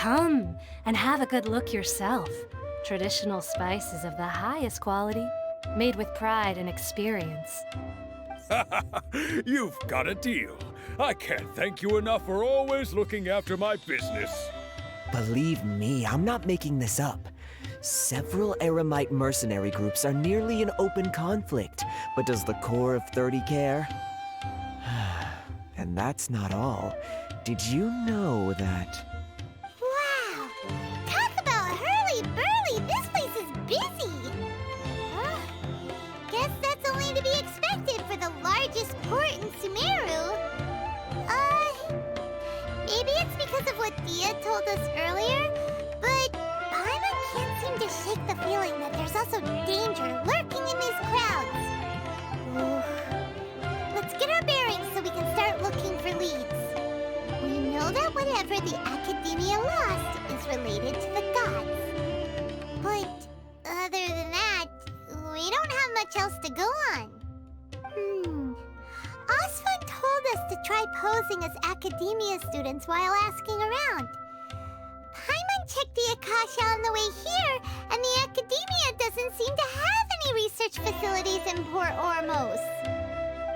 Come and have a good look yourself. Traditional spices of the highest quality, made with pride and experience. You've got a deal. I can't thank you enough for always looking after my business. Believe me, I'm not making this up. Several Eremite mercenary groups are nearly in open conflict, but does the core of 30 care? And that's not all. Did you know that... Wow! Talk about hurly-burly! This place is busy! Guess that's only to be expected for the largest port in Sumeru. Maybe it's because of what Dia told us earlier, but Paimon can't seem to shake the feeling that there's also danger lurking in these crowds. Let's get our bearings so we can start looking for leads. We know that whatever the Academia lost is related to the gods. But other than that, we don't have much else to go on. Osfun told us to try posing as Academia students while asking around. Paimon checked the Akasha on the way here, and the Academia doesn't seem to have any research facilities in Port Ormos.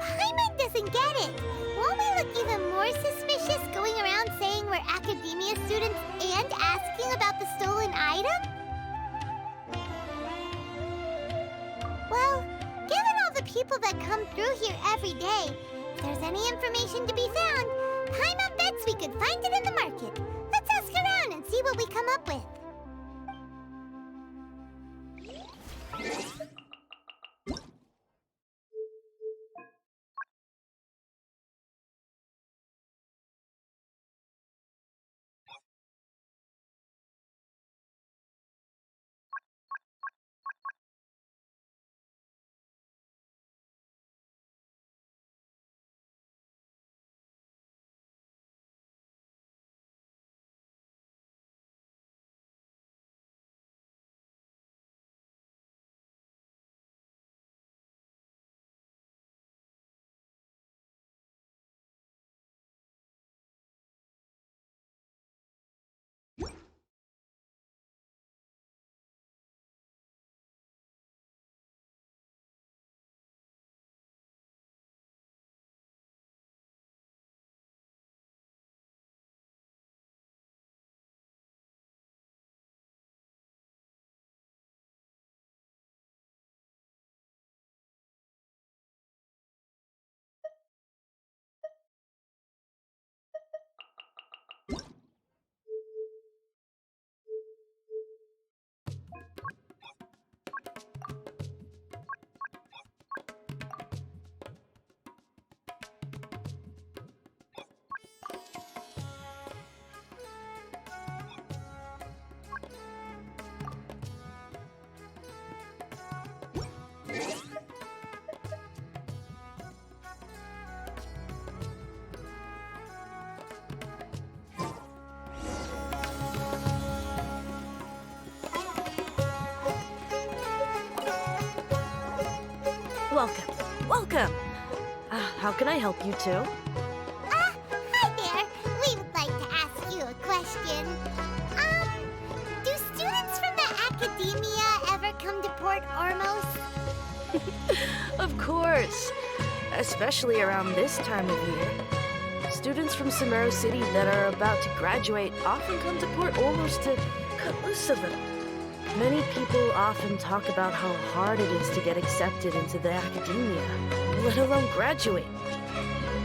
Paimon doesn't get it. Won't we look even more suspicious going around saying we're Academia students and asking about the stolen item? Well, given all the people that come through here every day, if there's any information to be found, Paimon bets we could find it in the market. Let's ask around and see what we come up with. Welcome. How can I help you two? Hi there. We would like to ask you a question. Do students from the Academia ever come to Port Ormos? Of course. Especially around this time of year. Students from Sumeru City that are about to graduate often come to Port Ormos to cut loose a little. Many people often talk about how hard it is to get accepted into the Academia, let alone graduate.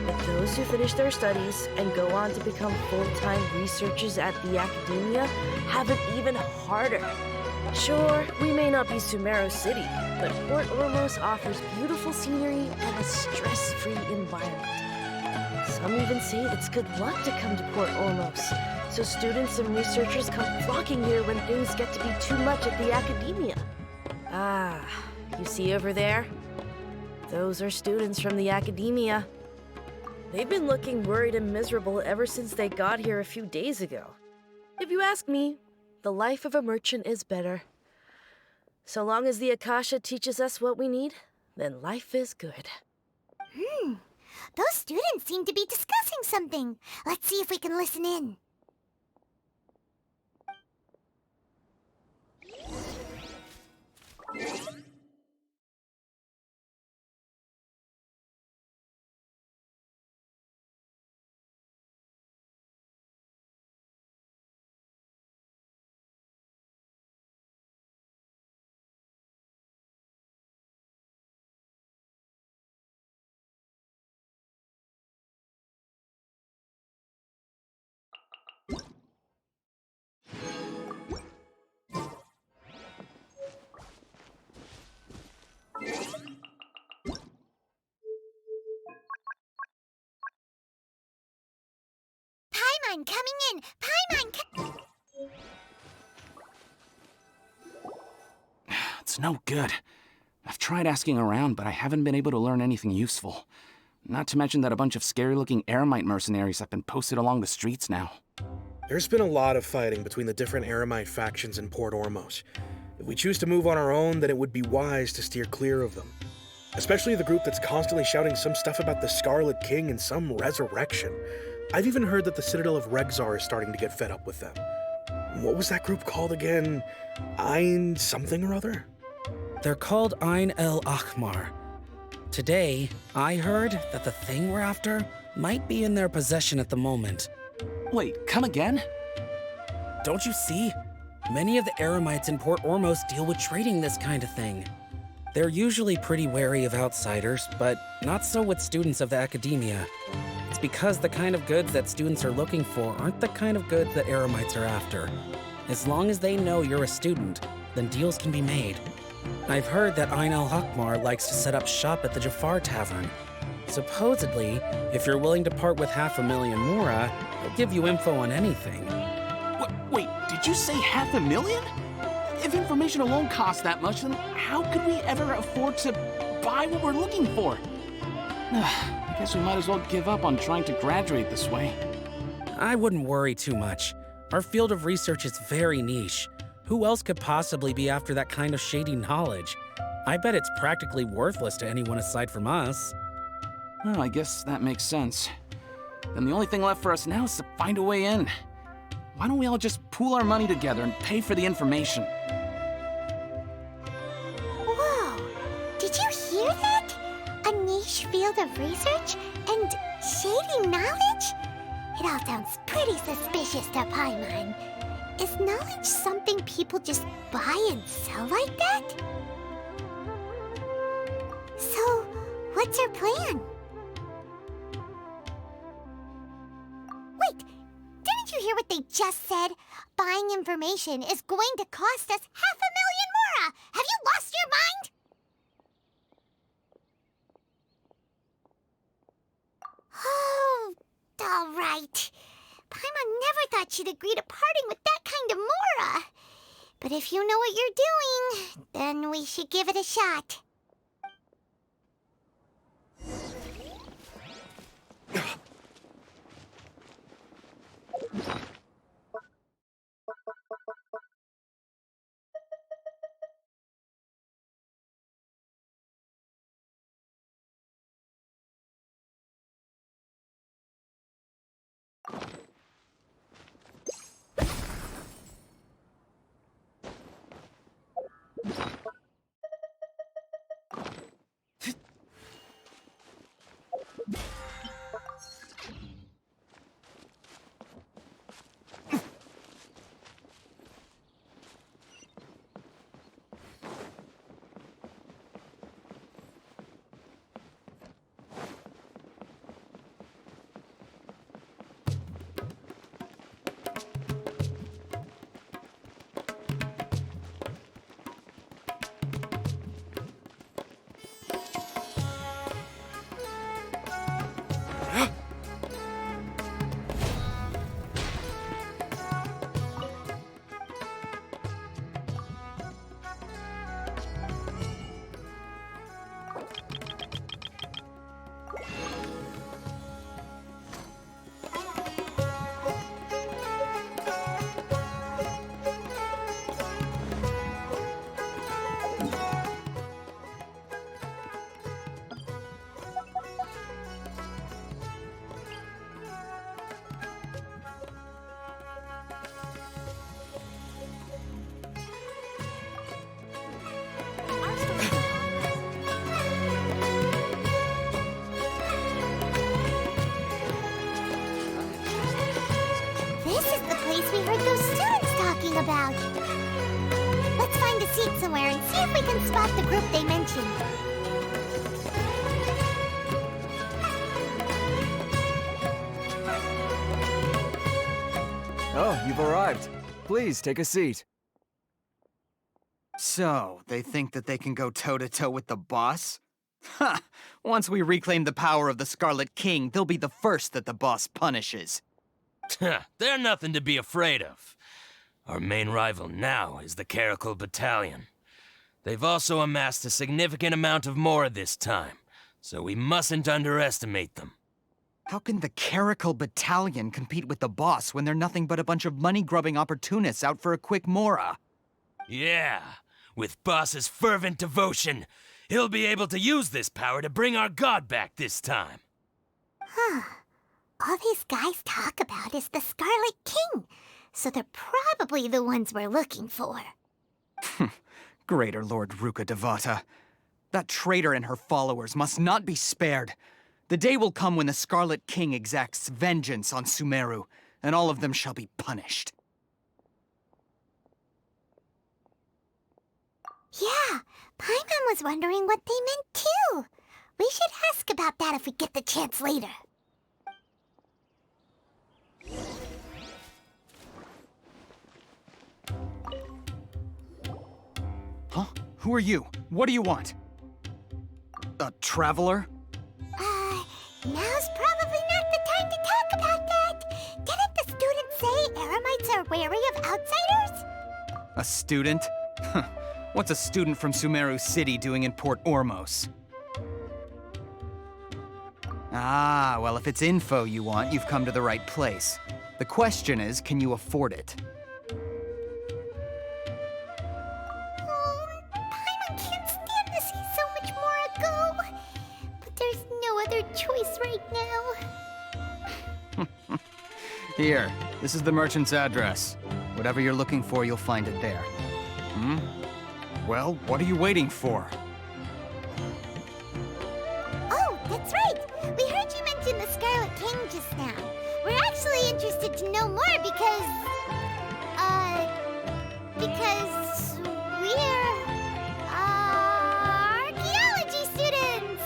But those who finish their studies and go on to become full-time researchers at the Academia have it even harder. Sure, we may not be Sumeru City, but Port Ormos offers beautiful scenery and a stress-free environment. Some even say it's good luck to come to Port Ormos, so students and researchers come flocking here when things get to be too much at the Academia. Ah, you see over there? Those are students from the Academia. They've been looking worried and miserable ever since they got here a few days ago. If you ask me, the life of a merchant is better. So long as the Akasha teaches us what we need, then life is good. Those students seem to be discussing something. Let's see if we can listen in. Paimon coming in! It's no good. I've tried asking around, but I haven't been able to learn anything useful. Not to mention that a bunch of scary-looking Eremite mercenaries have been posted along the streets now. There's been a lot of fighting between the different Eremite factions in Port Ormos. If we choose to move on our own, then it would be wise to steer clear of them. Especially the group that's constantly shouting some stuff about the Scarlet King and some resurrection. I've even heard that the Citadel of Regzar is starting to get fed up with them. What was that group called again? Ein something or other? They're called Ein El Ahmar. Today, I heard that the thing we're after might be in their possession at the moment. Wait, come again? Don't you see? Many of the Eremites in Port Ormos deal with trading this kind of thing. They're usually pretty wary of outsiders, but not so with students of the academia. It's because the kind of goods that students are looking for aren't the kind of goods that Eremites are after. As long as they know you're a student, then deals can be made. I've heard that Ein El Ahmar likes to set up shop at the Jafar Tavern. Supposedly, if you're willing to part with 500,000 Mora, he'll give you info on anything. Wait, did you say 500,000? If information alone costs that much, then how could we ever afford to buy what we're looking for? I guess we might as well give up on trying to graduate this way. I wouldn't worry too much. Our field of research is very niche. Who else could possibly be after that kind of shady knowledge? I bet it's practically worthless to anyone aside from us. Well, I guess that makes sense. Then the only thing left for us now is to find a way in. Why don't we all just pool our money together and pay for the information? Whoa! Did you hear that? A niche field of research and shady knowledge? It all sounds pretty suspicious to Paimon. Is knowledge something people just buy and sell like that? So, what's our plan? Wait, didn't you hear what they just said? Buying information is going to cost us 500,000 Mora! Have you lost your mind? Oh, all right. Paimon never thought she'd agree to parting with that kind of Mora. But if you know what you're doing, then we should give it a shot. About. Let's find a seat somewhere and see if we can spot the group they mentioned. Oh, you've arrived. Please, take a seat. So, they think that they can go toe-to-toe with the boss? Ha! Once we reclaim the power of the Scarlet King, they'll be the first that the boss punishes. They're nothing to be afraid of. Our main rival now is the Caracal Battalion. They've also amassed a significant amount of Mora this time, so we mustn't underestimate them. How can the Caracal Battalion compete with the boss when they're nothing but a bunch of money-grubbing opportunists out for a quick Mora? Yeah, with Boss's fervent devotion, he'll be able to use this power to bring our god back this time. Huh. All these guys talk about is the Scarlet King, so they're probably the ones we're looking for. Greater Lord Ruka Devata. That traitor and her followers must not be spared. The day will come when the Scarlet King exacts vengeance on Sumeru, and all of them shall be punished. Yeah, Paimon was wondering what they meant too. We should ask about that if we get the chance later. Huh? Who are you? What do you want? A traveler? Now's probably not the time to talk about that. Didn't the students say Eremites are wary of outsiders? A student? What's a student from Sumeru City doing in Port Ormos? Ah, well, if it's info you want, you've come to the right place. The question is, can you afford it? Paimon can't stand to see so much more go. But there's no other choice right now. Here, this is the merchant's address. Whatever you're looking for, you'll find it there. Well, what are you waiting for? Oh, that's right. We heard you mention the Scarlet King just now. We're actually interested to know more because we're archaeology students.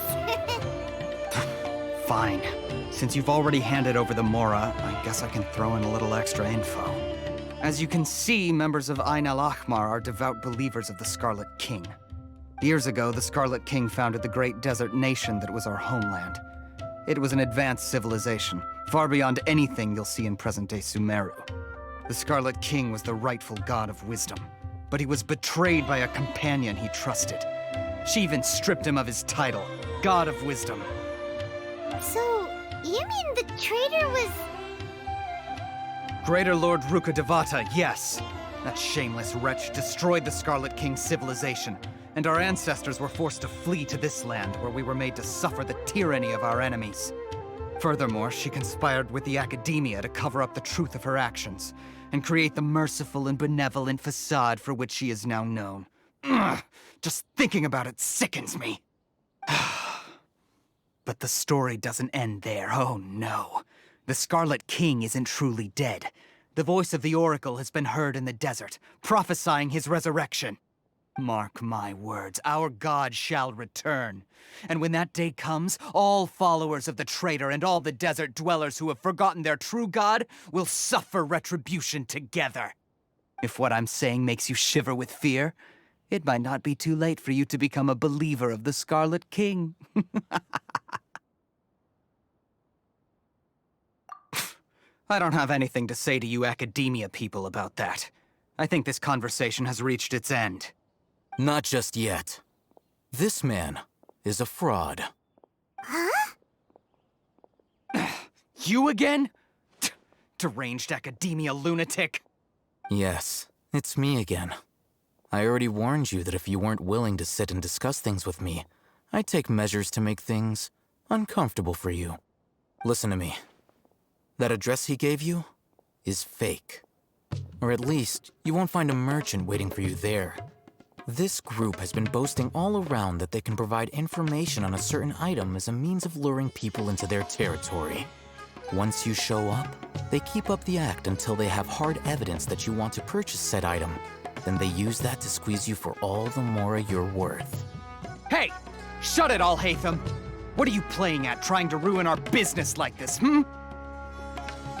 Fine. Since you've already handed over the Mora, I guess I can throw in a little extra info. As you can see, members of Ain al-Ahmar are devout believers of the Scarlet King. Years ago, the Scarlet King founded the great desert nation that was our homeland. It was an advanced civilization, far beyond anything you'll see in present-day Sumeru. The Scarlet King was the rightful god of wisdom, but he was betrayed by a companion he trusted. She even stripped him of his title, God of Wisdom. So, you mean the traitor was... Greater Lord Ruka Devata, yes. That shameless wretch destroyed the Scarlet King's civilization, and our ancestors were forced to flee to this land where we were made to suffer the tyranny of our enemies. Furthermore, she conspired with the academia to cover up the truth of her actions, and create the merciful and benevolent facade for which she is now known. Ugh, just thinking about it sickens me. But the story doesn't end there, oh no. The Scarlet King isn't truly dead. The voice of the Oracle has been heard in the desert, prophesying his resurrection. Mark my words, our god shall return. And when that day comes, all followers of the traitor and all the desert dwellers who have forgotten their true god will suffer retribution together. If what I'm saying makes you shiver with fear, it might not be too late for you to become a believer of the Scarlet King. I don't have anything to say to you academia people about that. I think this conversation has reached its end. Not just yet. This man is a fraud. Huh? You again? Deranged academia lunatic. Yes, it's me again. I already warned you that if you weren't willing to sit and discuss things with me, I'd take measures to make things uncomfortable for you. Listen to me. That address he gave you is fake. Or at least, you won't find a merchant waiting for you there. This group has been boasting all around that they can provide information on a certain item as a means of luring people into their territory. Once you show up, they keep up the act until they have hard evidence that you want to purchase said item. Then they use that to squeeze you for all the Mora you're worth. Hey! Shut it all, Hatham! What are you playing at, trying to ruin our business like this, hmm?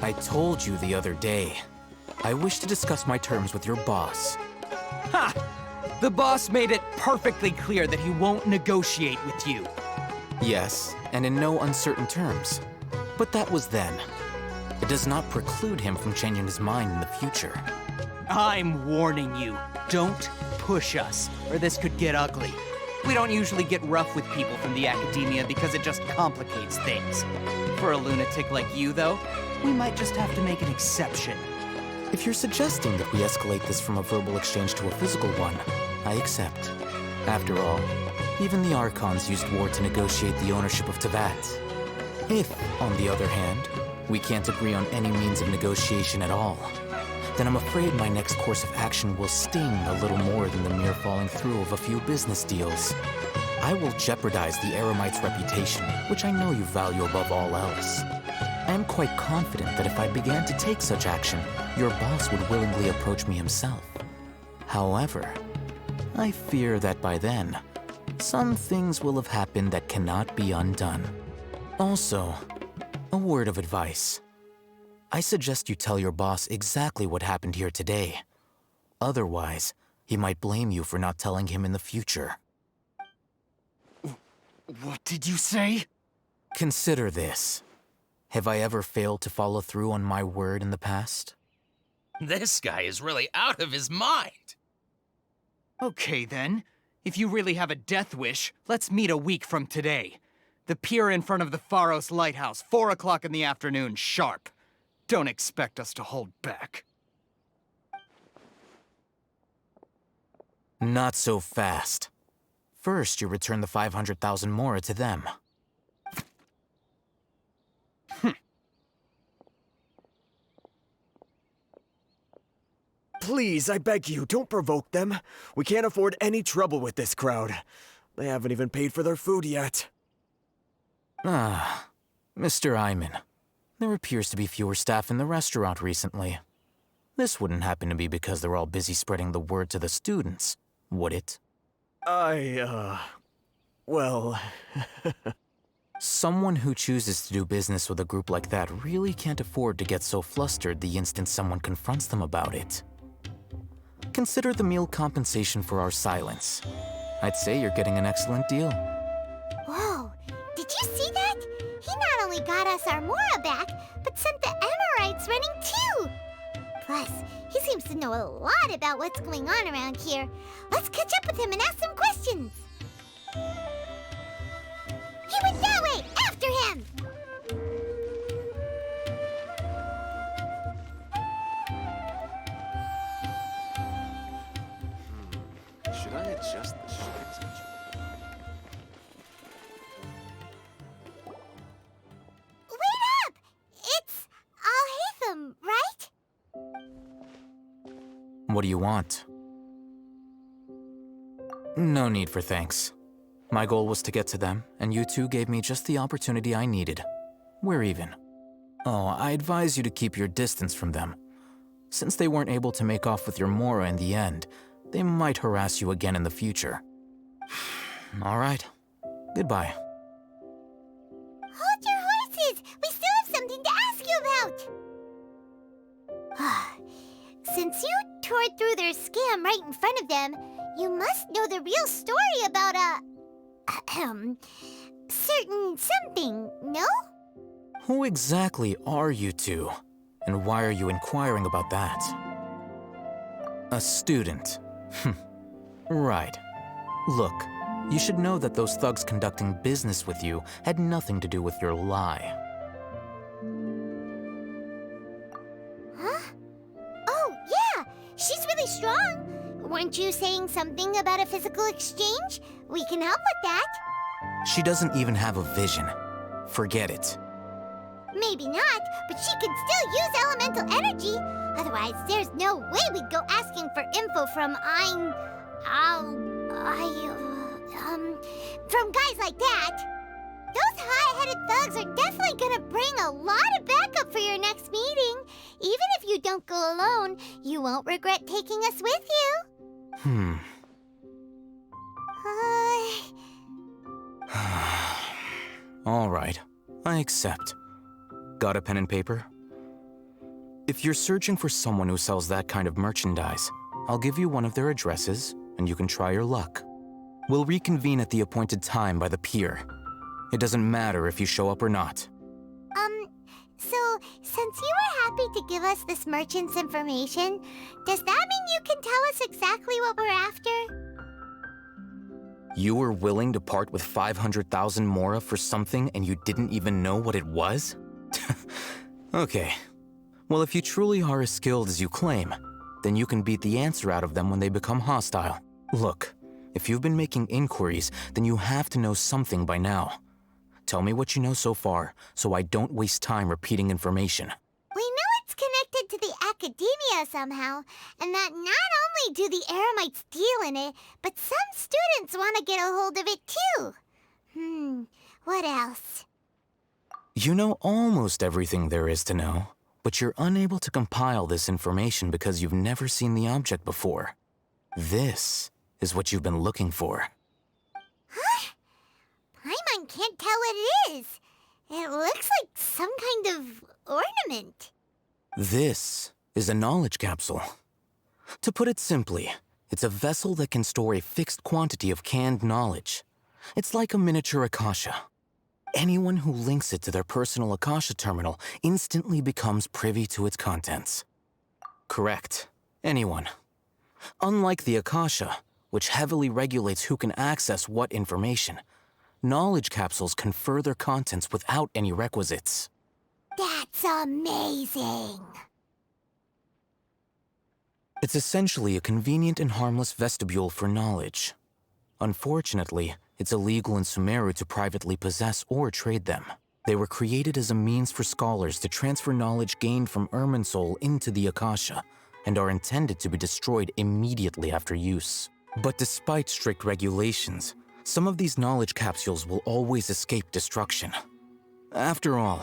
I told you the other day. I wish to discuss my terms with your boss. Ha! The boss made it perfectly clear that he won't negotiate with you. Yes, and in no uncertain terms. But that was then. it does not preclude him from changing his mind in the future. I'm warning you, don't push us, or this could get ugly. We don't usually get rough with people from the academia because it just complicates things. For a lunatic like you, though, we might just have to make an exception. If you're suggesting that we escalate this from a verbal exchange to a physical one, I accept. After all, even the Archons used war to negotiate the ownership of Teyvat. If, on the other hand, we can't agree on any means of negotiation at all, then I'm afraid my next course of action will sting a little more than the mere falling through of a few business deals. I will jeopardize the Eremite's reputation, which I know you value above all else. I am quite confident that if I began to take such action, your boss would willingly approach me himself. However, I fear that by then, some things will have happened that cannot be undone. Also, a word of advice. I suggest you tell your boss exactly what happened here today. Otherwise, he might blame you for not telling him in the future. What did you say? Consider this. Have I ever failed to follow through on my word in the past? This guy is really out of his mind. Okay then. If you really have a death wish, let's meet a week from today. The pier in front of the Pharos Lighthouse, 4 o'clock in the afternoon, sharp. Don't expect us to hold back. Not so fast. First, you return the 500,000 mora to them. Please, I beg you, don't provoke them. We can't afford any trouble with this crowd. They haven't even paid for their food yet. Ah, Mr. Iman. There appears to be fewer staff in the restaurant recently. This wouldn't happen to be because they're all busy spreading the word to the students, would it? Well... Someone who chooses to do business with a group like that really can't afford to get so flustered the instant someone confronts them about it. Consider the meal compensation for our silence. I'd say you're getting an excellent deal. Whoa, did you see that? He not only got us our Mora back, but sent the Emirites running too! Plus, he seems to know a lot about what's going on around here. Let's catch up with him and ask some questions. He went that way! After him! Should I adjust the strings? Wait up! It's Al-Haytham, right? What do you want? No need for thanks. My goal was to get to them, and you two gave me just the opportunity I needed. We're even. Oh, I advise you to keep your distance from them. Since they weren't able to make off with your Mora in the end, they might harass you again in the future. All right. Goodbye. Hold your horses! We still have something to ask you about! Since you tore through their scam right in front of them, you must know the real story about certain something, no? Who exactly are you two? And why are you inquiring about that? A student. Right. Look, you should know that those thugs conducting business with you had nothing to do with your lie. Huh? Oh, yeah! She's really strong! Weren't you saying something about a physical exchange? We can help with that. She doesn't even have a vision. Forget it. Maybe not, but she can still use elemental energy. Otherwise, there's no way we'd go asking for info from from guys like that. Those high-headed thugs are definitely gonna bring a lot of backup for your next meeting. Even if you don't go alone, you won't regret taking us with you. All right, I accept. Got a pen and paper? If you're searching for someone who sells that kind of merchandise, I'll give you one of their addresses, and you can try your luck. We'll reconvene at the appointed time by the pier. It doesn't matter if you show up or not. So, since you were happy to give us this merchant's information, does that mean you can tell us exactly what we're after? You were willing to part with 500,000 mora for something and you didn't even know what it was? Okay. Well, if you truly are as skilled as you claim, then you can beat the answer out of them when they become hostile. Look, if you've been making inquiries, then you have to know something by now. Tell me what you know so far, so I don't waste time repeating information. We know it's connected to the academia somehow, and that not only do the Eremites deal in it, but some students want to get a hold of it too. What else? You know almost everything there is to know, but you're unable to compile this information because you've never seen the object before. This is what you've been looking for. Huh? Paimon can't tell what it is. It looks like some kind of ornament. This is a knowledge capsule. To put it simply, it's a vessel that can store a fixed quantity of canned knowledge. It's like a miniature Akasha. Anyone who links it to their personal Akasha terminal instantly becomes privy to its contents. Correct. Anyone. Unlike the Akasha, which heavily regulates who can access what information, knowledge capsules confer their contents without any requisites. That's amazing! It's essentially a convenient and harmless vestibule for knowledge. Unfortunately, it's illegal in Sumeru to privately possess or trade them. They were created as a means for scholars to transfer knowledge gained from Irminsul into the Akasha, and are intended to be destroyed immediately after use. But despite strict regulations, some of these knowledge capsules will always escape destruction. After all,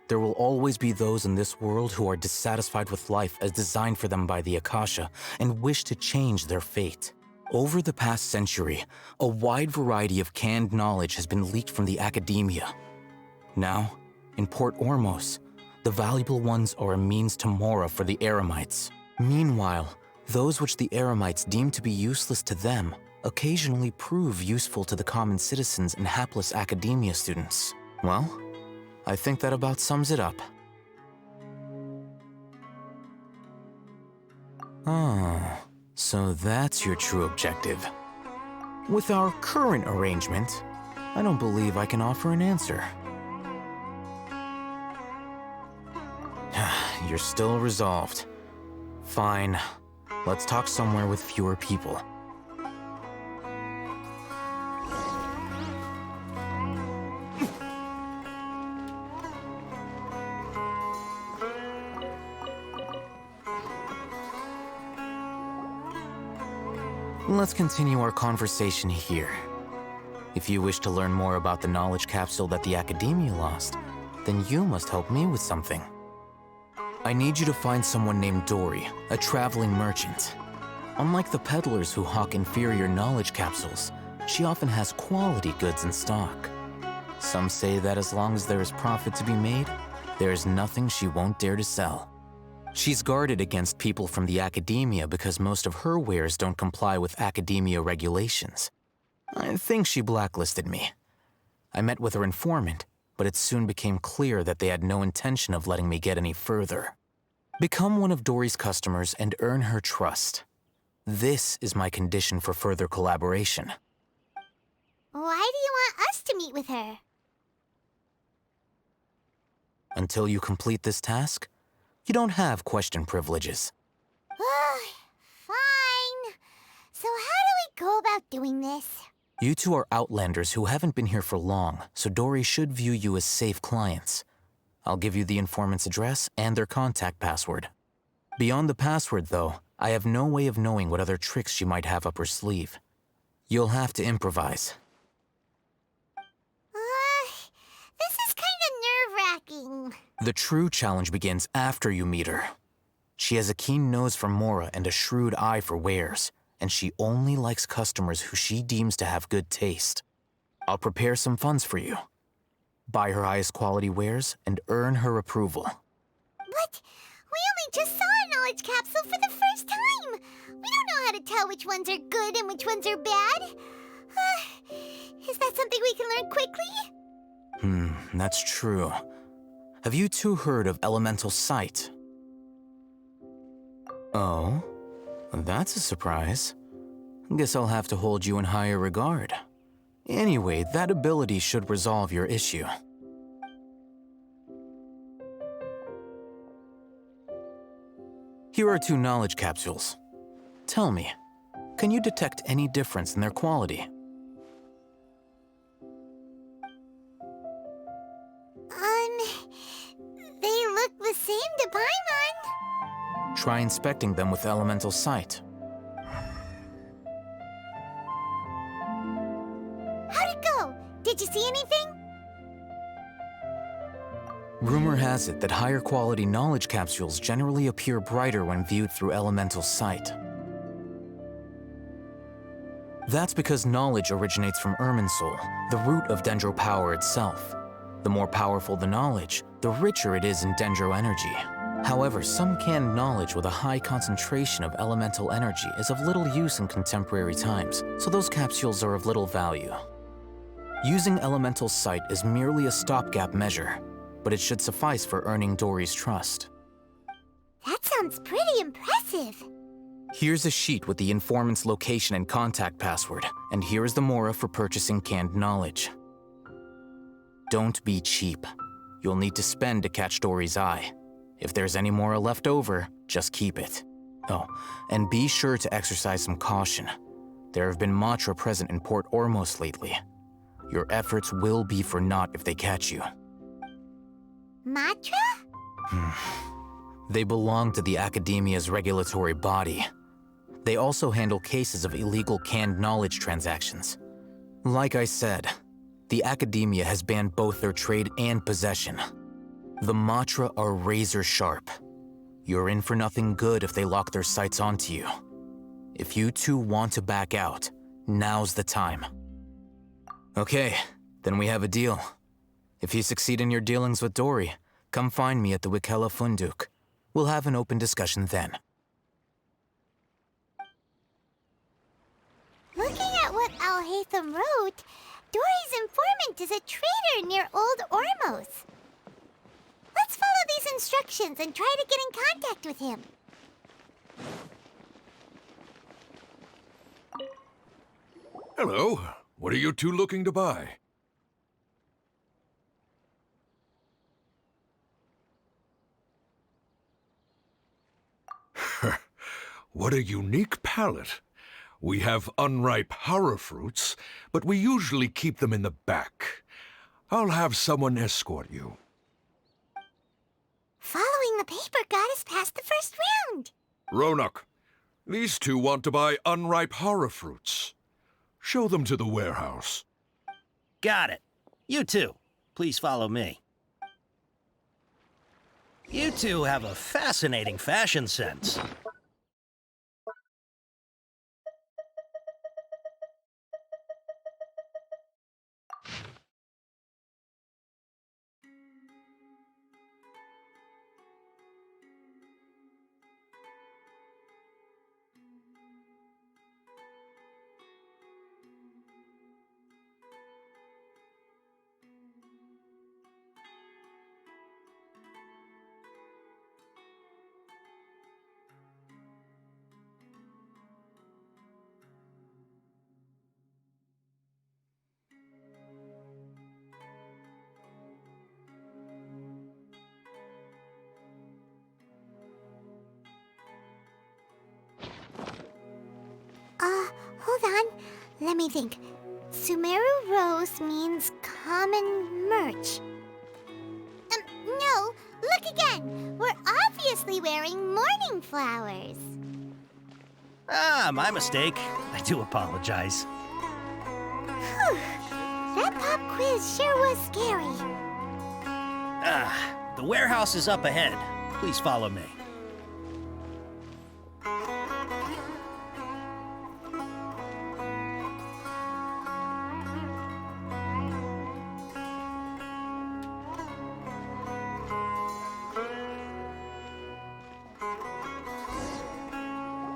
there will always be those in this world who are dissatisfied with life as designed for them by the Akasha and wish to change their fate. Over the past century, a wide variety of canned knowledge has been leaked from the academia. Now, in Port Ormos, the valuable ones are a means to mora for the Eremites. Meanwhile, those which the Eremites deem to be useless to them occasionally prove useful to the common citizens and hapless academia students. Well, I think that about sums it up. Oh, so that's your true objective. With our current arrangement, I don't believe I can offer an answer. You're still resolved. Fine. Let's talk somewhere with fewer people. Let's continue our conversation here. If you wish to learn more about the knowledge capsule that the Academia lost, then you must help me with something. I need you to find someone named Dory, a traveling merchant. Unlike the peddlers who hawk inferior knowledge capsules, she often has quality goods in stock. Some say that as long as there is profit to be made, there is nothing she won't dare to sell. She's guarded against people from the Academia because most of her wares don't comply with Academia regulations. I think she blacklisted me. I met with her informant, but it soon became clear that they had no intention of letting me get any further. Become one of Dory's customers and earn her trust. This is my condition for further collaboration. Why do you want us to meet with her? Until you complete this task, you don't have question privileges. Fine. So how do we go about doing this? You two are outlanders who haven't been here for long, so Dory should view you as safe clients. I'll give you the informant's address and their contact password. Beyond the password, though, I have no way of knowing what other tricks she might have up her sleeve. You'll have to improvise. This is kind of nerve-wracking. The true challenge begins after you meet her. She has a keen nose for mora and a shrewd eye for wares, and she only likes customers who she deems to have good taste. I'll prepare some funds for you. Buy her highest quality wares and earn her approval. But we only just saw a knowledge capsule for the first time. We don't know how to tell which ones are good and which ones are bad. Is that something we can learn quickly? That's true. Have you two heard of elemental sight? Oh? That's a surprise. Guess I'll have to hold you in higher regard. Anyway, that ability should resolve your issue. Here are 2 knowledge capsules. Tell me, can you detect any difference in their quality? They look the same to Paimon. Try inspecting them with elemental sight. How'd it go? Did you see anything? Rumor has it that higher quality knowledge capsules generally appear brighter when viewed through elemental sight. That's because knowledge originates from Irminsul, the root of Dendro power itself. The more powerful the knowledge, the richer it is in Dendro energy. However, some canned knowledge with a high concentration of elemental energy is of little use in contemporary times, so those capsules are of little value. Using elemental sight is merely a stopgap measure, but it should suffice for earning Dory's trust. That sounds pretty impressive. Here's a sheet with the informant's location and contact password, and here is the Mora for purchasing canned knowledge. Don't be cheap. You'll need to spend to catch Dory's eye. If there's any Mora left over, just keep it. Oh, and be sure to exercise some caution. There have been Matra present in Port Ormos lately. Your efforts will be for naught if they catch you. Matra? They belong to the Academia's regulatory body. They also handle cases of illegal canned knowledge transactions. Like I said, the Academia has banned both their trade and possession. The Matra are razor sharp. You're in for nothing good if they lock their sights onto you. If you two want to back out, now's the time. Okay, then we have a deal. If you succeed in your dealings with Dory, come find me at the Wikela Funduk. We'll have an open discussion then. Looking at what Al-Haytham wrote, Dory's informant is a traitor near Old Ormos. Let's follow these instructions and try to get in contact with him. Hello. What are you two looking to buy? What a unique palate. We have unripe horror fruits, but we usually keep them in the back. I'll have someone escort you. Following the paper got us past the first round. Ronak, these two want to buy unripe horror fruits. Show them to the warehouse. Got it. You two, please follow me. You two have a fascinating fashion sense. Hold on. Let me think. Sumeru Rose means common merch. No, look again. We're obviously wearing morning flowers. Ah, my mistake. I do apologize. Whew. That pop quiz sure was scary. Ah, the warehouse is up ahead. Please follow me.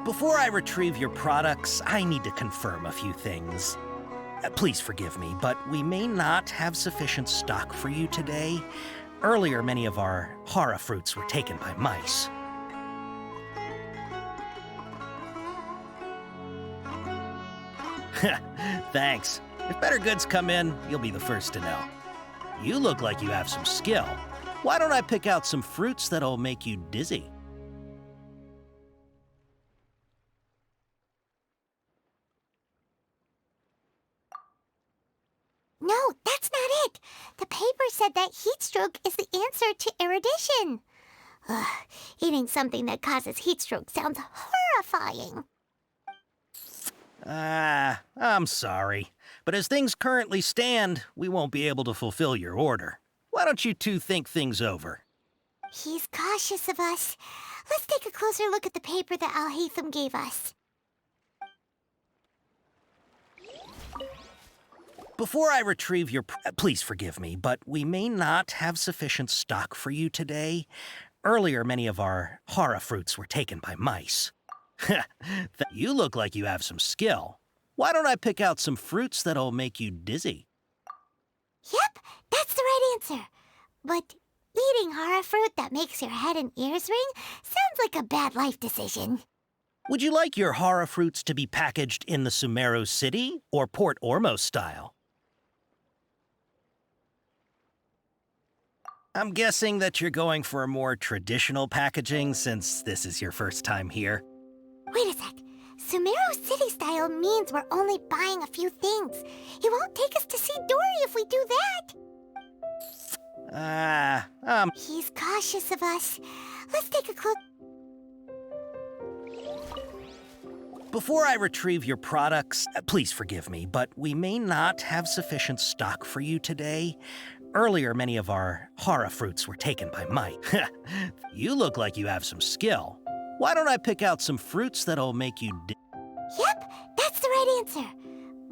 Before I retrieve your products, I need to confirm a few things. Please forgive me, but we may not have sufficient stock for you today. Earlier, many of our hara fruits were taken by mice. Thanks. If better goods come in, you'll be the first to know. You look like you have some skill. Why don't I pick out some fruits that'll make you dizzy? No, that's not it. The paper said that heat stroke is the answer to erudition. Ugh, eating something that causes heat stroke sounds horrifying. I'm sorry. But as things currently stand, we won't be able to fulfill your order. Why don't you two think things over? He's cautious of us. Let's take a closer look at the paper that Al-Haytham gave us. Before I retrieve your... Please forgive me, but we may not have sufficient stock for you today. Earlier, many of our hara fruits were taken by mice. You look like you have some skill. Why don't I pick out some fruits that'll make you dizzy? Yep, that's the right answer. But eating hara fruit that makes your head and ears ring sounds like a bad life decision. Would you like your hara fruits to be packaged in the Sumeru City or Port Ormos style? I'm guessing that you're going for a more traditional packaging since this is your first time here. Wait a sec. Sumeru City style means we're only buying a few things. He won't take us to see Dory if we do that. He's cautious of us. Let's take a close... Before I retrieve your products, please forgive me, but we may not have sufficient stock for you today. Earlier, many of our hara fruits were taken by mice. You look like you have some skill. Why don't I pick out some fruits that'll make you Yep, that's the right answer.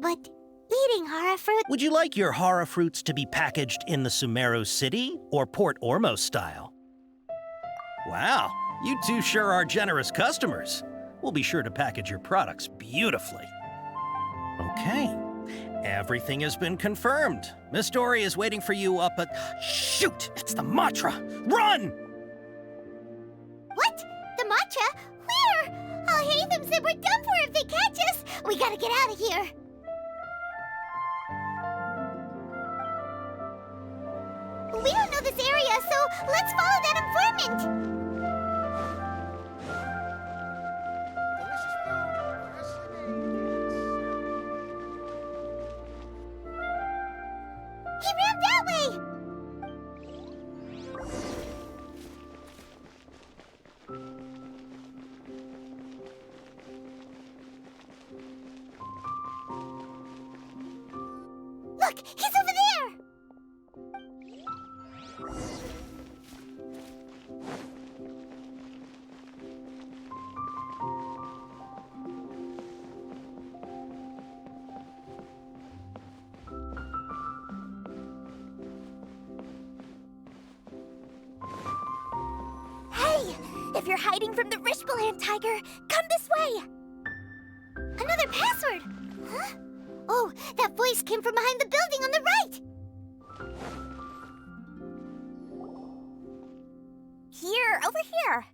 But eating hara fruit... Would you like your hara fruits to be packaged in the Sumeru City or Port Ormos style? Wow, you two sure are generous customers. We'll be sure to package your products beautifully. Okay, everything has been confirmed. Miss Dory is waiting for you up at... Shoot, it's the Matra! Run! What? The matcha? Where? Al-Haytham said we're done for if they catch us. We gotta get out of here. We don't know this area, so let's follow that informant. He ran that way! Look, he's over there! Hey! If you're hiding from the Rishbaland tiger, come this way! Another password! Huh? Oh, that voice came from behind the building on the right! Here, over here.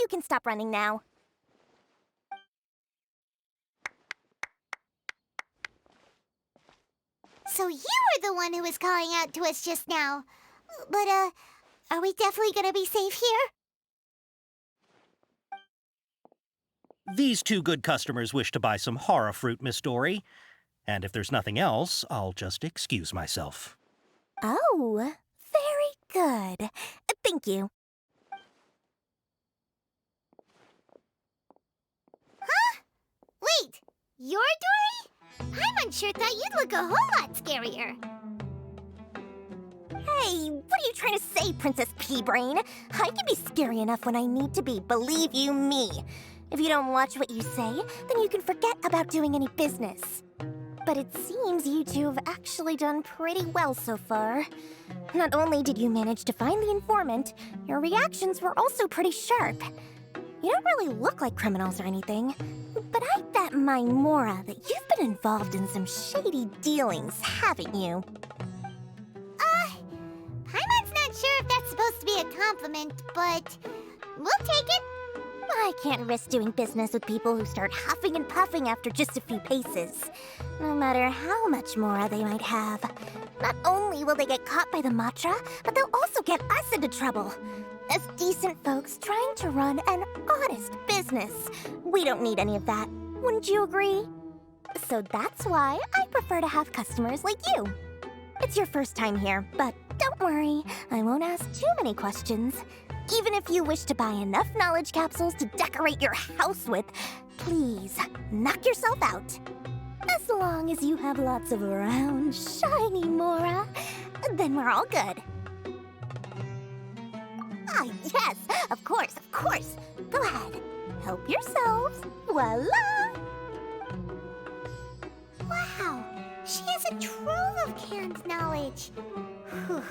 You can stop running now. So you were the one who was calling out to us just now. But, are we definitely gonna be safe here? These two good customers wish to buy some hara fruit, Miss Dory. And if there's nothing else, I'll just excuse myself. Oh, very good. Thank you. Huh? Wait, you're Dory? Paimon sure thought you'd look a whole lot scarier. Hey, what are you trying to say, Princess Pea-Brain? I can be scary enough when I need to be, believe you me. If you don't watch what you say, then you can forget about doing any business. But it seems you two have actually done pretty well so far. Not only did you manage to find the informant, your reactions were also pretty sharp. You don't really look like criminals or anything, but I bet my Mora that you've been involved in some shady dealings, haven't you? Paimon's not sure if that's supposed to be a compliment, but we'll take it. I can't risk doing business with people who start huffing and puffing after just a few paces, no matter how much more they might have. Not only will they get caught by the Matra, but they'll also get us into trouble. As decent folks trying to run an honest business, we don't need any of that. Wouldn't you agree? So that's why I prefer to have customers like you. It's your first time here, but don't worry, I won't ask too many questions. Even if you wish to buy enough knowledge capsules to decorate your house with, please, knock yourself out. As long as you have lots of round, shiny Mora, then we're all good. Ah, yes, of course, of course. Go ahead, help yourselves. Voila! Wow, she has a trove of canned knowledge. Whew.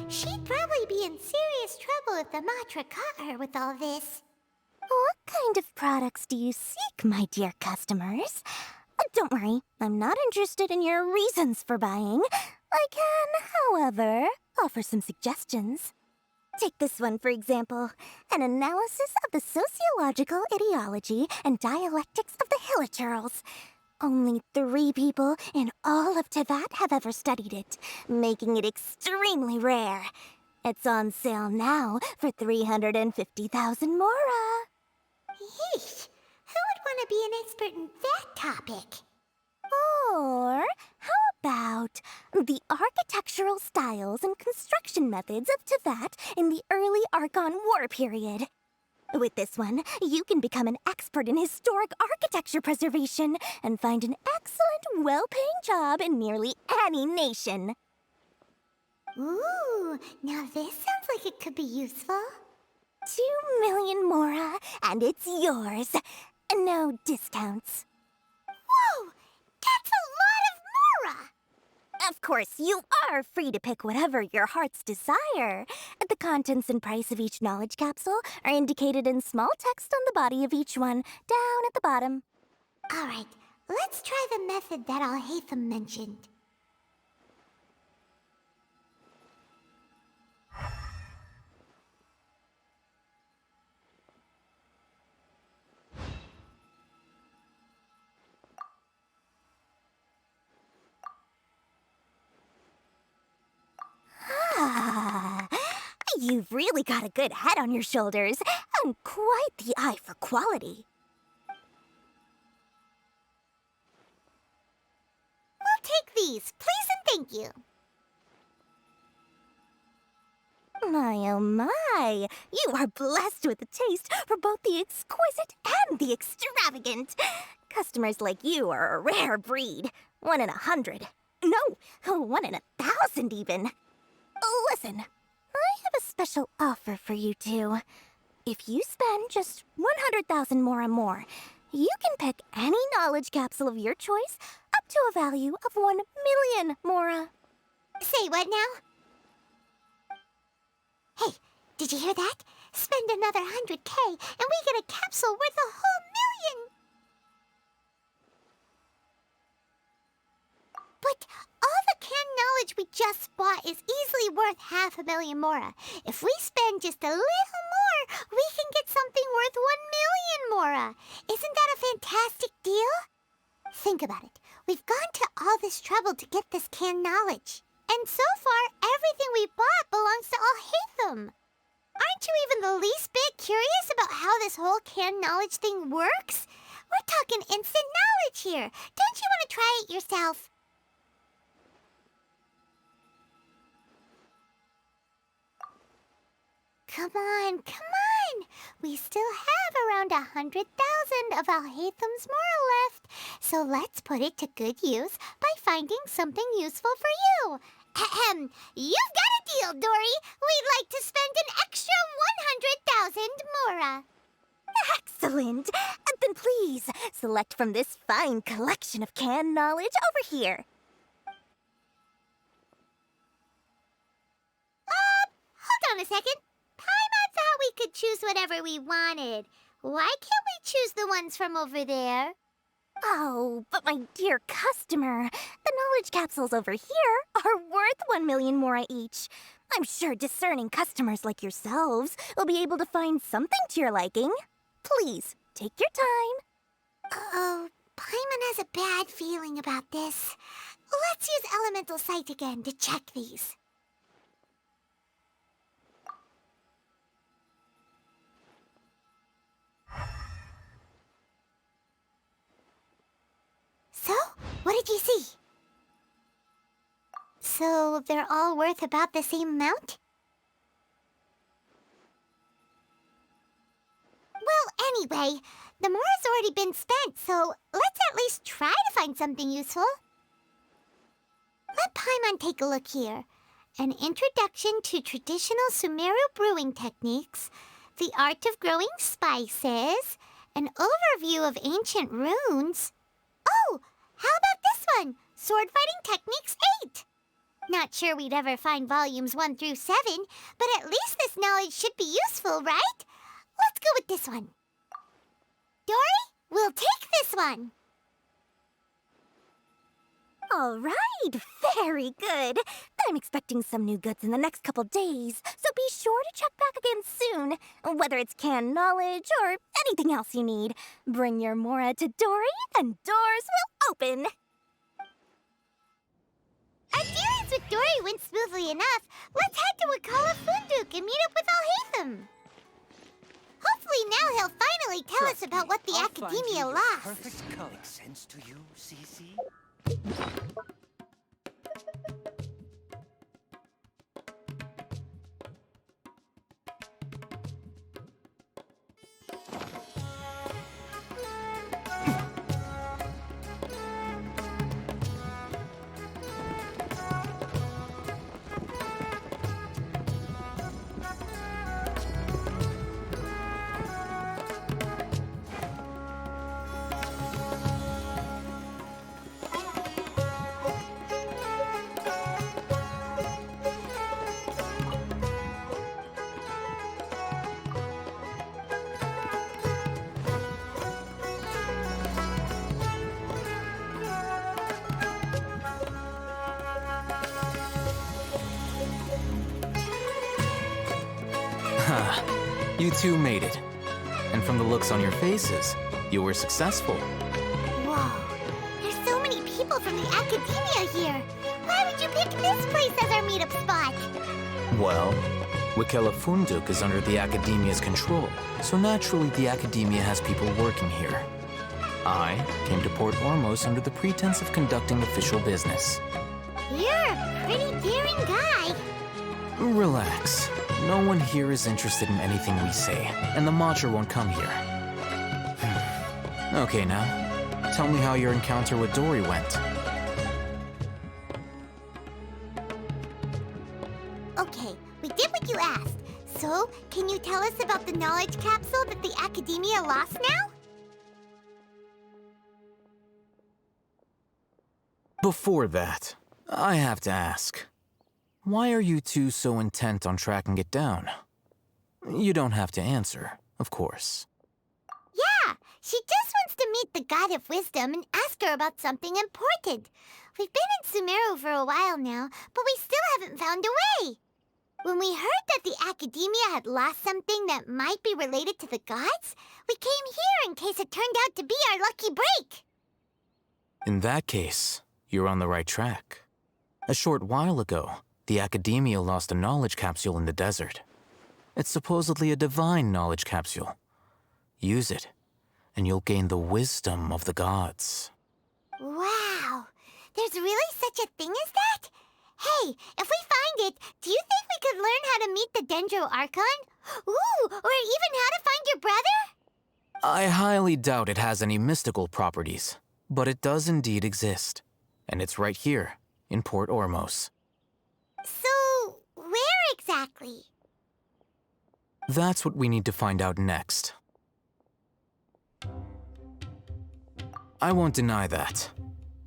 She'd probably be in serious trouble if the Matra caught her with all this. What kind of products do you seek, my dear customers? Don't worry, I'm not interested in your reasons for buying. I can, however, offer some suggestions. Take this one, for example. An analysis of the sociological ideology and dialectics of the Hilichurls. Only 3 people in all of Teyvat have ever studied it, making it extremely rare. It's on sale now for 350,000 Mora. Yeesh! Who would want to be an expert in that topic? Or how about the architectural styles and construction methods of Teyvat in the early Archon War period? With this one, you can become an expert in historic architecture preservation and find an excellent, well-paying job in nearly any nation. Ooh, now this sounds like it could be useful. 2 million Mora, and it's yours. No discounts. Whoa! That's a lot of Mora! Of course, you are free to pick whatever your heart's desire. The contents and price of each knowledge capsule are indicated in small text on the body of each one, down at the bottom. All right, let's try the method that Alhaitham mentioned. Ah, you've really got a good head on your shoulders, and quite the eye for quality. We'll take these, please and thank you. My, oh my, you are blessed with a taste for both the exquisite and the extravagant. Customers like you are a rare breed, 1 in 100. No, 1 in 1,000 even. Listen, I have a special offer for you two. If you spend just 100,000 more, you can pick any knowledge capsule of your choice up to a value of 1 million Mora. Say what now? Hey, did you hear that? Spend another 100K and we get a capsule worth a whole million! But all the canned knowledge we just bought is easily worth 500,000 Mora. If we spend just a little more, we can get something worth 1 million Mora. Isn't that a fantastic deal? Think about it. We've gone to all this trouble to get this canned knowledge. And so far, everything we bought belongs to Alhaitham. Aren't you even the least bit curious about how this whole canned knowledge thing works? We're talking instant knowledge here. Don't you want to try it yourself? Come on, come on! We still have around 100,000 of Alhaitham's Mora left, so let's put it to good use by finding something useful for you. Ahem, you've got a deal, Dory. We'd like to spend an extra 100,000 Mora. Excellent! Then please, select from this fine collection of canned knowledge over here. Hold on a second. Paimon thought we could choose whatever we wanted. Why can't we choose the ones from over there? Oh, but my dear customer, the knowledge capsules over here are worth 1 million Mora each. I'm sure discerning customers like yourselves will be able to find something to your liking. Please, take your time. Uh-oh, Paimon has a bad feeling about this. Let's use Elemental Sight again to check these. So, what did you see? So, they're all worth about the same amount? Well, anyway, the mora's already been spent, so let's at least try to find something useful. Let Paimon take a look here. An introduction to traditional Sumeru brewing techniques, the art of growing spices, an overview of ancient runes. Oh, how about this one? Sword Fighting Techniques 8. Not sure we'd ever find volumes 1 through 7, but at least this knowledge should be useful, right? Let's go with this one. Dory, we'll take this one. All right, very good. I'm expecting some new goods in the next couple days, so be sure to check back again soon. Whether it's canned knowledge or anything else you need, bring your Mora to Dory and doors will open. Our dealings with Dory went smoothly enough. Let's head to Wakala Funduk and meet up with Alhaitham. Hopefully now he'll finally tell us about what the Academia lost. Perfect color. Makes sense to you, Cece? You two made it. And from the looks on your faces, you were successful. Whoa, there's so many people from the Academia here. Why would you pick this place as our meetup spot? Well, Wakela Funduk is under the Academia's control, so naturally the Academia has people working here. I came to Port Ormos under the pretense of conducting official business. You're a pretty daring guy. Relax. No one here is interested in anything we say, and the Matcha won't come here. Okay, now, tell me how your encounter with Dory went. Okay, we did what you asked. So, can you tell us about the knowledge capsule that the Academia lost now? Before that, I have to ask. Why are you two so intent on tracking it down? You don't have to answer, of course. Yeah, she just wants to meet the God of Wisdom and ask her about something important. We've been in Sumeru for a while now, but we still haven't found a way. When we heard that the Academia had lost something that might be related to the gods, we came here in case it turned out to be our lucky break. In that case, you're on the right track. A short while ago, the Academia lost a knowledge capsule in the desert. It's supposedly a divine knowledge capsule. Use it, and you'll gain the wisdom of the gods. Wow, there's really such a thing as that? Hey, if we find it, do you think we could learn how to meet the Dendro Archon? Ooh, or even how to find your brother? I highly doubt it has any mystical properties, but it does indeed exist. And it's right here, in Port Ormos. So, where exactly? That's what we need to find out next. I won't deny that.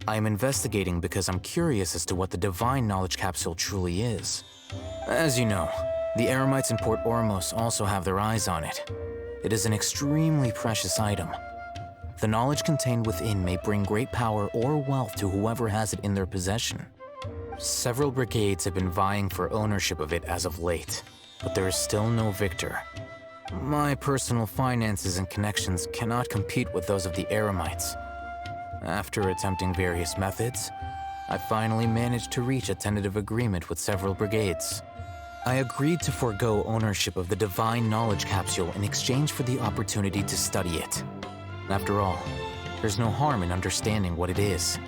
I am investigating because I'm curious as to what the divine knowledge capsule truly is. As you know, the Eremites in Port Ormos also have their eyes on it. It is an extremely precious item. The knowledge contained within may bring great power or wealth to whoever has it in their possession. Several brigades have been vying for ownership of it as of late, but there is still no victor. My personal finances and connections cannot compete with those of the Eremites. After attempting various methods, I finally managed to reach a tentative agreement with several brigades. I agreed to forego ownership of the Divine Knowledge Capsule in exchange for the opportunity to study it. After all, there's no harm in understanding what it is.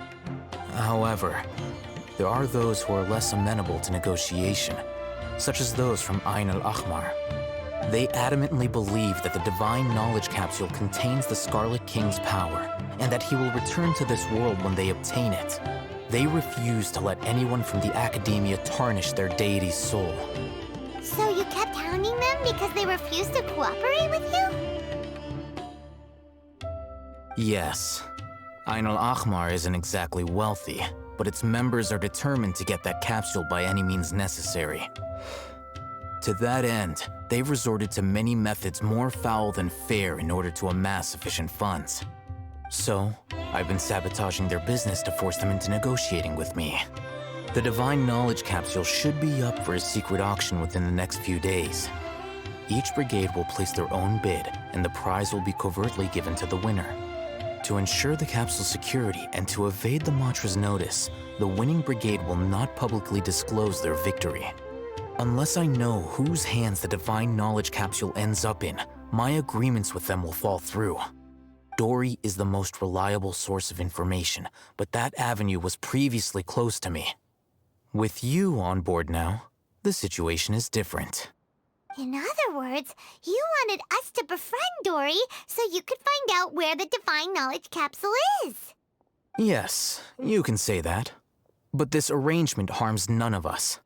However, there are those who are less amenable to negotiation, such as those from Ain al-Ahmar. They adamantly believe that the Divine Knowledge Capsule contains the Scarlet King's power, and that he will return to this world when they obtain it. They refuse to let anyone from the Academia tarnish their deity's soul. So you kept hounding them because they refused to cooperate with you? Yes. Ain al-Ahmar isn't exactly wealthy, but its members are determined to get that capsule by any means necessary. To that end, they've resorted to many methods more foul than fair in order to amass sufficient funds. So, I've been sabotaging their business to force them into negotiating with me. The Divine Knowledge Capsule should be up for a secret auction within the next few days. Each brigade will place their own bid, and the prize will be covertly given to the winner. To ensure the capsule's security and to evade the Mantra's notice, the winning brigade will not publicly disclose their victory. Unless I know whose hands the Divine Knowledge Capsule ends up in, my agreements with them will fall through. Dory is the most reliable source of information, but that avenue was previously closed to me. With you on board now, the situation is different. In other words, you wanted us to befriend Dory so you could find out where the Divine Knowledge Capsule is. Yes, you can say that. But this arrangement harms none of us.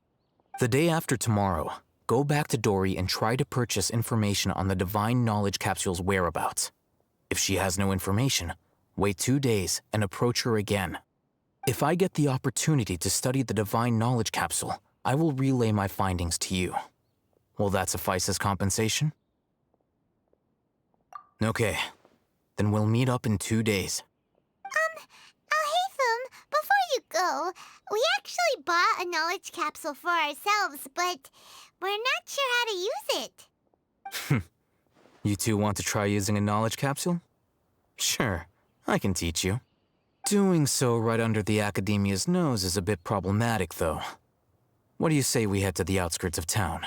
The day after tomorrow, go back to Dory and try to purchase information on the Divine Knowledge Capsule's whereabouts. If she has no information, wait 2 days and approach her again. If I get the opportunity to study the Divine Knowledge Capsule, I will relay my findings to you. Will that suffice as compensation? Okay, then we'll meet up in 2 days. Alhaitham, before you go, we actually bought a knowledge capsule for ourselves, but we're not sure how to use it. You two want to try using a knowledge capsule? Sure, I can teach you. Doing so right under the Academia's nose is a bit problematic, though. What do you say we head to the outskirts of town?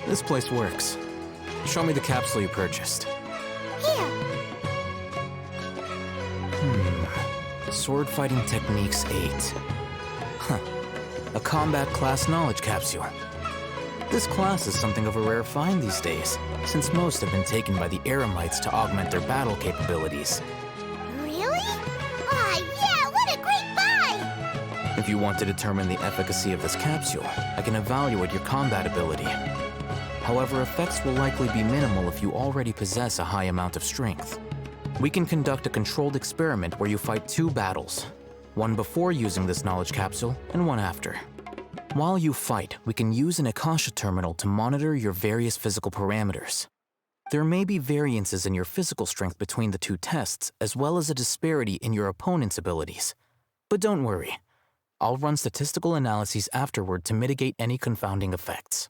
This place works. Show me the capsule you purchased. Here. Sword Fighting Techniques 8. Huh. A combat class knowledge capsule. This class is something of a rare find these days, since most have been taken by the Eremites to augment their battle capabilities. Really? Aw, yeah, what a great buy! If you want to determine the efficacy of this capsule, I can evaluate your combat ability. However, effects will likely be minimal if you already possess a high amount of strength. We can conduct a controlled experiment where you fight 2 battles, one before using this knowledge capsule and one after. While you fight, we can use an Akasha terminal to monitor your various physical parameters. There may be variances in your physical strength between the 2 tests, as well as a disparity in your opponent's abilities. But don't worry, I'll run statistical analyses afterward to mitigate any confounding effects.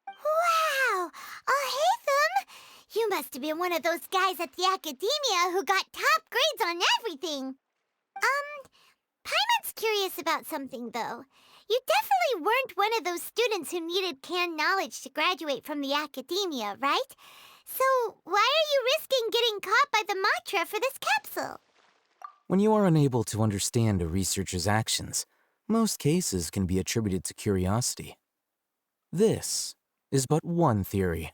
Wow! Alhaitham! You must have been one of those guys at the Academia who got top grades on everything. Paimon's curious about something, though. You definitely weren't one of those students who needed canned knowledge to graduate from the academia, right? So why are you risking getting caught by the mantra for this capsule? When you are unable to understand a researcher's actions, most cases can be attributed to curiosity. This is but one theory.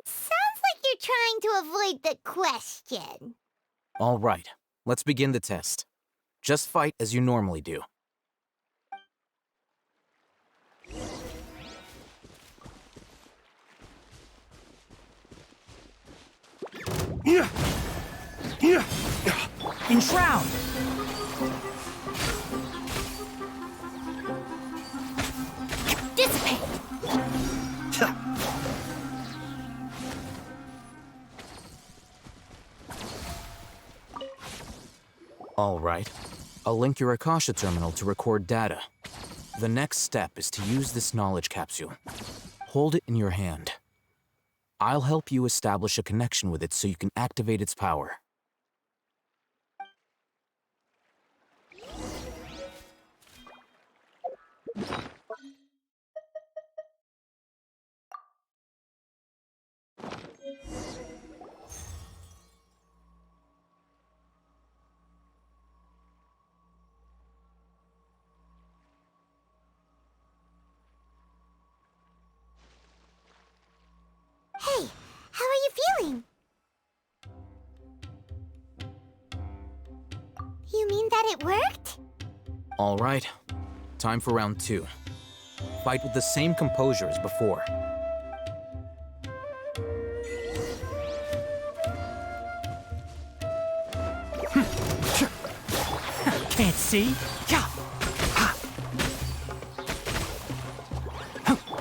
Sounds like you're trying to avoid the question. All right, let's begin the test. Just fight as you normally do. Enshroud! Dissipate! All right. I'll link your Akasha terminal to record data. The next step is to use this knowledge capsule. Hold it in your hand. I'll help you establish a connection with it so you can activate its power. Hey, how are you feeling? You mean that it worked? All right. Time for round 2. Fight with the same composure as before. Can't see?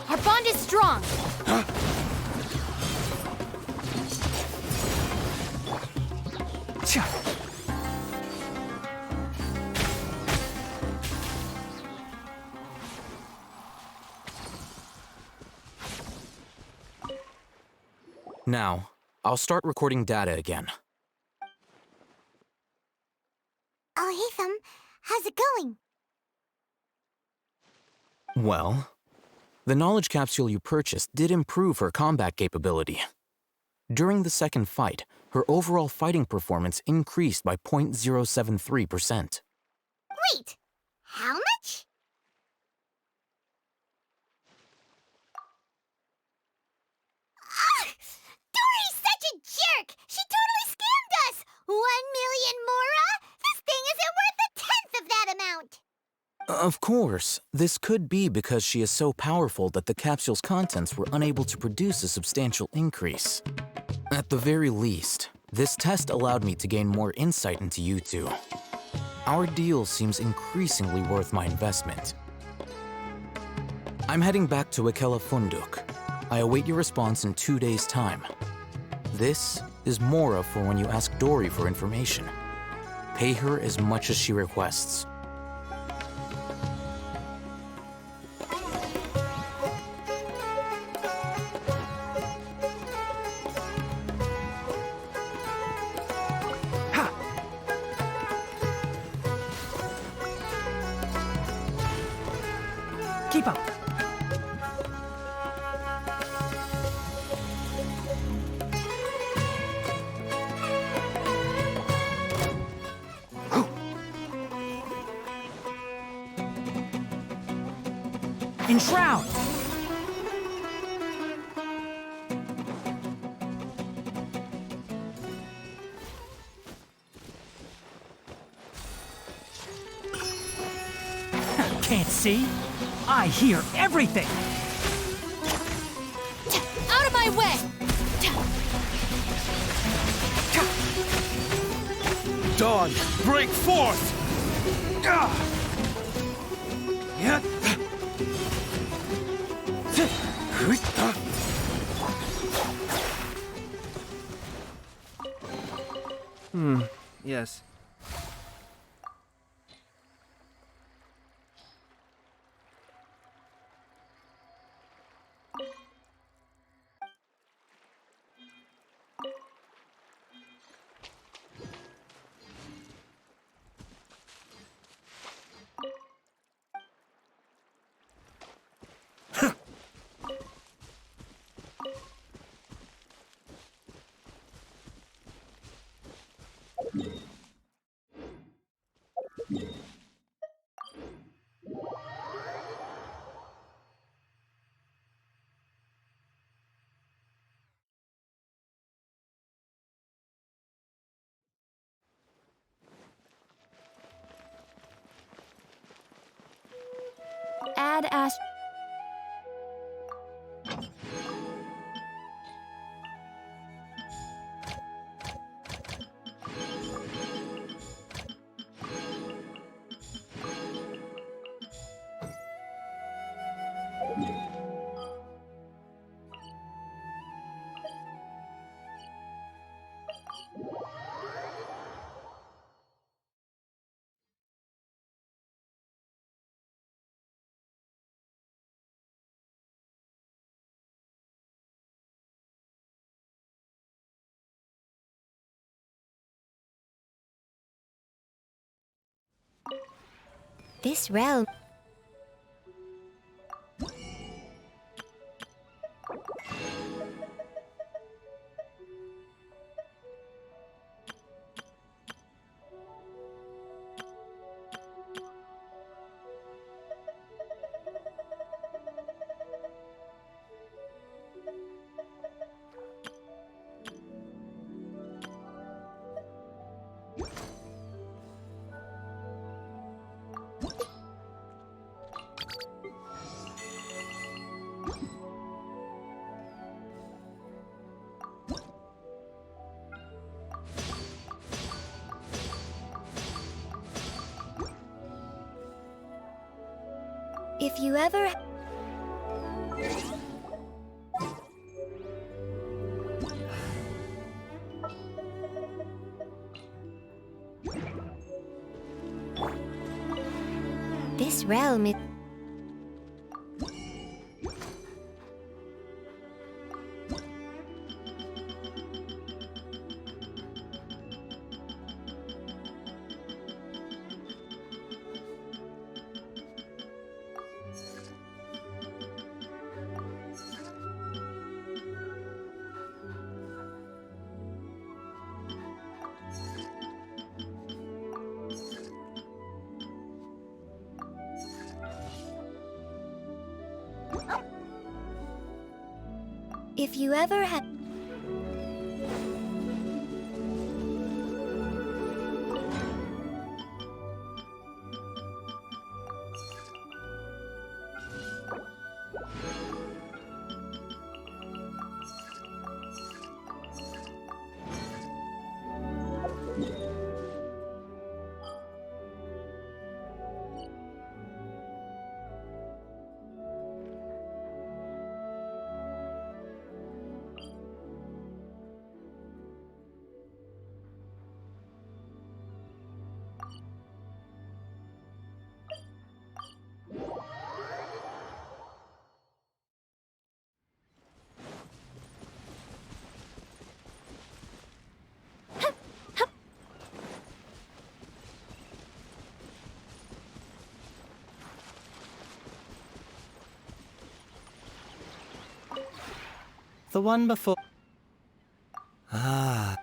Our bond is strong. Now, I'll start recording data again. Oh, hey, how's it going? Well, the knowledge capsule you purchased did improve her combat capability. During the second fight, her overall fighting performance increased by 0.073%. Wait, how much? Dory's such a jerk! She totally scammed us! 1 million mora? This thing isn't worth a tenth of that amount! Of course, this could be because she is so powerful that the capsule's contents were unable to produce a substantial increase. At the very least, this test allowed me to gain more insight into you two. Our deal seems increasingly worth my investment. I'm heading back to Akela Funduk. I await your response in 2 days' time. This is Mora for when you ask Dory for information. Pay her as much as she requests. Keep up. Enshroud! Can't see? I hear everything! Out of my way! Dawn, break forth! Yes. had asked... This realm... If you ever... This realm is... If you ever had... The one before... Ah.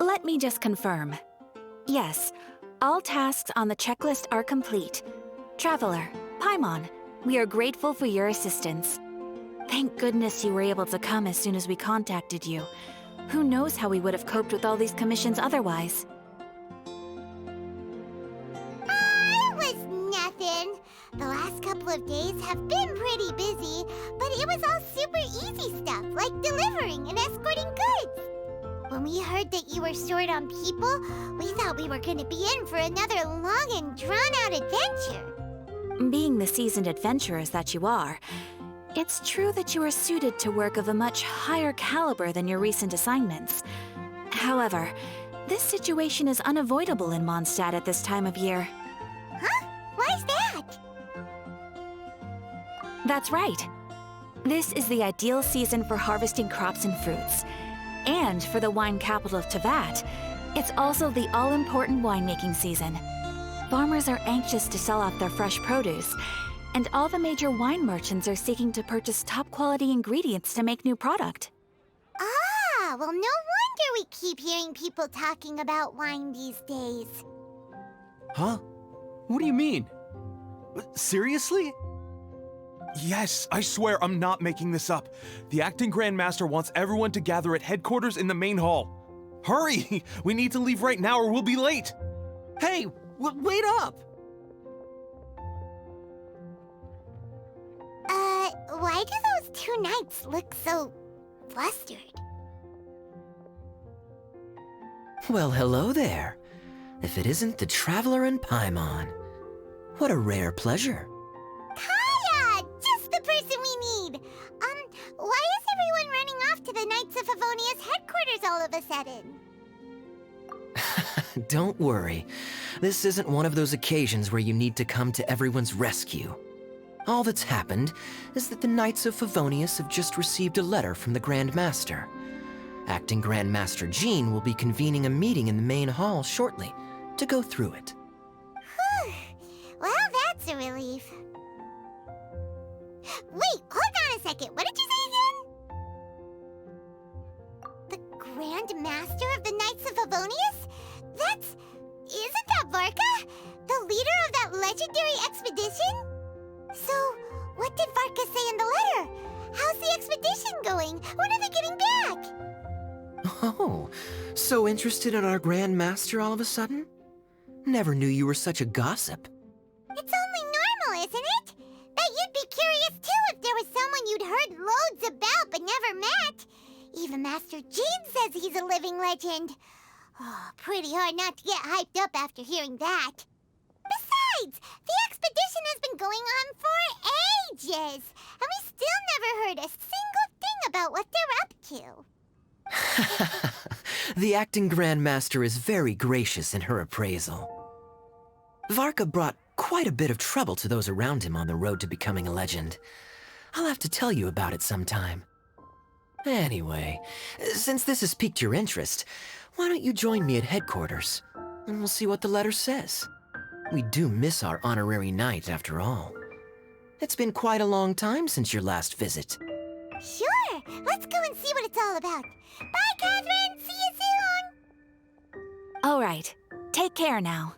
Let me just confirm. Yes, all tasks on the checklist are complete. Traveler, Paimon, we are grateful for your assistance. Thank goodness you were able to come as soon as we contacted you. Who knows how we would have coped with all these commissions otherwise? It was nothing. The last couple of days have been pretty busy, but it was all super easy stuff, like delivering and escorting goods. we heard that you were short on people, we thought we were gonna be in for another long and drawn-out adventure. Being the seasoned adventurers that you are, it's true that you are suited to work of a much higher caliber than your recent assignments. However, this situation is unavoidable in Mondstadt at this time of year. Huh? Why's that? That's right. This is the ideal season for harvesting crops and fruits. And for the wine capital of Teyvat, it's also the all-important winemaking season. Farmers are anxious to sell off their fresh produce, and all the major wine merchants are seeking to purchase top-quality ingredients to make new product. Ah, well, no wonder we keep hearing people talking about wine these days. Huh? What do you mean? Seriously? Yes, I swear I'm not making this up. The acting Grand Master wants everyone to gather at headquarters in the main hall. Hurry! We need to leave right now or we'll be late! Hey, wait up! Why do those two knights look so flustered? Well, hello there. If it isn't the Traveler and Paimon. What a rare pleasure. Kaya! Just the person we need! Why is everyone running off to the Knights of Favonia's headquarters all of a sudden? Don't worry. This isn't one of those occasions where you need to come to everyone's rescue. All that's happened is that the Knights of Favonius have just received a letter from the Grand Master. Acting Grand Master Jean will be convening a meeting in the main hall shortly to go through it. Whew. Well, that's a relief. Wait, hold on a second. What did you say again? The Grand Master of the Knights of Favonius? Isn't that Varka? The leader of that legendary expedition? So, what did Varka say in the letter? How's the expedition going? When are they getting back? Oh, so interested in our Grand Master all of a sudden? Never knew you were such a gossip. It's only normal, isn't it? That you'd be curious too if there was someone you'd heard loads about but never met. Even Master Jean says he's a living legend. Oh, pretty hard not to get hyped up after hearing that. Besides, the expedition has been going on for ages, and we still never heard a single thing about what they're up to. The acting Grand Master is very gracious in her appraisal. Varka brought quite a bit of trouble to those around him on the road to becoming a legend. I'll have to tell you about it sometime. Anyway, since this has piqued your interest, why don't you join me at headquarters, and we'll see what the letter says. We do miss our honorary knight, after all. It's been quite a long time since your last visit. Sure, let's go and see what it's all about. Bye, Catherine! See you soon! All right, take care now.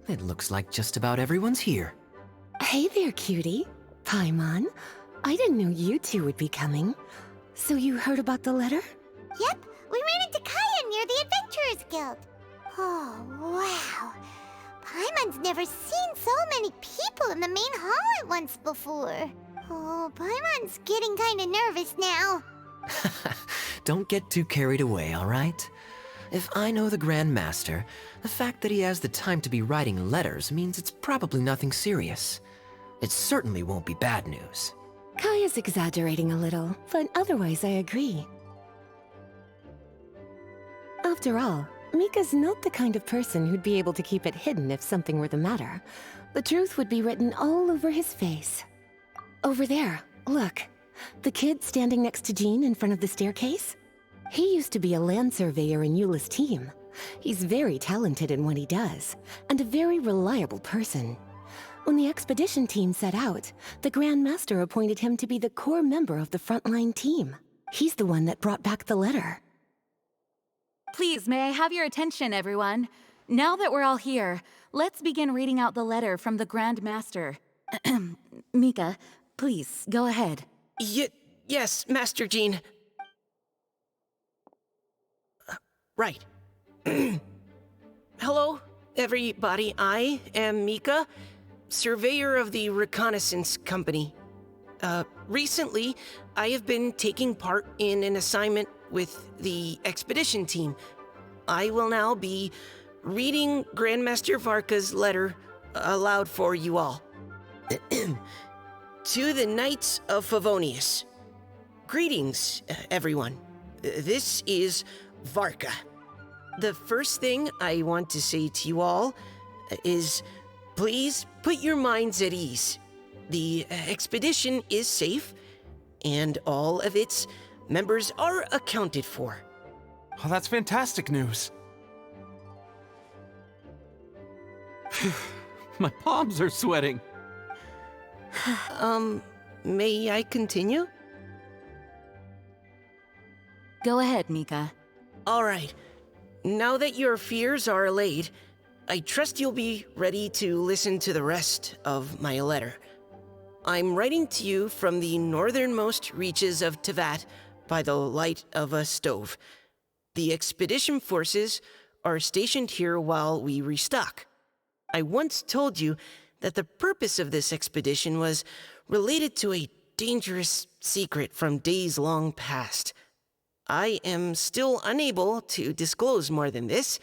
It looks like just about everyone's here. Hey there, cutie. Paimon. I didn't know you two would be coming. So you heard about the letter? Yep, we ran into Kaya near the Adventurers Guild. Oh, wow. Paimon's never seen so many people in the main hall at once before. Oh, Paimon's getting kinda nervous now. Don't get too carried away, all right? If I know the Grand Master, the fact that he has the time to be writing letters means it's probably nothing serious. It certainly won't be bad news. Kaya's exaggerating a little, but otherwise I agree. After all, Mika's not the kind of person who'd be able to keep it hidden if something were the matter. The truth would be written all over his face. Over there, look. The kid standing next to Jean in front of the staircase? He used to be a land surveyor in Eula's team. He's very talented in what he does, and a very reliable person. When the expedition team set out, the Grand Master appointed him to be the core member of the frontline team. He's the one that brought back the letter. Please, may I have your attention, everyone? Now that we're all here, let's begin reading out the letter from the Grand Master. Mika, please, go ahead. Yes, Master Jean. Right. Hello, everybody. I am Mika, surveyor of the Reconnaissance Company. Recently, I have been taking part in an assignment with the expedition team. I will now be reading Grandmaster Varka's letter aloud for you all. To the Knights of Favonius. Greetings, everyone. This is Varka. The first thing I want to say to you all is please put your minds at ease. The expedition is safe, and all of its members are accounted for. Oh, that's fantastic news. My palms are sweating. May I continue? Go ahead, Mika. All right. Now that your fears are allayed, I trust you'll be ready to listen to the rest of my letter. I'm writing to you from the northernmost reaches of Tevat by the light of a stove. The expedition forces are stationed here while we restock. I once told you that the purpose of this expedition was related to a dangerous secret from days long past. I am still unable to disclose more than this,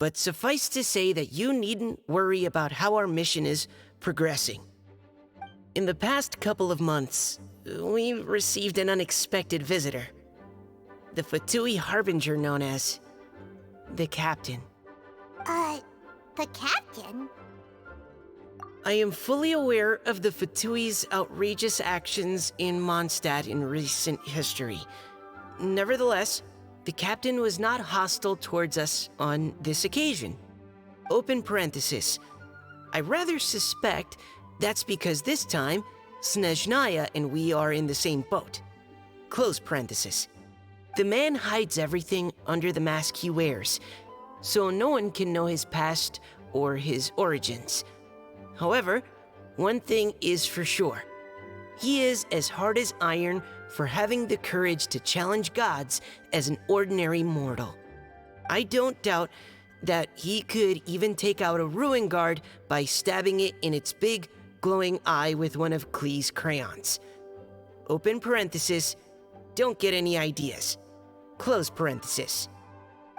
but suffice to say that you needn't worry about how our mission is progressing. In the past couple of months, we received an unexpected visitor. The Fatui Harbinger known as the Captain. The Captain? I am fully aware of the Fatui's outrageous actions in Mondstadt in recent history. Nevertheless, the Captain was not hostile towards us on this occasion. Open parenthesis. I rather suspect that's because this time, Snezhnaya and we are in the same boat. Close parenthesis. The man hides everything under the mask he wears, so no one can know his past or his origins. However, one thing is for sure. He is as hard as iron for having the courage to challenge gods as an ordinary mortal. I don't doubt that he could even take out a ruin guard by stabbing it in its big, glowing eye with one of Klee's crayons. Open parenthesis, don't get any ideas. Close parenthesis.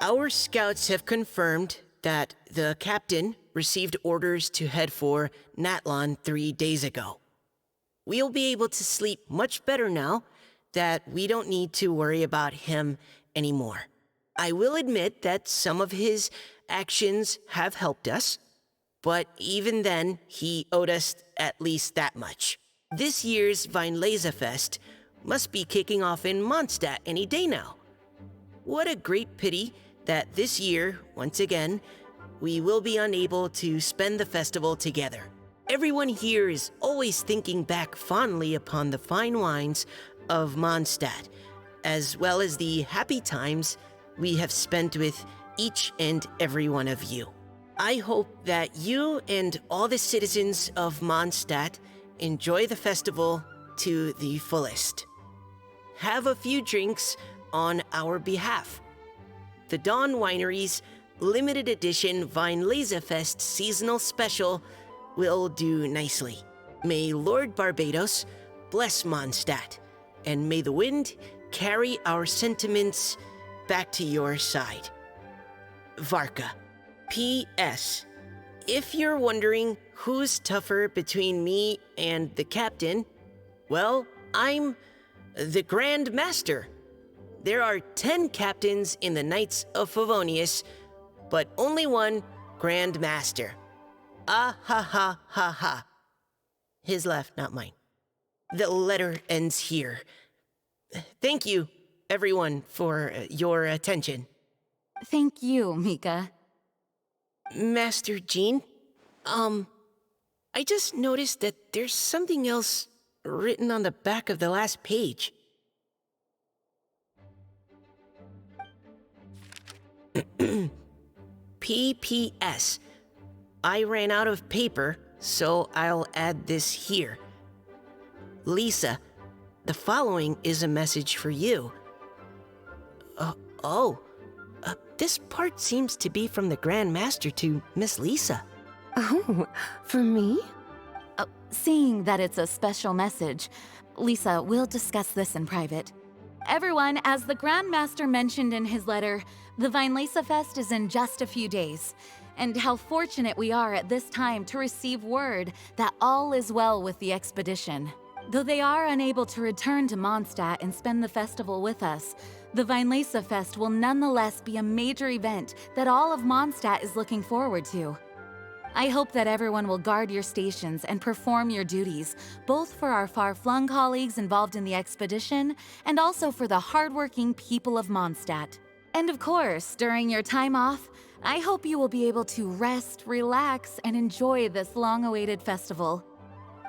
Our scouts have confirmed that the Captain received orders to head for Natlon 3 days ago. We'll be able to sleep much better now that we don't need to worry about him anymore. I will admit that some of his actions have helped us, but even then, he owed us at least that much. This year's Weinlesefest must be kicking off in Mondstadt any day now. What a great pity that this year, once again, we will be unable to spend the festival together. Everyone here is always thinking back fondly upon the fine wines of Mondstadt, as well as the happy times we have spent with each and every one of you. I hope that you and all the citizens of Mondstadt enjoy the festival to the fullest. Have a few drinks on our behalf. The Dawn Winery's limited edition Weinlesefest seasonal special will do nicely. May Lord Barbados bless Mondstadt, and may the wind carry our sentiments back to your side. Varka. P.S. If you're wondering who's tougher between me and the Captain, well, I'm the Grand Master. There are 10 captains in the Knights of Favonius, but only one Grand Master. Ah ha ha ha ha. His left, not mine. The letter ends here. Thank you, everyone, for your attention. Thank you, Mika. Master Jean, I just noticed that there's something else written on the back of the last page. PPS. I ran out of paper, so I'll add this here. Lisa, the following is a message for you. This part seems to be from the Grand Master to Miss Lisa. Oh, for me? Seeing that it's a special message, Lisa, we'll discuss this in private. Everyone, as the Grand Master mentioned in his letter, the Vinelesa Fest is in just a few days. And how fortunate we are at this time to receive word that all is well with the expedition. Though they are unable to return to Mondstadt and spend the festival with us, the Vinelesa Fest will nonetheless be a major event that all of Mondstadt is looking forward to. I hope that everyone will guard your stations and perform your duties, both for our far-flung colleagues involved in the expedition and also for the hardworking people of Mondstadt. And of course, during your time off, I hope you will be able to rest, relax, and enjoy this long-awaited festival.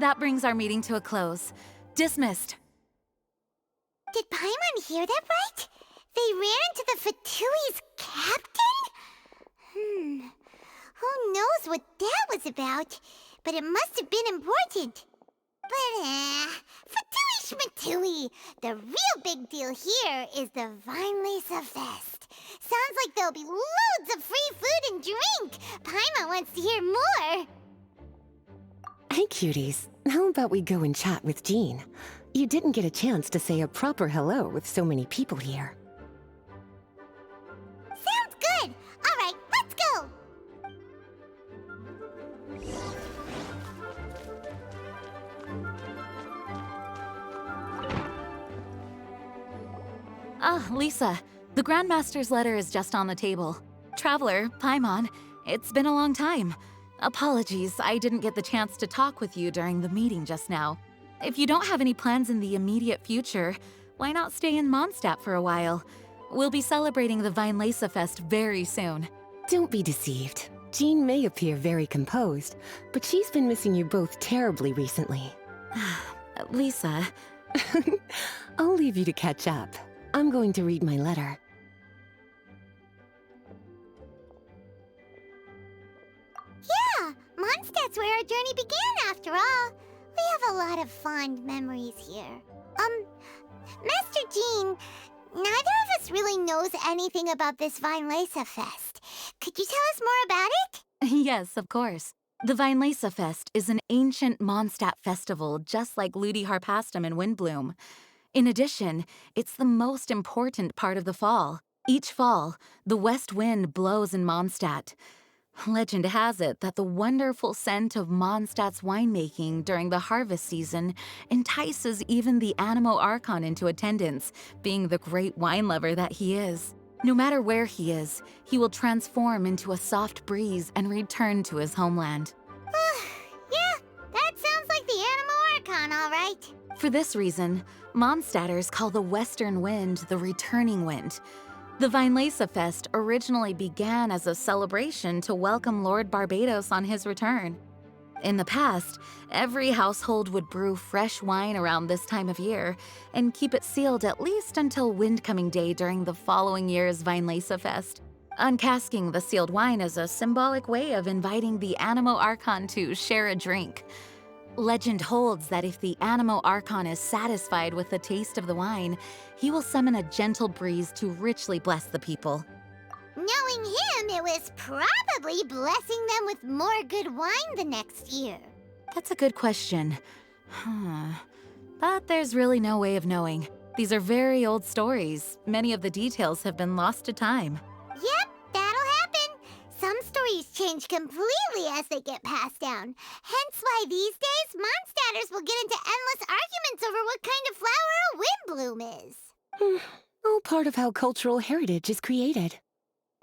That brings our meeting to a close. Dismissed. Did Paimon hear that right? They ran into the Fatui's captain? Who knows what that was about? But it must have been important. But, Fatui Schmatui! The real big deal here is the Vinelesa Fest. Sounds like there'll be loads of free food and drink. Paimon wants to hear more. Hey, cuties. How about we go and chat with Jean? You didn't get a chance to say a proper hello with so many people here. Sounds good. All right, let's go. Lisa, the Grandmaster's letter is just on the table. Traveler, Paimon, it's been a long time. Apologies, I didn't get the chance to talk with you during the meeting just now. If you don't have any plans in the immediate future, why not stay in Mondstadt for a while? We'll be celebrating the Vinelesa Fest very soon. Don't be deceived. Jean may appear very composed, but she's been missing you both terribly recently. Lisa... I'll leave you to catch up. I'm going to read my letter. Yeah, Mondstadt's where our journey began after all. We have a lot of fond memories here. Master Jean, neither of us really knows anything about this Vinelesa Fest. Could you tell us more about it? Yes, of course. The Vinelesa Fest is an ancient Mondstadt festival just like Ludi Harpastum and Windbloom. In addition, it's the most important part of the fall. Each fall, the west wind blows in Mondstadt. Legend has it that the wonderful scent of Mondstadt's winemaking during the harvest season entices even the Animo Archon into attendance, being the great wine lover that he is. No matter where he is, he will transform into a soft breeze and return to his homeland. Yeah, that sounds like the Animo Archon, all right. For this reason, Mondstadters call the western wind the returning wind. The Vinelesa Fest originally began as a celebration to welcome Lord Barbados on his return. In the past, every household would brew fresh wine around this time of year and keep it sealed at least until Windcoming Day during the following year's Vinelesa Fest. Uncasking the sealed wine is a symbolic way of inviting the Animo Archon to share a drink. Legend holds that if the Animo Archon is satisfied with the taste of the wine, he will summon a gentle breeze to richly bless the people. Knowing him, it was probably blessing them with more good wine the next year. That's a good question. But there's really no way of knowing. These are very old stories. Many of the details have been lost to time. Yep, that'll happen. Some stories change completely as they get passed down. Hence why these days, Mondstadters will get into endless arguments over what kind of flower a windbloom is. All part of how cultural heritage is created.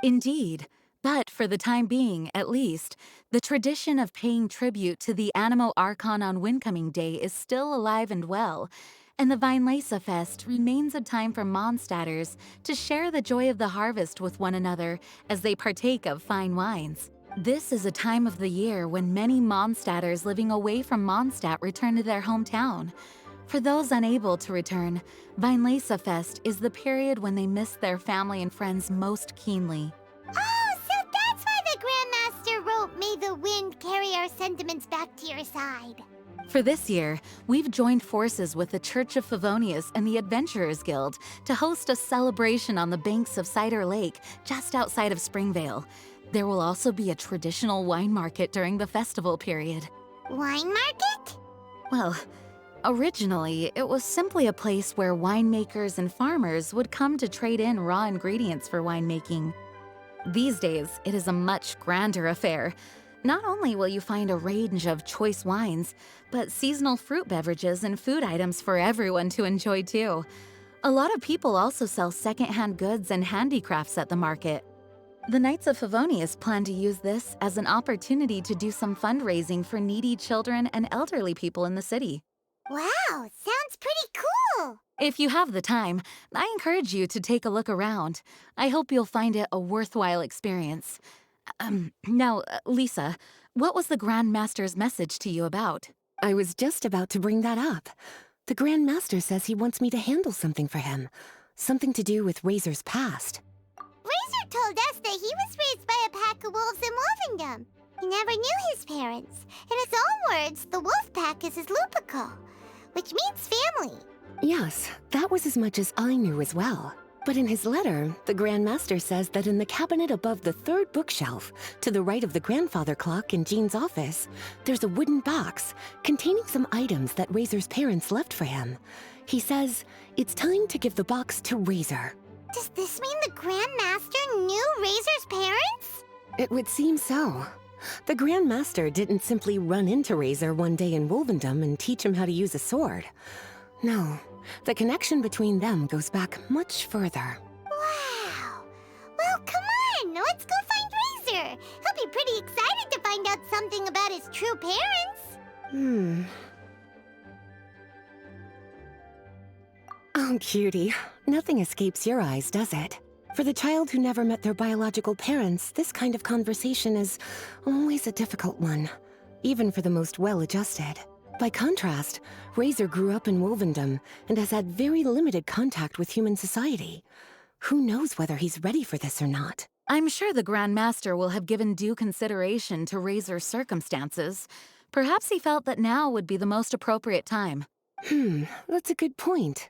Indeed. But for the time being, at least, the tradition of paying tribute to the Animo Archon on Windcoming Day is still alive and well, and the Weinlese Fest remains a time for Mondstadters to share the joy of the harvest with one another as they partake of fine wines. This is a time of the year when many Mondstadters living away from Mondstadt return to their hometown. For those unable to return, Weinlese Fest is the period when they miss their family and friends most keenly. Oh, so that's why the Grandmaster wrote, "May the wind carry our sentiments back to your side." For this year, we've joined forces with the Church of Favonius and the Adventurers Guild to host a celebration on the banks of Cider Lake, just outside of Springvale. There will also be a traditional wine market during the festival period. Wine market? Well, originally, it was simply a place where winemakers and farmers would come to trade in raw ingredients for winemaking. These days, it is a much grander affair. Not only will you find a range of choice wines, but seasonal fruit beverages and food items for everyone to enjoy too. A lot of people also sell secondhand goods and handicrafts at the market. The Knights of Favonius plan to use this as an opportunity to do some fundraising for needy children and elderly people in the city. Wow, sounds pretty cool! If you have the time, I encourage you to take a look around. I hope you'll find it a worthwhile experience. Now, Lisa, what was the Grand Master's message to you about? I was just about to bring that up. The Grand Master says he wants me to handle something for him. Something to do with Razor's past. Razor told us that he was raised by a pack of wolves in Wolvendom. He never knew his parents. In his own words, the wolf pack is his lupico, which means family. Yes, that was as much as I knew as well. But in his letter, the Grand Master says that in the cabinet above the third bookshelf, to the right of the grandfather clock in Jean's office, there's a wooden box containing some items that Razor's parents left for him. He says it's time to give the box to Razor. Does this mean the Grand Master knew Razor's parents? It would seem so. The Grand Master didn't simply run into Razor one day in Wolvendom and teach him how to use a sword. No, the connection between them goes back much further. Wow! Well, come on! Let's go find Razor! He'll be pretty excited to find out something about his true parents! Oh, cutie. Nothing escapes your eyes, does it? For the child who never met their biological parents, this kind of conversation is always a difficult one, even for the most well-adjusted. By contrast, Razor grew up in Wolvendom and has had very limited contact with human society. Who knows whether he's ready for this or not? I'm sure the Grand Master will have given due consideration to Razor's circumstances. Perhaps he felt that now would be the most appropriate time. That's a good point.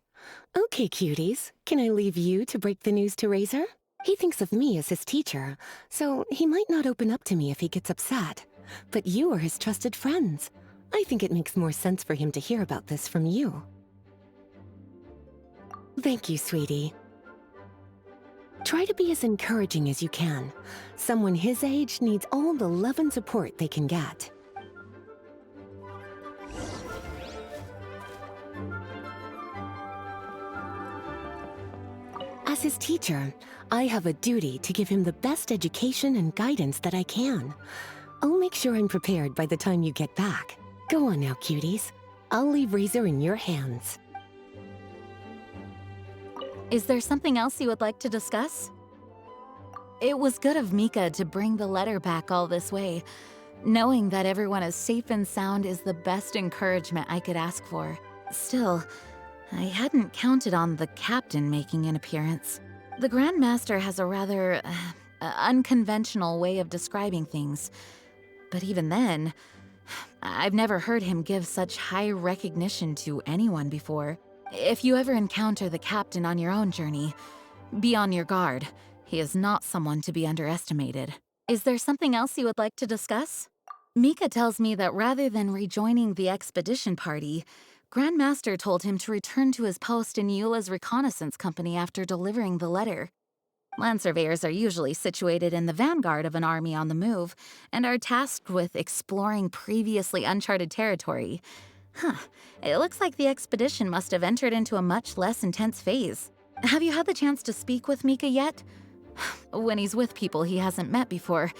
Okay, cuties, can I leave you to break the news to Razor? He thinks of me as his teacher, so he might not open up to me if he gets upset. But you are his trusted friends. I think it makes more sense for him to hear about this from you. Thank you, sweetie. Try to be as encouraging as you can. Someone his age needs all the love and support they can get. As his teacher, I have a duty to give him the best education and guidance that I can. I'll make sure I'm prepared by the time you get back. Go on now, cuties. I'll leave Razor in your hands. Is there something else you would like to discuss? It was good of Mika to bring the letter back all this way. Knowing that everyone is safe and sound is the best encouragement I could ask for. Still, I hadn't counted on the captain making an appearance. The Grand Master has a rather unconventional way of describing things. But even then, I've never heard him give such high recognition to anyone before. If you ever encounter the captain on your own journey, be on your guard. He is not someone to be underestimated. Is there something else you would like to discuss? Mika tells me that rather than rejoining the expedition party, Grand Master told him to return to his post in Eula's reconnaissance company after delivering the letter. Land surveyors are usually situated in the vanguard of an army on the move and are tasked with exploring previously uncharted territory. It looks like the expedition must have entered into a much less intense phase. Have you had the chance to speak with Mika yet? When he's with people he hasn't met before,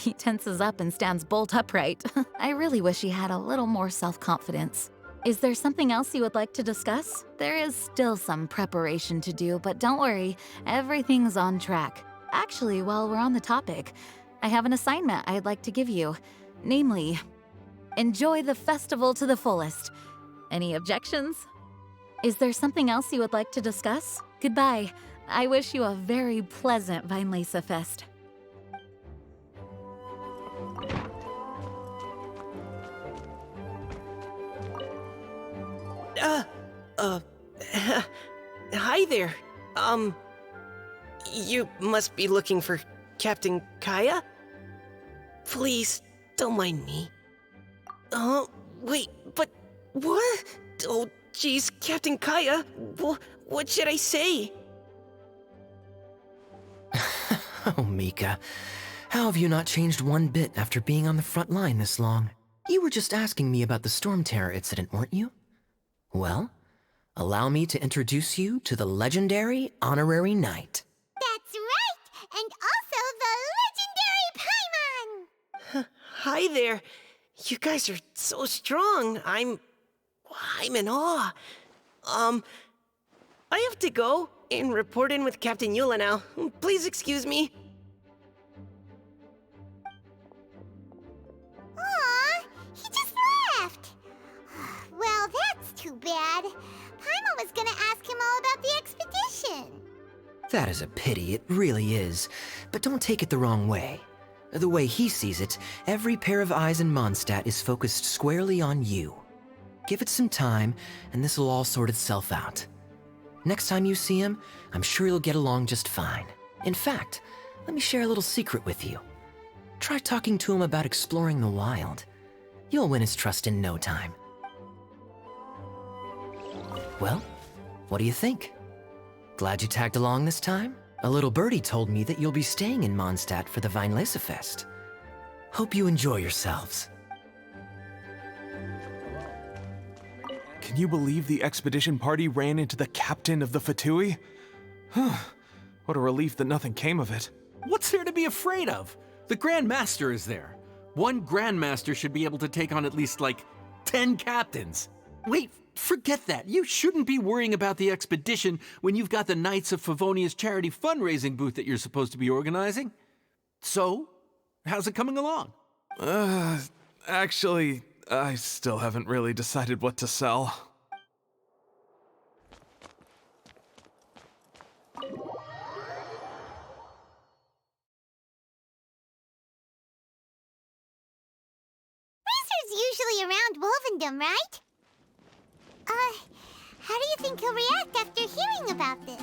he tenses up and stands bolt upright. I really wish he had a little more self-confidence. Is there something else you would like to discuss? There is still some preparation to do, but don't worry, everything's on track. Actually, while we're on the topic, I have an assignment I'd like to give you. Namely, enjoy the festival to the fullest. Any objections? Is there something else you would like to discuss? Goodbye. I wish you a very pleasant Vinelesa Fest. Hi there. You must be looking for Captain Kaya? Please, don't mind me. Oh, wait, but what? Oh, jeez, Captain Kaya, what should I say? Oh, Mika. How have you not changed one bit after being on the front line this long? You were just asking me about the Storm Terror incident, weren't you? Well, allow me to introduce you to the legendary Honorary Knight. That's right! And also the legendary Paimon! Hi there. You guys are so strong. I'm in awe. I have to go and report in with Captain Eula now. Please excuse me. Aw, he just left. Well, that's too bad. Paimon was gonna ask him all about the expedition. That is a pity, it really is. But don't take it the wrong way. The way he sees it, every pair of eyes in Mondstadt is focused squarely on you. Give it some time, and this will all sort itself out. Next time you see him, I'm sure you'll get along just fine. In fact, let me share a little secret with you. Try talking to him about exploring the wild. You'll win his trust in no time. Well, what do you think? Glad you tagged along this time? A little birdie told me that you'll be staying in Mondstadt for the Vinelesa Fest. Hope you enjoy yourselves. Can you believe the expedition party ran into the captain of the Fatui? What a relief that nothing came of it. What's there to be afraid of? The Grand Master is there. One Grand Master should be able to take on at least, 10 captains. Wait, forget that. You shouldn't be worrying about the expedition when you've got the Knights of Favonia's charity fundraising booth that you're supposed to be organizing. So, how's it coming along? Actually, I still haven't really decided what to sell. Razor's usually around Wolvendom, right? How do you think he'll react after hearing about this?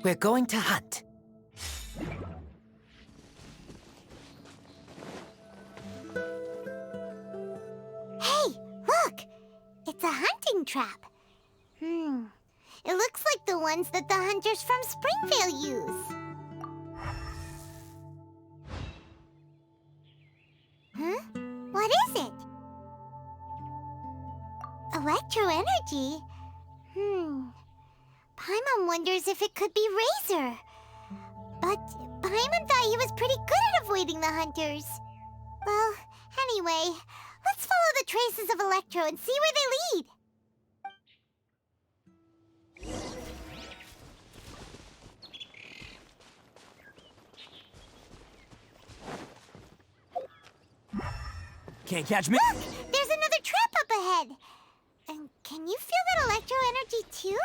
We're going to hunt. Hey, look! It's a hunting trap. It looks like the ones that the hunters from Springvale use. Huh? What is it? Electro-energy? Paimon wonders if it could be Razor. But Paimon thought he was pretty good at avoiding the hunters. Well, anyway, let's follow the traces of Electro and see where they lead. Can't catch me. Look! There's another trap up ahead! And can you feel that electro energy too?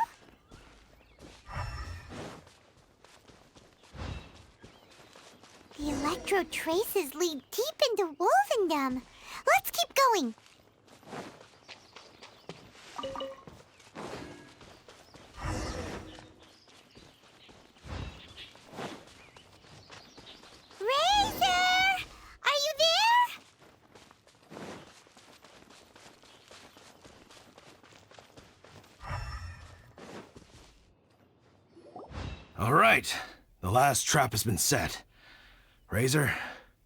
The electro traces lead deep into Wolvendom. Let's keep going. Razor! Are you there? All right. The last trap has been set. Razor,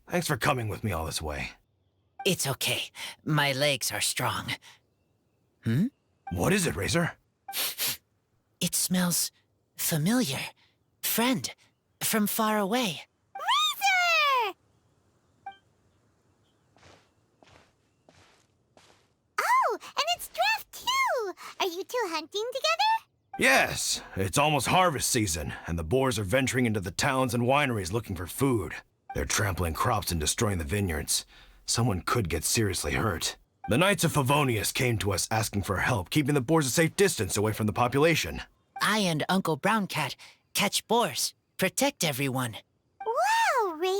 thanks for coming with me all this way. It's okay. My legs are strong. What is it, Razor? It smells familiar. Friend, from far away. Razor! Oh, and it's Draft too! Are you two hunting together? Yes, it's almost harvest season, and the boars are venturing into the towns and wineries looking for food. They're trampling crops and destroying the vineyards. Someone could get seriously hurt. The Knights of Favonius came to us asking for help keeping the boars a safe distance away from the population. I and Uncle Brown Cat catch boars, protect everyone. Wow, Razor!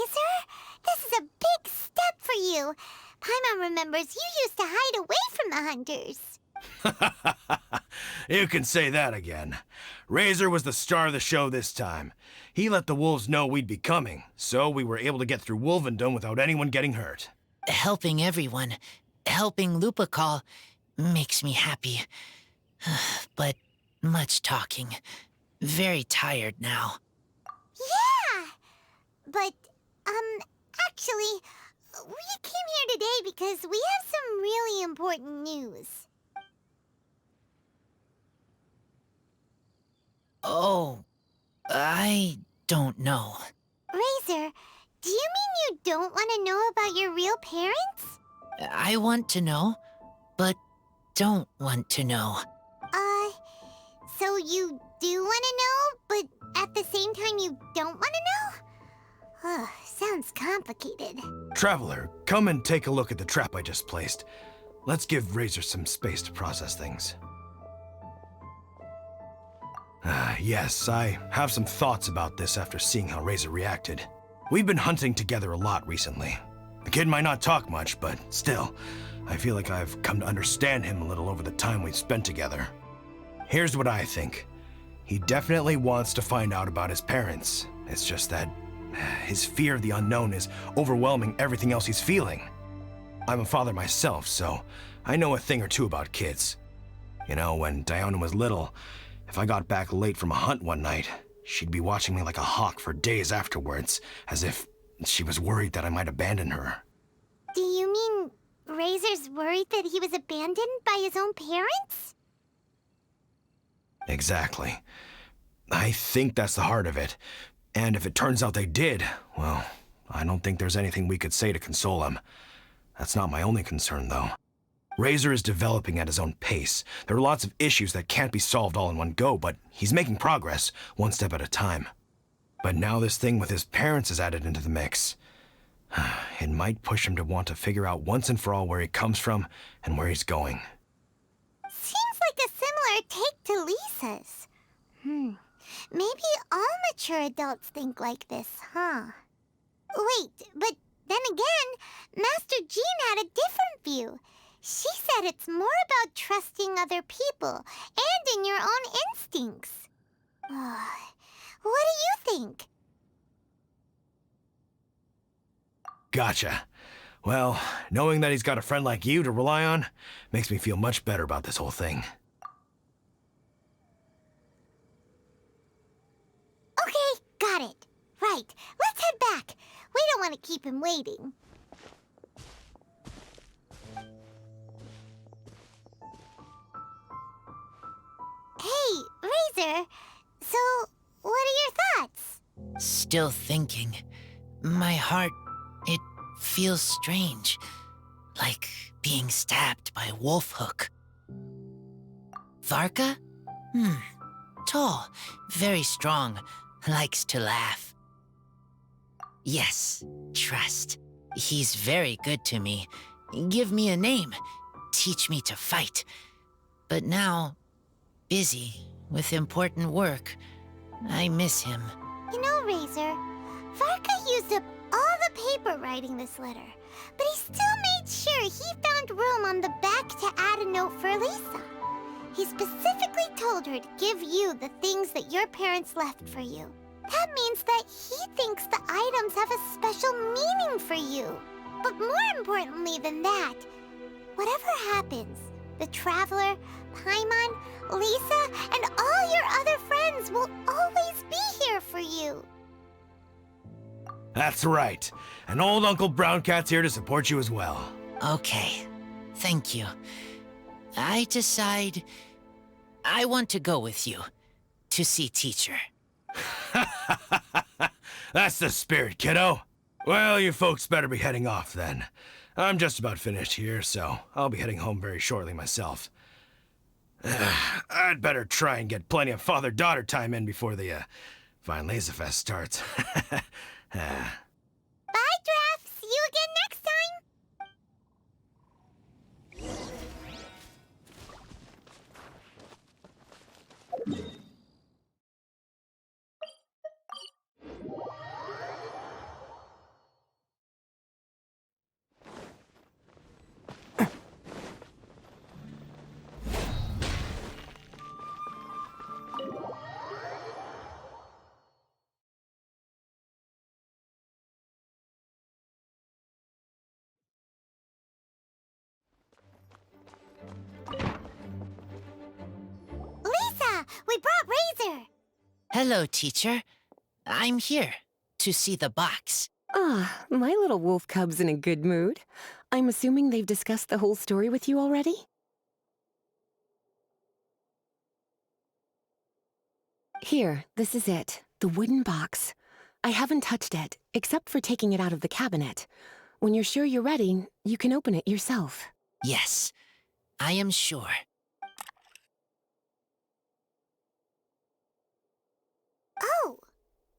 This is a big step for you. Paimon remembers you used to hide away from the hunters. You can say that again. Razor was the star of the show this time. He let the wolves know we'd be coming, so we were able to get through Wolvendom without anyone getting hurt. Helping everyone, helping Lupercal, makes me happy. But much talking. Very tired now. Yeah! But, actually, we came here today because we have some really important news. Oh, I don't know. Razor, do you mean you don't want to know about your real parents? I want to know, but don't want to know. So you do want to know, but at the same time you don't want to know? Sounds complicated. Traveler, come and take a look at the trap I just placed. Let's give Razor some space to process things. Yes, I have some thoughts about this after seeing how Razor reacted. We've been hunting together a lot recently. The kid might not talk much, but still, I feel like I've come to understand him a little over the time we've spent together. Here's what I think. He definitely wants to find out about his parents. It's just that his fear of the unknown is overwhelming everything else he's feeling. I'm a father myself, so I know a thing or two about kids. You know, when Diona was little, if I got back late from a hunt one night, she'd be watching me like a hawk for days afterwards, as if she was worried that I might abandon her. Do you mean Razor's worried that he was abandoned by his own parents? Exactly. I think that's the heart of it. And if it turns out they did, well, I don't think there's anything we could say to console him. That's not my only concern, though. Razor is developing at his own pace. There are lots of issues that can't be solved all in one go, but he's making progress, one step at a time. But now this thing with his parents is added into the mix. It might push him to want to figure out once and for all where he comes from and where he's going. Seems like a similar take to Lisa's. Maybe all mature adults think like this, huh? Wait, but then again, Master Jean had a different view. She said it's more about trusting other people and in your own instincts. What do you think? Gotcha. Well, knowing that he's got a friend like you to rely on makes me feel much better about this whole thing. Okay, got it. Right, let's head back. We don't want to keep him waiting. Hey, Razor. So, what are your thoughts? Still thinking. My heart, it feels strange. Like being stabbed by a wolf hook. Varka? Tall, very strong, likes to laugh. Yes, trust. He's very good to me. Give me a name. Teach me to fight. But now, busy with important work. I miss him. You know, Razor, Varka used up all the paper writing this letter, but he still made sure he found room on the back to add a note for Lisa. He specifically told her to give you the things that your parents left for you. That means that he thinks the items have a special meaning for you. But more importantly than that, whatever happens, the Traveler, Paimon, Lisa, and all your other friends will always be here for you. That's right. And old Uncle Brown Cat's here to support you as well. Okay, thank you. I decide I want to go with you to see teacher. That's the spirit, kiddo. Well, you folks better be heading off then. I'm just about finished here, so I'll be heading home very shortly myself. I'd better try and get plenty of father-daughter time in before the Fine Laser Fest starts. Bye, Draf. See you again next time. Lisa, we brought Razor. Hello, teacher. I'm here to see the box. Ah, my little wolf cub's in a good mood. I'm assuming they've discussed the whole story with you already? Here, this is it. The wooden box. I haven't touched it, except for taking it out of the cabinet. When you're sure you're ready, you can open it yourself. Yes, I am sure. Oh,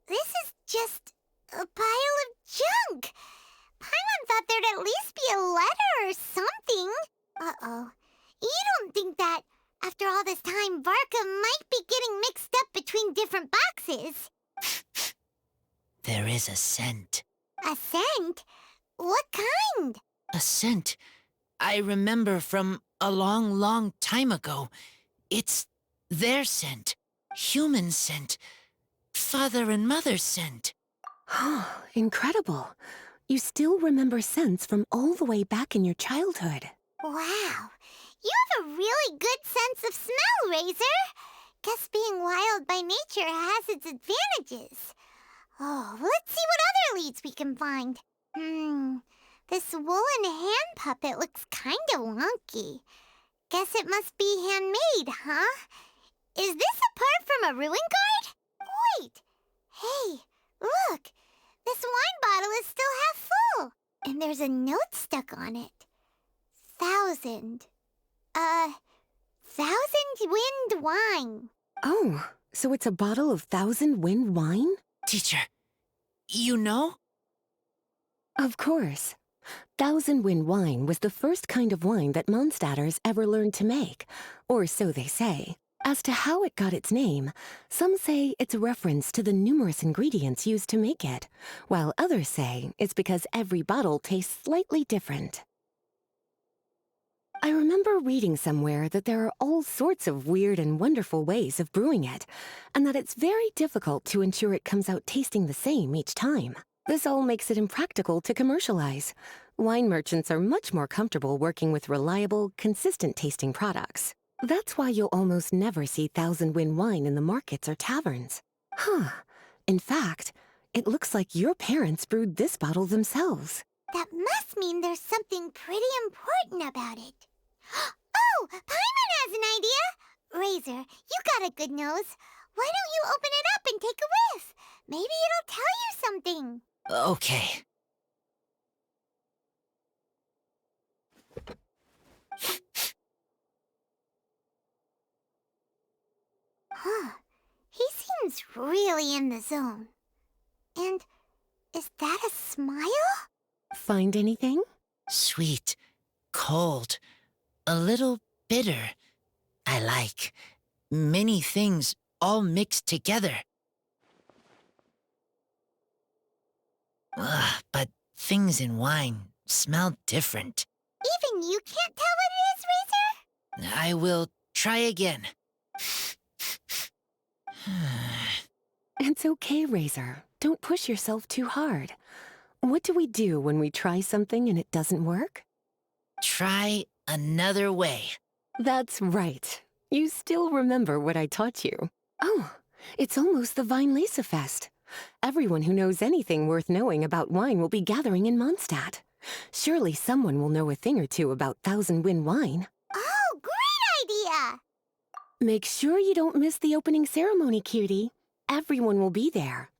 this is just a pile of junk. Paimon thought there'd at least be a letter or something. Uh-oh. You don't think that, after all this time, Varka might be getting mixed up between different boxes? There is a scent. A scent? What kind? A scent I remember from a long, long time ago. It's their scent. Human scent. Father and mother's scent. Oh, incredible. You still remember scents from all the way back in your childhood. Wow. You have a really good sense of smell, Razor. Guess being wild by nature has its advantages. Oh, let's see what other leads we can find. This woolen hand puppet looks kinda wonky. Guess it must be handmade, huh? Is this a part from a ruin guard? Wait! Hey, look! This wine bottle is still half full! And there's a note stuck on it. 1,000 Wind Wine. Oh, so it's a bottle of 1,000 Wind Wine? Teacher, you know? Of course. 1,000 Wind Wine was the first kind of wine that Mondstadters ever learned to make, or so they say. As to how it got its name, some say it's a reference to the numerous ingredients used to make it, while others say it's because every bottle tastes slightly different. I remember reading somewhere that there are all sorts of weird and wonderful ways of brewing it, and that it's very difficult to ensure it comes out tasting the same each time. This all makes it impractical to commercialize. Wine merchants are much more comfortable working with reliable, consistent-tasting products. That's why you'll almost never see 1,000 Wind Wine in the markets or taverns. Huh. In fact, it looks like your parents brewed this bottle themselves. That must mean there's something pretty important about it. Oh, Paimon has an idea! Razor, you got a good nose. Why don't you open it up and take a whiff? Maybe it'll tell you something. Okay. Huh. He seems really in the zone. And is that a smile? Find anything? Sweet, cold, a little bitter. I like many things all mixed together. But things in wine smell different. Even you can't tell what it is, Razor? I will try again. It's okay, Razor. Don't push yourself too hard. What do we do when we try something and it doesn't work? Try another way. That's right. You still remember what I taught you. Oh, it's almost the Weinlese Fest. Everyone who knows anything worth knowing about wine will be gathering in Mondstadt. Surely someone will know a thing or two about Thousand Wind wine. Oh, great idea! Make sure you don't miss the opening ceremony, cutie. Everyone will be there.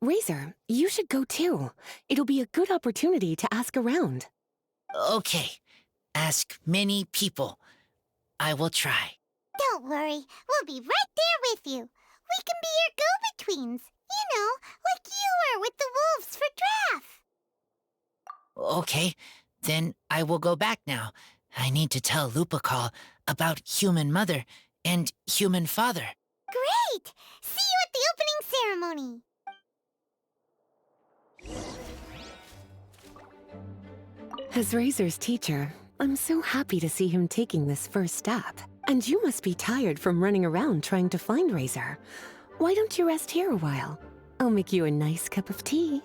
Razor, you should go too. It'll be a good opportunity to ask around. Okay. Ask many people. I will try. Don't worry, we'll be right there with you. We can be your go-betweens. You know, like you were with the wolves for Draff. Okay, then I will go back now. I need to tell Lupacall about Human Mother and Human Father. Great! See you at the opening ceremony. As Razor's teacher, I'm so happy to see him taking this first step. And you must be tired from running around trying to find Razor. Why don't you rest here a while? I'll make you a nice cup of tea.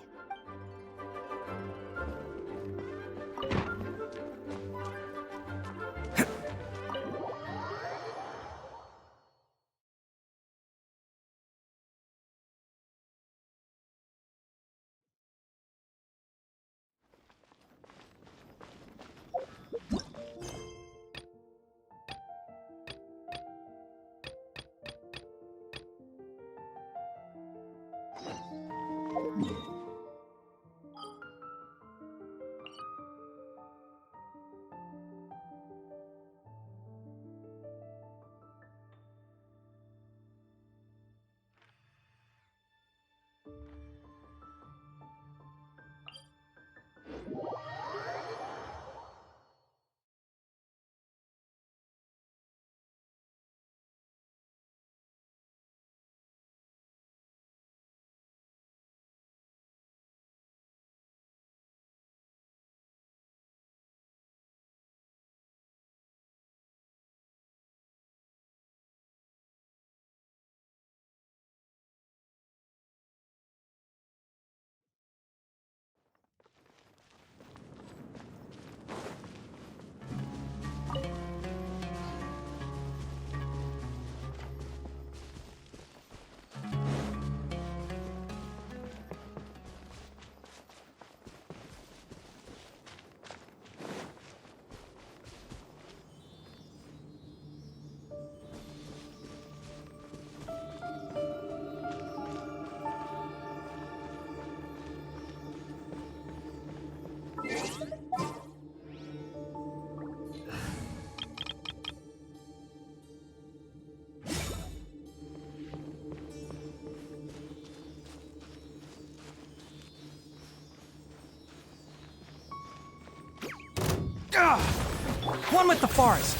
One with the forest.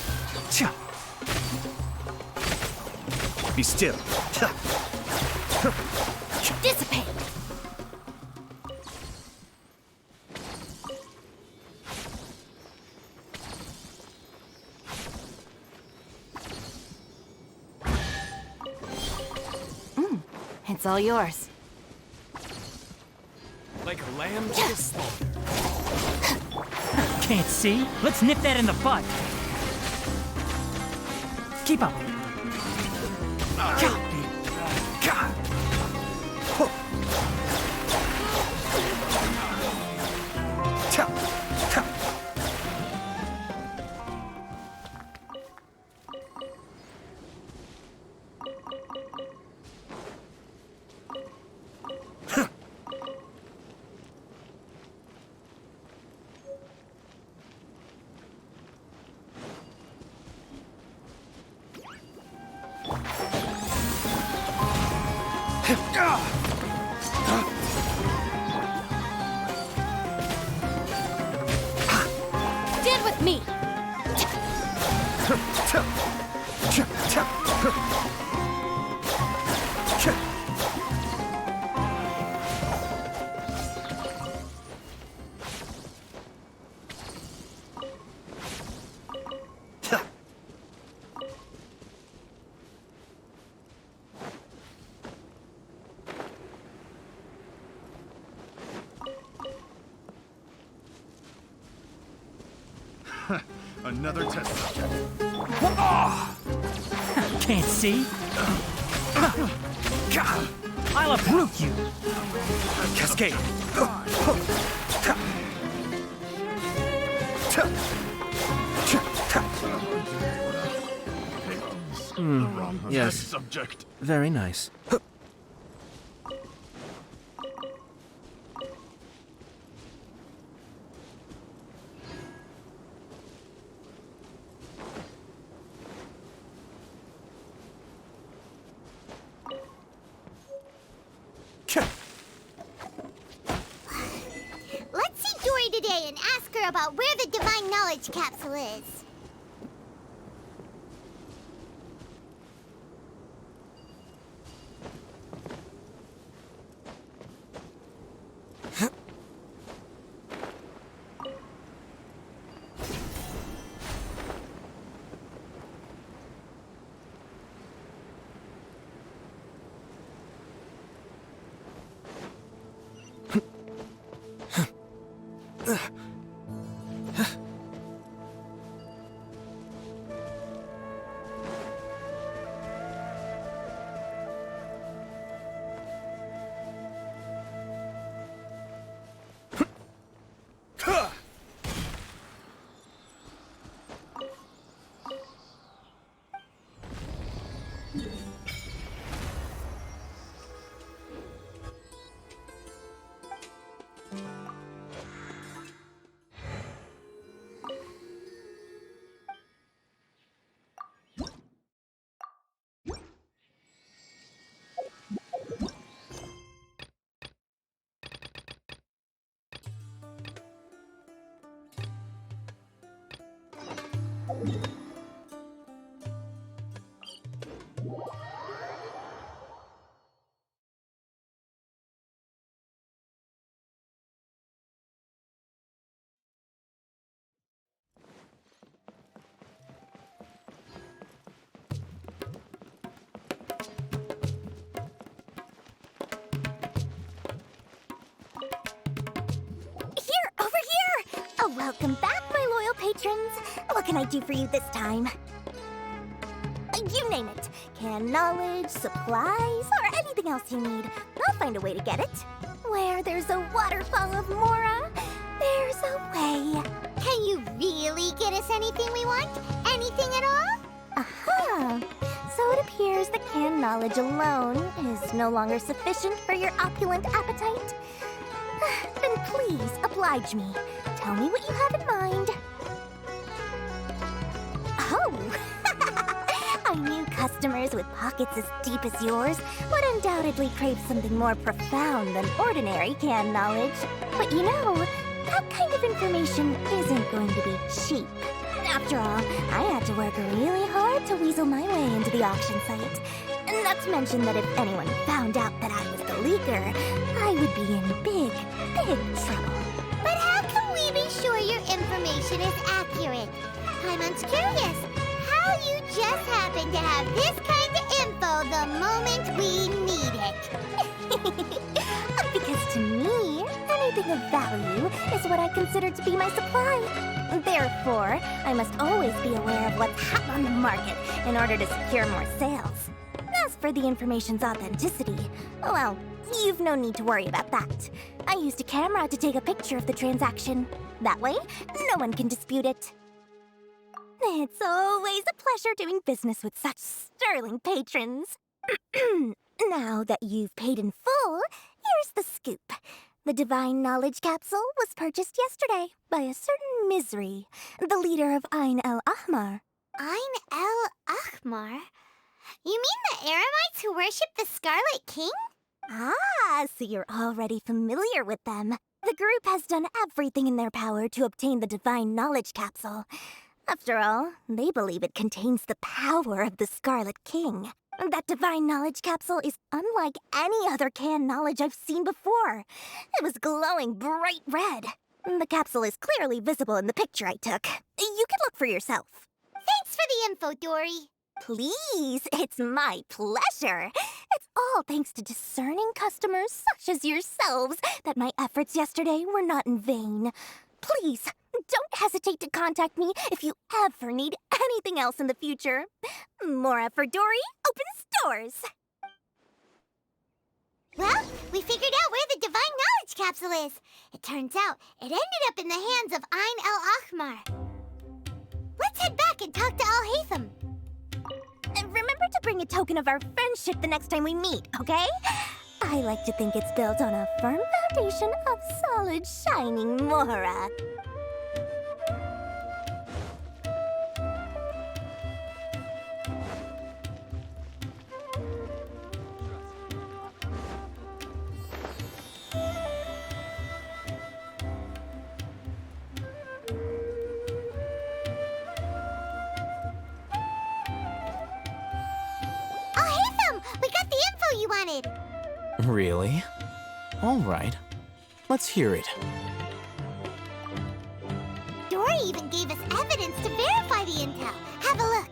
Tcha. Be still. Dissipate. It's all yours. Like a lamb to the slaughter. Can't see? Let's nip that in the bud. Keep up. Stand with me. Another test subject. Can't see? I'll uproot you! Cascade! Yes. Subject. Very nice. Let's see Dory today and ask her about where the Divine Knowledge Capsule is. Welcome back, my loyal patrons. What can I do for you this time? You name it. Can knowledge, supplies, or anything else you need. I'll find a way to get it. Where there's a waterfall of Mora, there's a way. Can you really get us anything we want? Anything at all? Aha! So it appears that canned knowledge alone is no longer sufficient for your opulent appetite. Then please oblige me. Tell me what you have in mind. Oh! I knew customers with pockets as deep as yours would undoubtedly crave something more profound than ordinary canned knowledge. But you know, that kind of information isn't going to be cheap. After all, I had to work really hard to weasel my way into the auction site. Not to mention that if anyone found out that I was the leaker, I would be in big, big trouble. But how can we be sure your information is accurate? Paimon's curious. How you just happen to have this kind of info the moment we need it? Because to me, anything of value is what I consider to be my supply. Therefore, I must always be aware of what's hot on the market in order to secure more sales. As for the information's authenticity, well, you've no need to worry about that. I used a camera to take a picture of the transaction. That way, no one can dispute it. It's always a pleasure doing business with such sterling patrons. Now that you've paid in full, here's the scoop. The Divine Knowledge Capsule was purchased yesterday by a certain Misery, the leader of Ain el Ahmar. Ain el Ahmar? You mean the Eremites who worship the Scarlet King? Ah, so you're already familiar with them. The group has done everything in their power to obtain the Divine Knowledge Capsule. After all, they believe it contains the power of the Scarlet King. That Divine Knowledge Capsule is unlike any other canned knowledge I've seen before. It was glowing bright red. The capsule is clearly visible in the picture I took. You can look for yourself. Thanks for the info, Dory. Please, it's my pleasure. It's all thanks to discerning customers such as yourselves that my efforts yesterday were not in vain. Please, don't hesitate to contact me if you ever need anything else in the future. Mora for Dory opens doors. Well, we figured out where the Divine Knowledge Capsule is. It turns out it ended up in the hands of Ain el-Ahmar. Let's head back and talk to Al-Haytham. Remember to bring a token of our friendship the next time we meet, okay? I like to think it's built on a firm foundation of solid, shining Mora. We got the info you wanted! Really? All right. Let's hear it. Dory even gave us evidence to verify the intel. Have a look.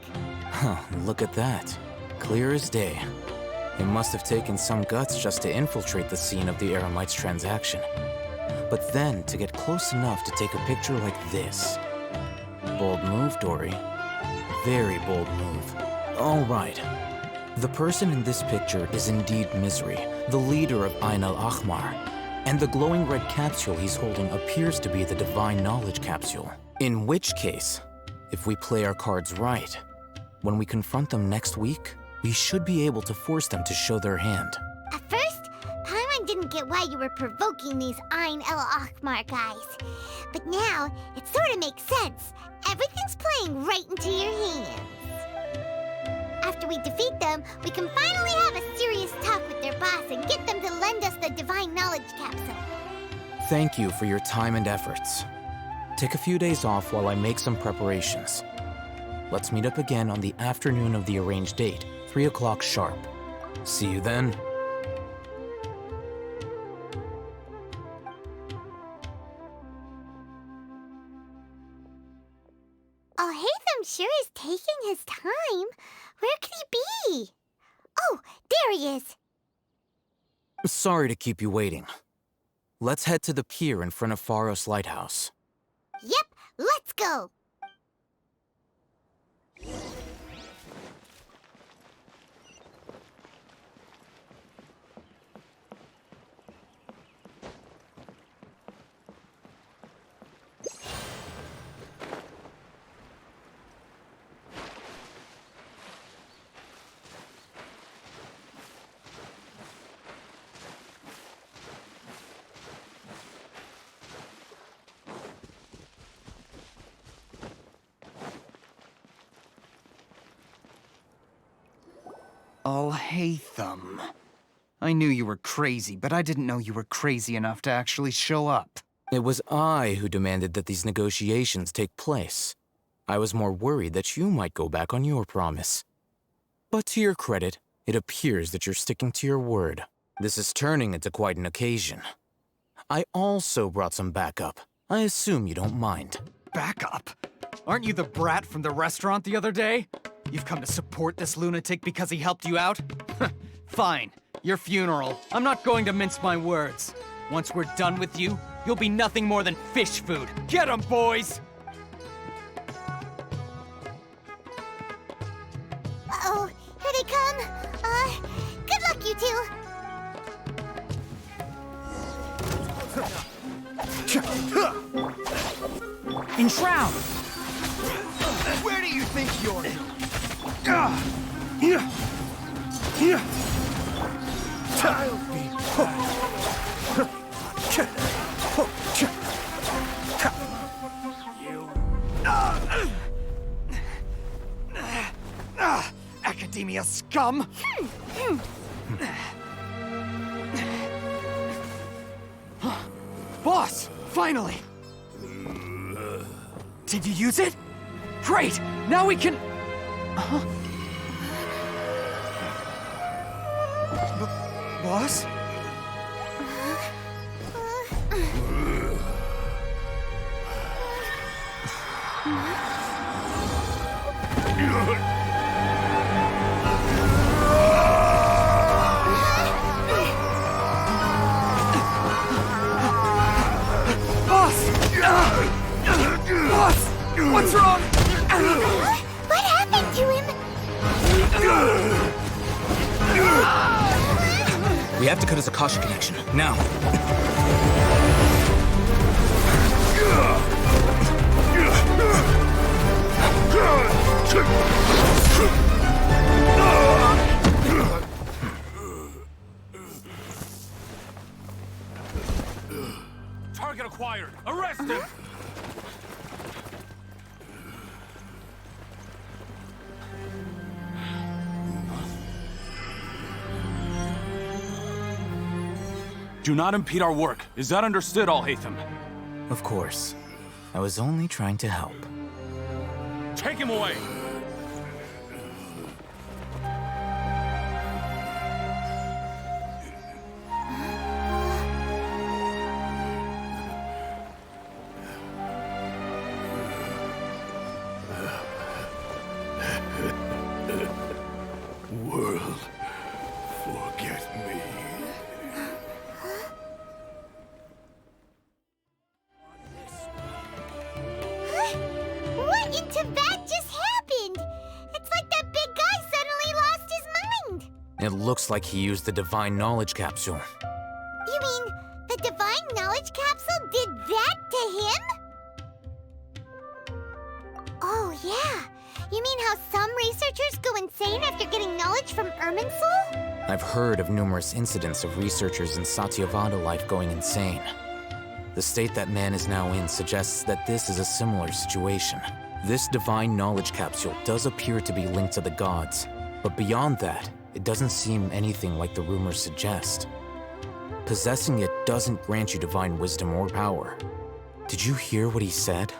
Huh, look at that. Clear as day. It must have taken some guts just to infiltrate the scene of the Eremites transaction. But then, to get close enough to take a picture like this. Bold move, Dory. Very bold move. All right. The person in this picture is indeed Misery, the leader of Ain el-Ahmar, and the glowing red capsule he's holding appears to be the Divine Knowledge Capsule. In which case, if we play our cards right, when we confront them next week, we should be able to force them to show their hand. At first, Paimon didn't get why you were provoking these Ain el-Ahmar guys. But now, it sort of makes sense. Everything's playing right into your hands. After we defeat them, we can finally have a serious talk with their boss and get them to lend us the Divine Knowledge Capsule. Thank you for your time and efforts. Take a few days off while I make some preparations. Let's meet up again on the afternoon of the arranged date, 3 o'clock sharp. See you then. Al-Haytham sure is taking his time. Where could he be? Oh, there he is. Sorry to keep you waiting. Let's head to the pier in front of Pharos Lighthouse. Yep, let's go. Al-Haytham. I knew you were crazy, but I didn't know you were crazy enough to actually show up. It was I who demanded that these negotiations take place. I was more worried that you might go back on your promise. But to your credit, it appears that you're sticking to your word. This is turning into quite an occasion. I also brought some backup. I assume you don't mind. Backup? Aren't you the brat from the restaurant the other day? You've come to support this lunatic because he helped you out? Fine. Your funeral. I'm not going to mince my words. Once we're done with you, you'll be nothing more than fish food. Get 'em, boys! Uh-oh, here they come. Good luck, you two. Enshroud! Where do you think you're going? Academia scum! Boss! Finally! Did you use it? Great! Now we can... Boss? Boss! have to cut his Akasha connection, now. Target acquired! Arrest him! Do not impede our work. Is that understood, Al-Haytham? Of course. I was only trying to help. Take him away! World, forget me. What in Tibet just happened? It's like that big guy suddenly lost his mind. It looks like he used the Divine Knowledge Capsule. You mean the Divine Knowledge Capsule did that to him? Oh, yeah. You mean how some researchers go insane after getting knowledge from Irminsul? I've heard of numerous incidents of researchers in Satyavada life going insane. The state that man is now in suggests that this is a similar situation. This Divine Knowledge Capsule does appear to be linked to the gods, but beyond that, it doesn't seem anything like the rumors suggest. Possessing it doesn't grant you divine wisdom or power. Did you hear what he said?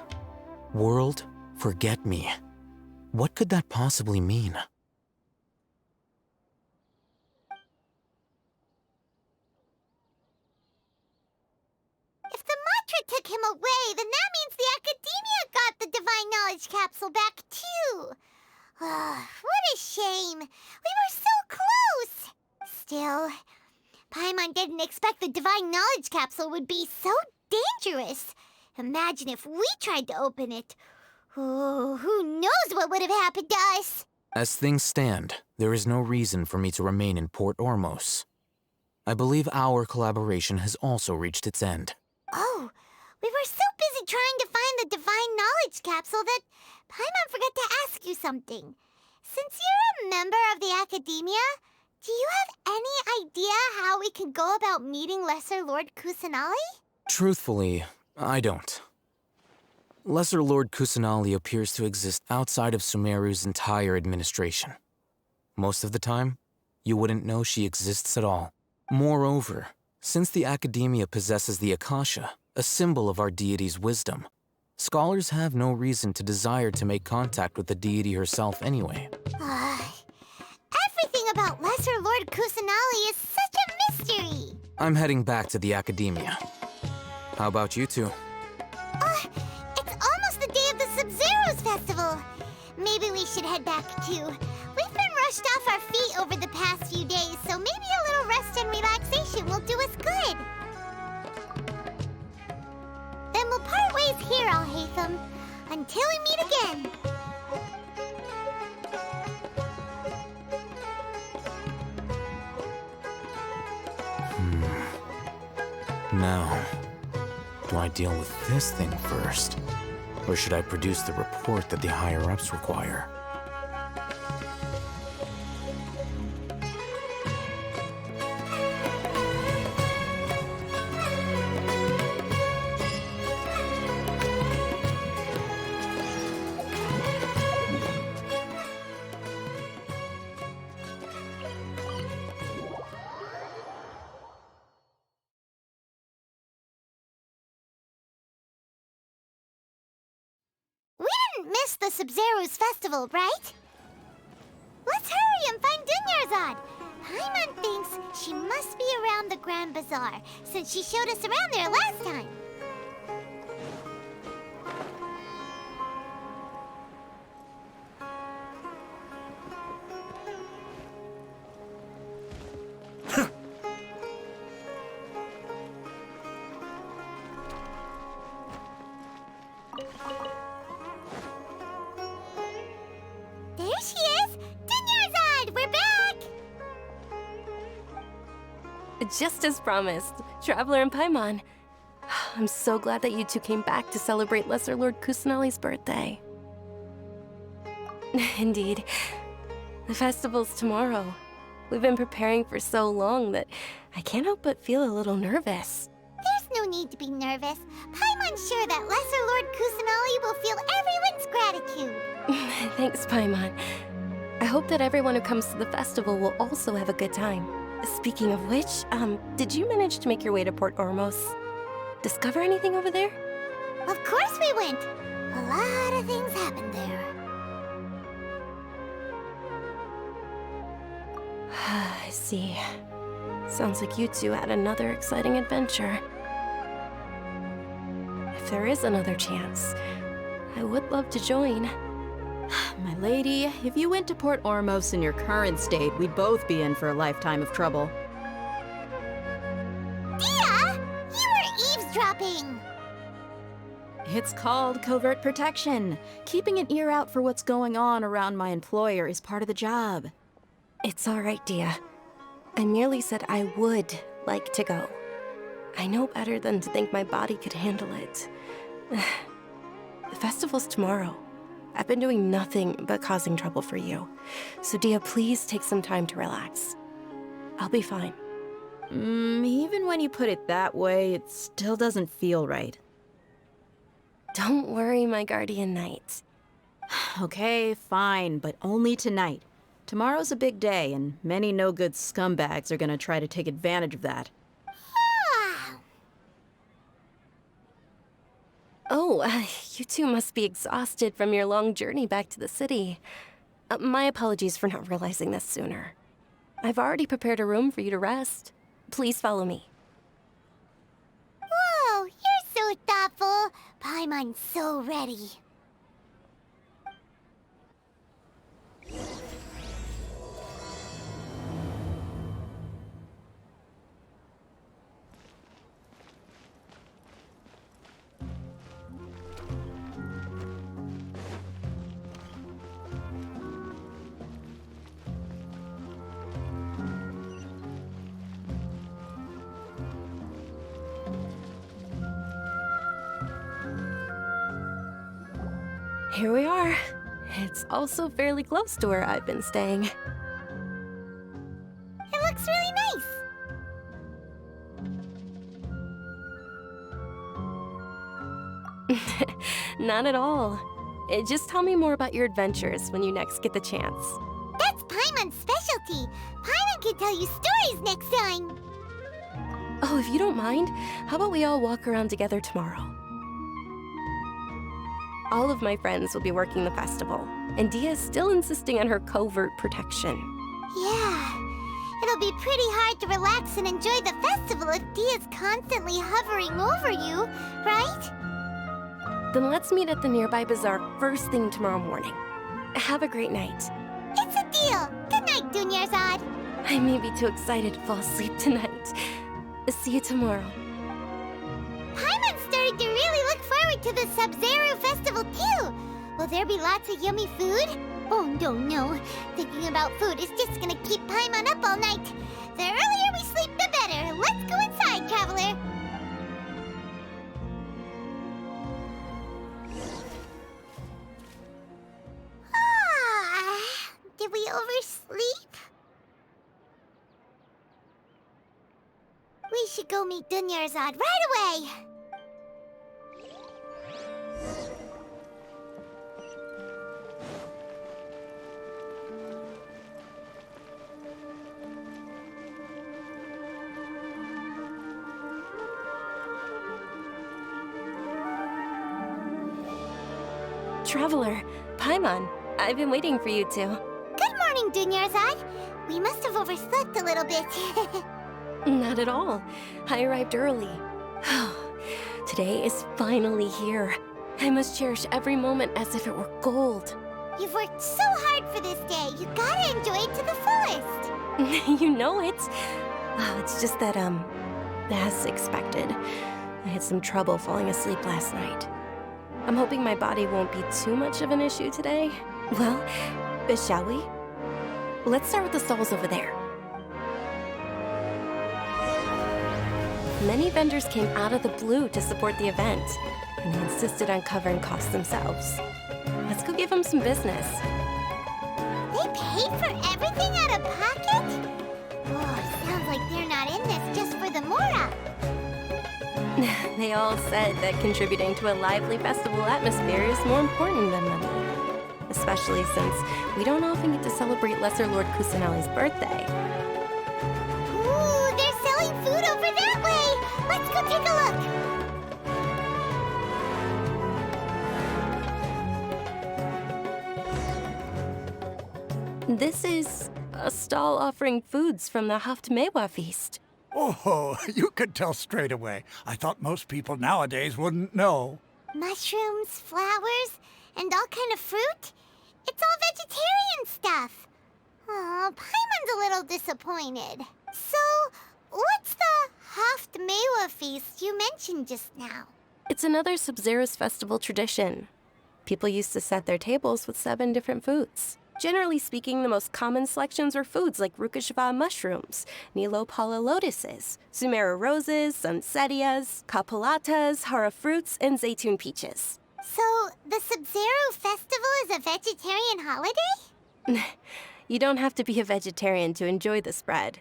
World, forget me. What could that possibly mean? If the mantra took him away, then that means the Academia got the Divine Knowledge Capsule back, too. What a shame. We were so close. Still, Paimon didn't expect the Divine Knowledge Capsule would be so dangerous. Imagine if we tried to open it. Oh, who knows what would have happened to us? As things stand, there is no reason for me to remain in Port Ormos. I believe our collaboration has also reached its end. Oh, we were so busy trying to find the Divine Knowledge Capsule that Paimon forgot to ask you something. Since you're a member of the Academia, do you have any idea how we can go about meeting Lesser Lord Kusanali? Truthfully, I don't. Lesser Lord Kusanali appears to exist outside of Sumeru's entire administration. Most of the time, you wouldn't know she exists at all. Moreover, since the Academia possesses the Akasha, a symbol of our deity's wisdom, scholars have no reason to desire to make contact with the deity herself anyway. Everything about Lesser Lord Kusanali is such a mystery! I'm heading back to the Academia. How about you two? It's almost the day of the Sub-Zero's festival. Maybe we should head back too. We've been rushed off our feet over the past few days, so maybe a little rest and relaxation will do us good. Then we'll part ways here, Al-Haytham, until we meet again. Now, do I deal with this thing first? Or should I produce the report that the higher-ups require? Miss the Sub-Zero's festival, right? Let's hurry and find Dunyarzad. Paimon thinks she must be around the Grand Bazaar, since she showed us around there last time. There she is! Dunyarzad, we're back! Just as promised, Traveler and Paimon. I'm so glad that you two came back to celebrate Lesser Lord Kusanali's birthday. Indeed. The festival's tomorrow. We've been preparing for so long that I can't help but feel a little nervous. There's no need to be nervous. Paimon's sure that Lesser Lord Kusanali will feel everyone's gratitude. Thanks, Paimon. I hope that everyone who comes to the festival will also have a good time. Speaking of which, did you manage to make your way to Port Ormos? Discover anything over there? Of course we went. A lot of things happened there. I see. Sounds like you two had another exciting adventure. If there is another chance, I would love to join. My lady, if you went to Port Ormos in your current state, we'd both be in for a lifetime of trouble. Dia! You were eavesdropping! It's called covert protection. Keeping an ear out for what's going on around my employer is part of the job. It's all right, Dia. I merely said I would like to go. I know better than to think my body could handle it. The festival's tomorrow. I've been doing nothing but causing trouble for you. So Dia, please take some time to relax. I'll be fine. Even when you put it that way, it still doesn't feel right. Don't worry, my guardian knight. Okay, fine, but only tonight. Tomorrow's a big day, and many no-good scumbags are gonna try to take advantage of that. Oh, you two must be exhausted from your long journey back to the city. My apologies for not realizing this sooner. I've already prepared a room for you to rest. Please follow me. Whoa, you're so thoughtful. Paimon's so ready. Here we are. It's also fairly close to where I've been staying. It looks really nice. Not at all. Just tell me more about your adventures when you next get the chance. That's Paimon's specialty. Paimon can tell you stories next time. Oh, if you don't mind, how about we all walk around together tomorrow? All of my friends will be working the festival, and Dia is still insisting on her covert protection. Yeah, it'll be pretty hard to relax and enjoy the festival if Dia's constantly hovering over you, right? Then let's meet at the nearby bazaar first thing tomorrow morning. Have a great night. It's a deal. Good night, Dunyarzad. I may be too excited to fall asleep tonight. See you tomorrow. Paimon's starting to really look forward to the Sub-Zero festival too. Will there be lots of yummy food? Oh no. Thinking about food is just gonna keep Paimon up all night. The earlier we sleep, the better. Let's go inside, Traveler. Did we oversleep? We should go meet Dunyarzad right away. Traveler, Paimon, I've been waiting for you two. Good morning, Dunyarzad. We must have overslept a little bit. Not at all. I arrived early. Today is finally here. I must cherish every moment as if it were gold. You've worked so hard for this day. You gotta enjoy it to the fullest. You know it. It's just that, as expected, I had some trouble falling asleep last night. I'm hoping my body won't be too much of an issue today. Well, shall we? Let's start with the stalls over there. Many vendors came out of the blue to support the event, and they insisted on covering costs themselves. Let's go give them some business. They paid for everything out of pocket? Oh, sounds like they're not in this just for the Mora. They all said that contributing to a lively festival atmosphere is more important than money. Especially since we don't often get to celebrate Lesser Lord Kusanali's birthday. Ooh, they're selling food over that way! Let's go take a look! This is a stall offering foods from the Haftmewa feast. Oh, you could tell straight away. I thought most people nowadays wouldn't know. Mushrooms, flowers, and all kind of fruit? It's all vegetarian stuff. Oh, Paimon's a little disappointed. So, what's the Haftmewa feast you mentioned just now? It's another Sub-Zero's festival tradition. People used to set their tables with 7 different foods. Generally speaking, the most common selections were foods like Rukashava mushrooms, Nilopala lotuses, Sumeru roses, Sunsetias, Kapulatas, Hara fruits, and Zaytun peaches. So, the Sub-Zero festival is a vegetarian holiday? You don't have to be a vegetarian to enjoy the spread.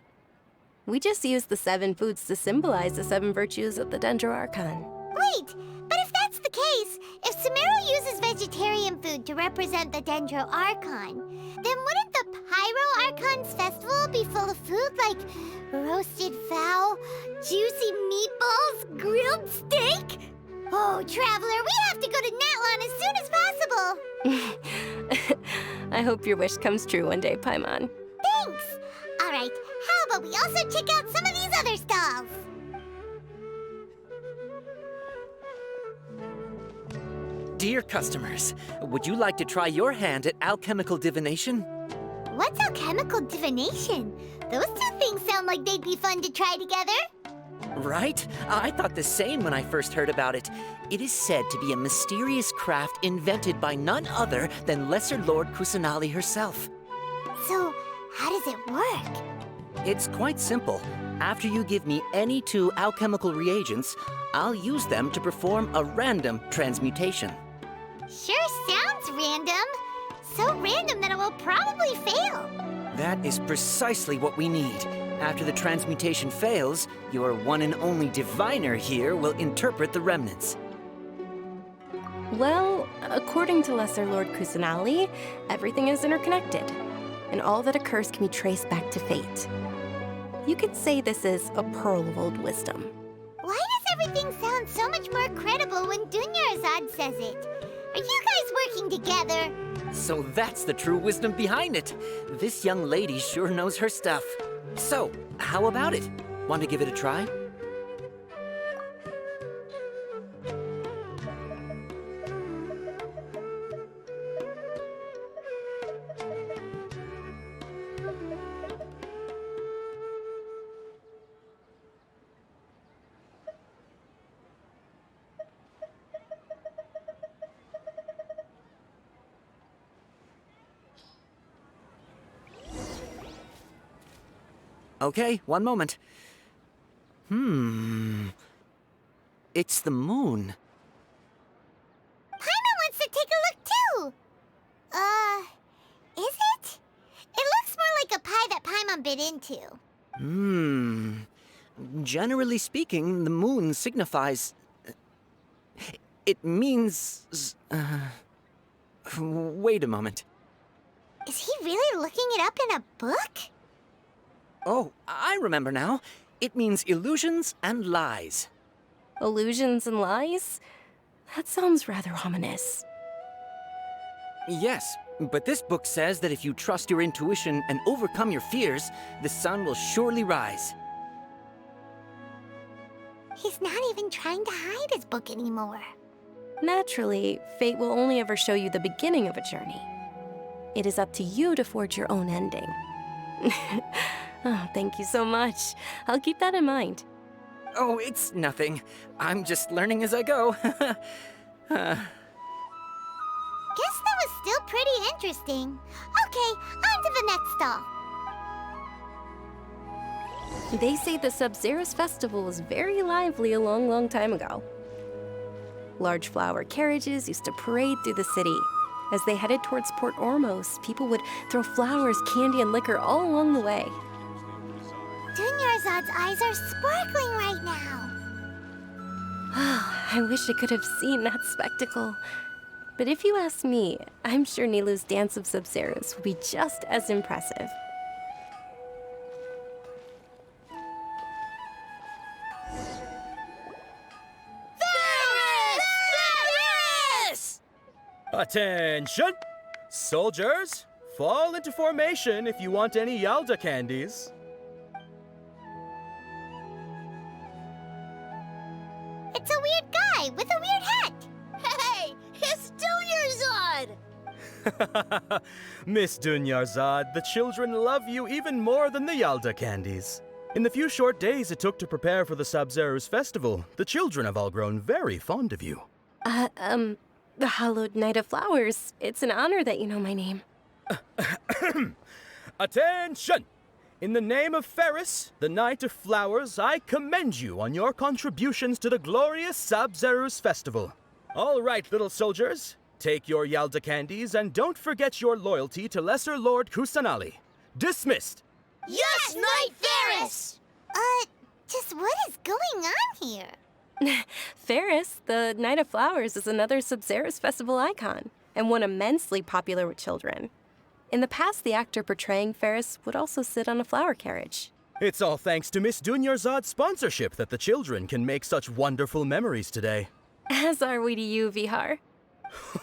We just use the 7 foods to symbolize the 7 virtues of the Dendro Archon. Wait, but if that's the case, if Sumeru uses vegetarian food to represent the Dendro Archon, then wouldn't the Pyro Archon's festival be full of food like roasted fowl, juicy meatballs, grilled steak? Oh, Traveler, we have to go to Natlan as soon as possible! I hope your wish comes true one day, Paimon. Thanks! Alright, how about we also check out some of these other stalls? Dear customers, would you like to try your hand at alchemical divination? What's alchemical divination? Those two things sound like they'd be fun to try together. Right? I thought the same when I first heard about it. It is said to be a mysterious craft invented by none other than Lesser Lord Kusanali herself. So, how does it work? It's quite simple. After you give me any 2 alchemical reagents, I'll use them to perform a random transmutation. Sure sounds random. So random that it will probably fail. That is precisely what we need. After the transmutation fails, your one and only diviner here will interpret the remnants. Well, according to Lesser Lord Kusanali, everything is interconnected, and all that occurs can be traced back to fate. You could say this is a pearl of old wisdom. Why does everything sound so much more credible when Dunyarzad says it? Are you guys working together? So that's the true wisdom behind it. This young lady sure knows her stuff. So, how about it? Want to give it a try? Okay, one moment. It's the moon. Paimon wants to take a look too! Is it? It looks more like a pie that Paimon bit into. Generally speaking, the moon signifies... It means... Wait a moment. Is he really looking it up in a book? Oh, I remember now. It means illusions and lies. Illusions and lies? That sounds rather ominous. Yes, but this book says that if you trust your intuition and overcome your fears, the sun will surely rise. He's not even trying to hide his book anymore. Naturally, fate will only ever show you the beginning of a journey. It is up to you to forge your own ending. Oh, thank you so much. I'll keep that in mind. Oh, it's nothing. I'm just learning as I go. Guess that was still pretty interesting. Okay, on to the next stall. They say the Sub-Zerus festival was very lively a long, long time ago. Large flower carriages used to parade through the city. As they headed towards Port Ormos, people would throw flowers, candy, and liquor all along the way. Dunyarzad's eyes are sparkling right now. I wish I could have seen that spectacle. But if you ask me, I'm sure Nilu's Dance of Sub-Zerus would be just as impressive. Attention! Soldiers, fall into formation if you want any Yalda candies. It's a weird guy with a weird hat. Hey, it's Dunyarzad! Miss Dunyarzad, the children love you even more than the Yalda candies. In the few short days it took to prepare for the Sub-Zerus festival, the children have all grown very fond of you. The Hallowed Knight of Flowers. It's an honor that you know my name. Attention! In the name of Ferris, the Knight of Flowers, I commend you on your contributions to the glorious Sub-Zerus festival. All right, little soldiers, take your Yalda candies and don't forget your loyalty to Lesser Lord Kusanali. Dismissed! Yes, Knight Ferris! Just what is going on here? Ferris, the Knight of Flowers, is another Sub-Zerus festival icon, and one immensely popular with children. In the past, the actor portraying Ferris would also sit on a flower carriage. It's all thanks to Miss Dunyarzad's sponsorship that the children can make such wonderful memories today. As are we to you, Vihar.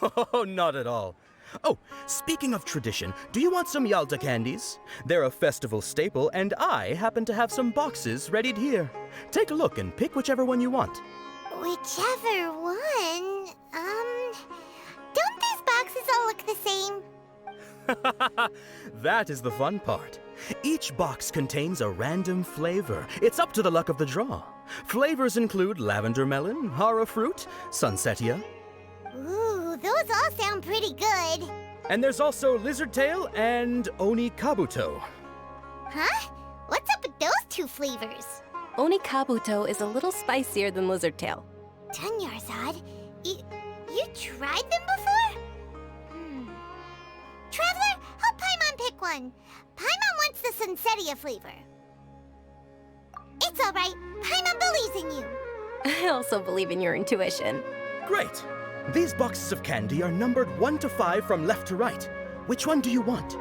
Oh, not at all. Oh, speaking of tradition, do you want some Yalda candies? They're a festival staple, and I happen to have some boxes readied here. Take a look and pick whichever one you want. Whichever one? Don't these boxes all look the same? That is the fun part. Each box contains a random flavor. It's up to the luck of the draw. Flavors include lavender melon, hara fruit, sunsetia. Ooh, those all sound pretty good. And there's also lizard tail and oni kabuto. Huh? What's up with those two flavors? Oni kabuto is a little spicier than lizard tail. Dunyarzad, you tried them before? Traveler, help Paimon pick one. Paimon wants the sunsetia flavor. It's all right. Paimon believes in you. I also believe in your intuition. Great. These boxes of candy are numbered 1 to 5 from left to right. Which one do you want?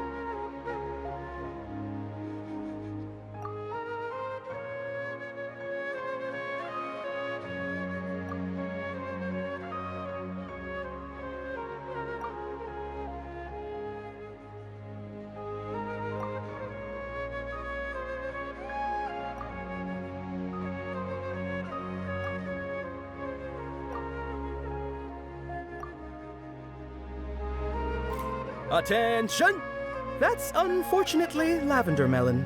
Attention! That's unfortunately lavender melon.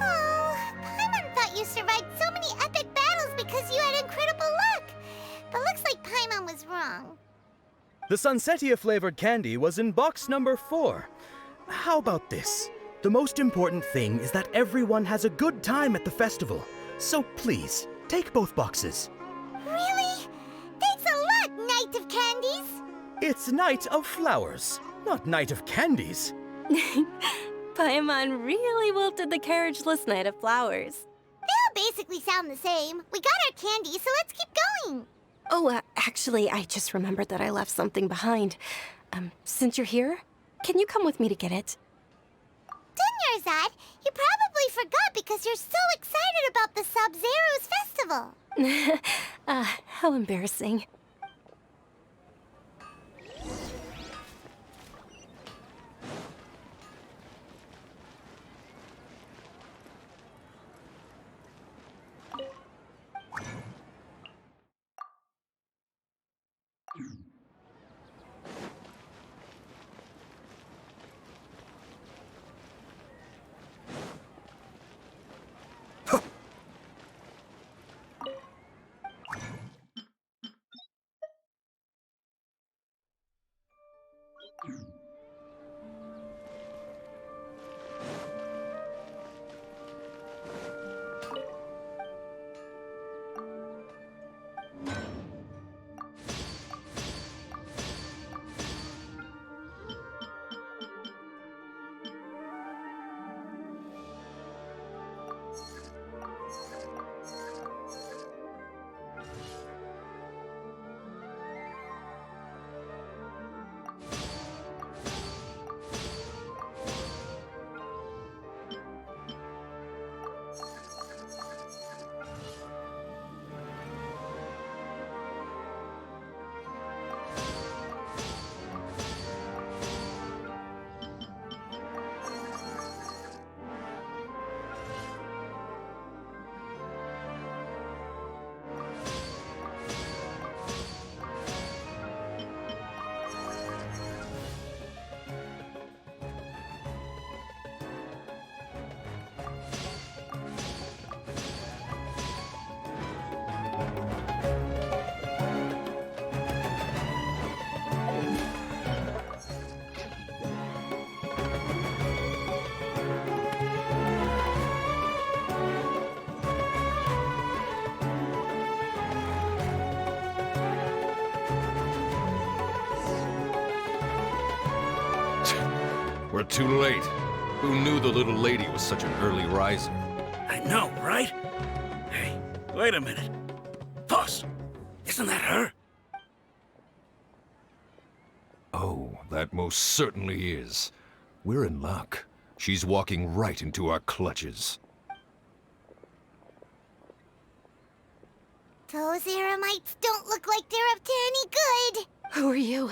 Oh, Paimon thought you survived so many epic battles because you had incredible luck. But looks like Paimon was wrong. The sunsetia flavored candy was in box number 4. How about this? The most important thing is that everyone has a good time at the festival. So please, take both boxes. Really? Thanks a lot, Knight of Candies! It's Knight of Flowers, not Knight of Candies. Paimon really wilted the carriageless Knight of Flowers. They all basically sound the same. We got our candy, so let's keep going. Oh, actually, I just remembered that I left something behind. Since you're here, can you come with me to get it? Dunyarzad, you probably forgot because you're so excited about the Sub-Zerus festival. How embarrassing. We're too late. Who knew the little lady was such an early riser? I know, right? Hey, wait a minute. Boss, isn't that her? Oh, that most certainly is. We're in luck. She's walking right into our clutches. Those Eremites don't look like they're up to any good. Who are you?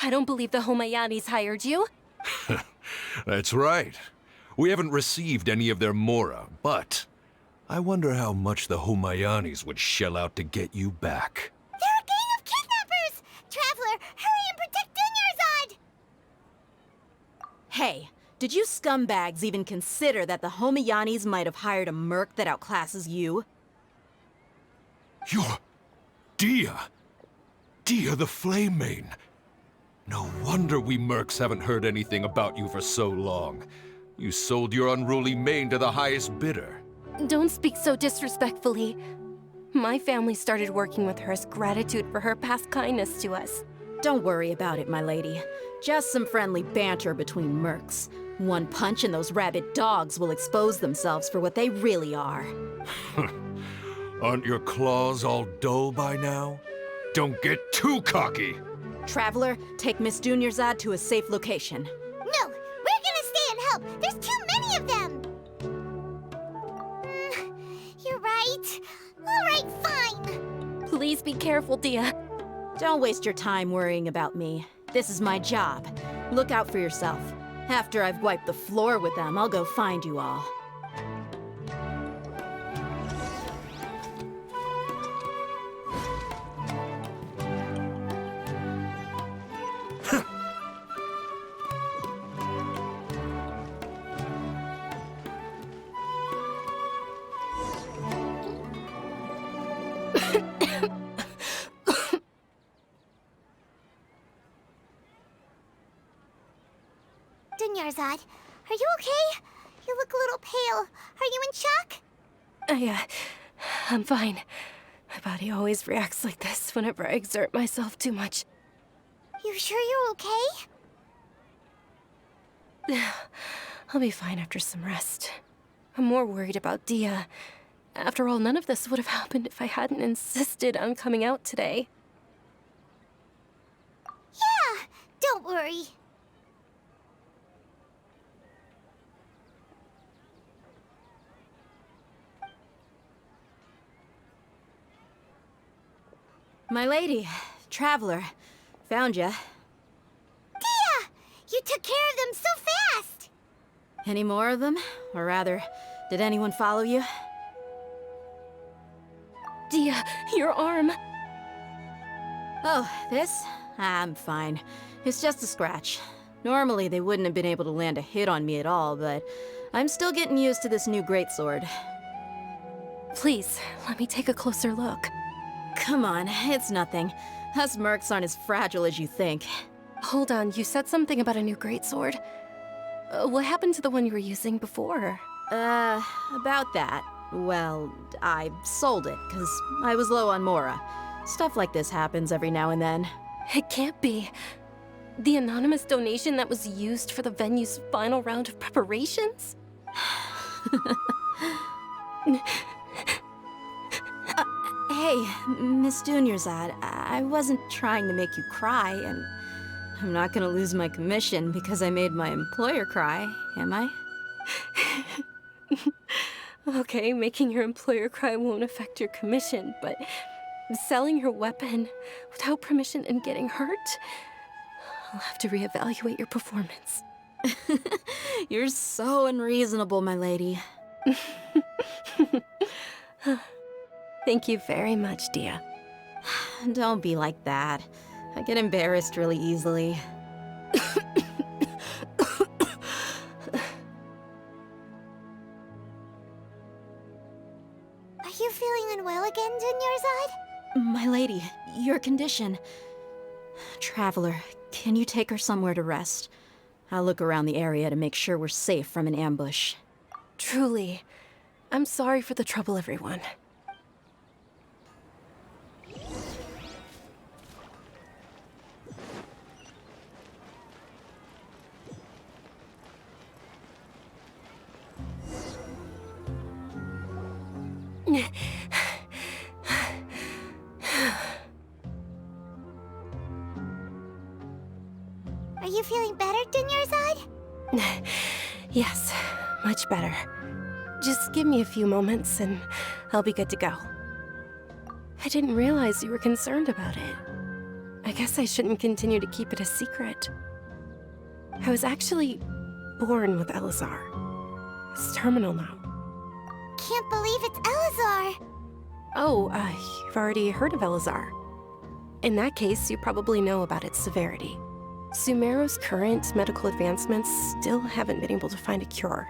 I don't believe the Homayanis hired you. That's right. We haven't received any of their Mora, but I wonder how much the Homayanis would shell out to get you back. They're a gang of kidnappers! Traveler, hurry and protect Dunyarzad! Hey, did you scumbags even consider that the Homayanis might have hired a merc that outclasses you? You're... Dia! Dia the Flame Mane! No wonder we mercs haven't heard anything about you for so long. You sold your unruly mane to the highest bidder. Don't speak so disrespectfully. My family started working with her as gratitude for her past kindness to us. Don't worry about it, my lady. Just some friendly banter between mercs. One punch and those rabid dogs will expose themselves for what they really are. Aren't your claws all dull by now? Don't get too cocky! Traveler, take Miss Dunyarzad to a safe location. No, we're gonna stay and help. There's too many of them. You're right. All right, fine. Please be careful, Dia. Don't waste your time worrying about me. This is my job. Look out for yourself. After I've wiped the floor with them, I'll go find you all. Dunyarzad, are you okay? You look a little pale. Are you in shock? I'm fine. My body always reacts like this whenever I exert myself too much. You sure you're okay? I'll be fine after some rest. I'm more worried about Dia. After all, none of this would have happened if I hadn't insisted on coming out today. Yeah, don't worry. My lady, Traveler, found ya. Dia! You took care of them so fast! Any more of them? Or rather, did anyone follow you? Dia, your arm. Oh, this? I'm fine. It's just a scratch. Normally, they wouldn't have been able to land a hit on me at all, but I'm still getting used to this new greatsword. Please, let me take a closer look. Come on, it's nothing. Us mercs aren't as fragile as you think. Hold on, you said something about a new greatsword. What happened to the one you were using before? About that. Well, I sold it, because I was low on Mora. Stuff like this happens every now and then. It can't be. The anonymous donation that was used for the venue's final round of preparations? Hey, Miss Dunyarzad, I wasn't trying to make you cry, and I'm not gonna lose my commission because I made my employer cry, am I? Okay, making your employer cry won't affect your commission, but selling your weapon without permission and getting hurt? I'll have to reevaluate your performance. You're so unreasonable, my lady. Thank you very much, Dia. Don't be like that. I get embarrassed really easily. Are you feeling unwell again, Dunyarzad? My lady, your condition. Traveler, can you take her somewhere to rest? I'll look around the area to make sure we're safe from an ambush. Truly, I'm sorry for the trouble, everyone. Are you feeling better, Dunyarzad? Yes, much better. Just give me a few moments and I'll be good to go. I didn't realize you were concerned about it. I guess I shouldn't continue to keep it a secret. I was actually born with Elazar. It's terminal now. Can't believe it's Elazar! Oh, you've already heard of Elazar. In that case, you probably know about its severity. Sumeru's current medical advancements still haven't been able to find a cure.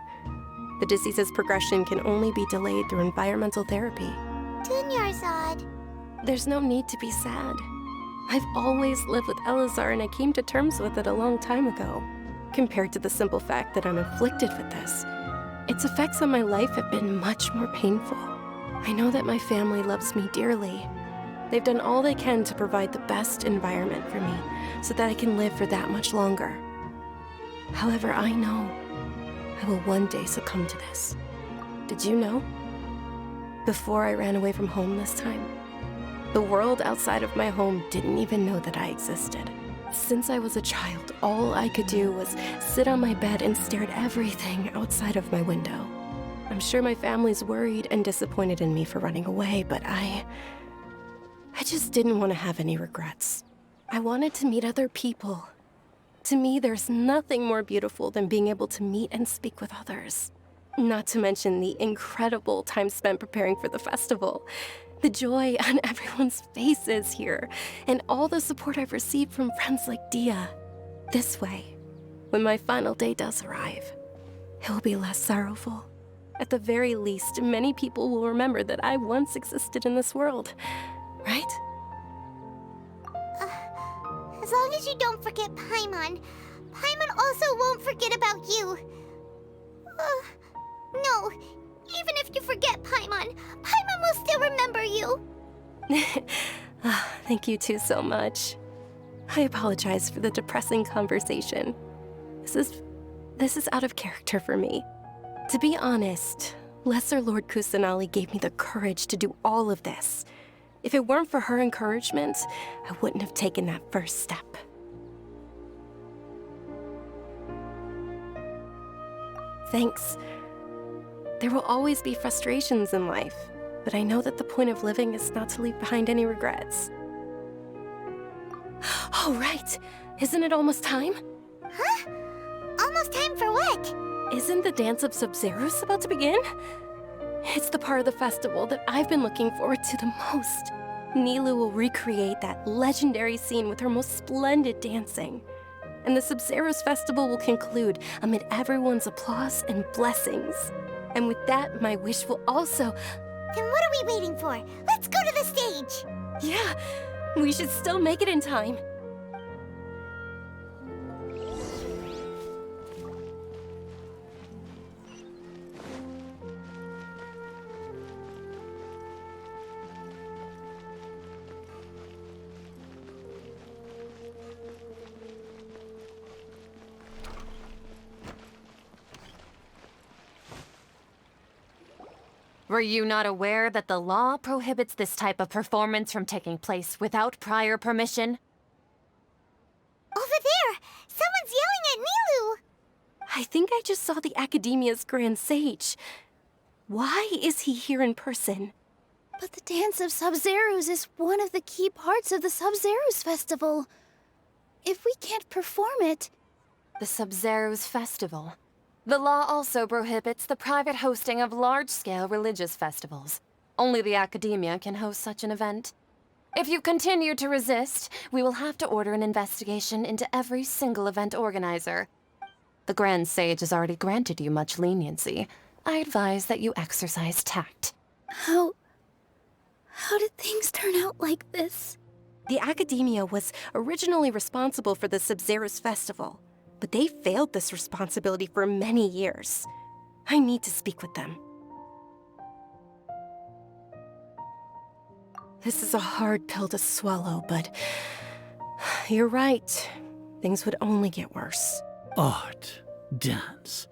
The disease's progression can only be delayed through environmental therapy. Dunyarzad. There's no need to be sad. I've always lived with Elazar and I came to terms with it a long time ago. Compared to the simple fact that I'm afflicted with this, its effects on my life have been much more painful. I know that my family loves me dearly. They've done all they can to provide the best environment for me so that I can live for that much longer. However, I know I will one day succumb to this. Did you know? Before I ran away from home this time, the world outside of my home didn't even know that I existed. Since I was a child, all I could do was sit on my bed and stare at everything outside of my window. I'm sure my family's worried and disappointed in me for running away, but I just didn't want to have any regrets. I wanted to meet other people. To me, there's nothing more beautiful than being able to meet and speak with others. Not to mention the incredible time spent preparing for the festival. The joy on everyone's faces here, and all the support I've received from friends like Dia. This way, when my final day does arrive, it will be less sorrowful. At the very least, many people will remember that I once existed in this world, right? As long as you don't forget Paimon. Paimon also won't forget about you. No, even if you forget Paimon, Paimon will still remember you. Thank you two so much. I apologize for the depressing conversation. This is out of character for me. To be honest, Lesser Lord Kusanali gave me the courage to do all of this. If it weren't for her encouragement, I wouldn't have taken that first step. Thanks. There will always be frustrations in life, but I know that the point of living is not to leave behind any regrets. Oh, right! Isn't it almost time? Huh? Almost time for what? Isn't the Dance of Sub-Zeros about to begin? It's the part of the festival that I've been looking forward to the most. Nilou will recreate that legendary scene with her most splendid dancing. And the Sub-Zeros festival will conclude amid everyone's applause and blessings. And with that, my wish will also... Then what are we waiting for? Let's go to the stage! Yeah, we should still make it in time. Were you not aware that the law prohibits this type of performance from taking place without prior permission? Over there! Someone's yelling at Nilou! I think I just saw the Academia's Grand Sage. Why is he here in person? But the Dance of Sub-Zeros is one of the key parts of the Sub-Zeros festival. If we can't perform it... The Sub-Zeros festival. The law also prohibits the private hosting of large-scale religious festivals. Only the Academia can host such an event. If you continue to resist, we will have to order an investigation into every single event organizer. The Grand Sage has already granted you much leniency. I advise that you exercise tact. How How did things turn out like this? The Academia was originally responsible for the Sub-Zero's festival, but they failed this responsibility for many years. I need to speak with them. This is a hard pill to swallow, but you're right. Things would only get worse. Art, dance.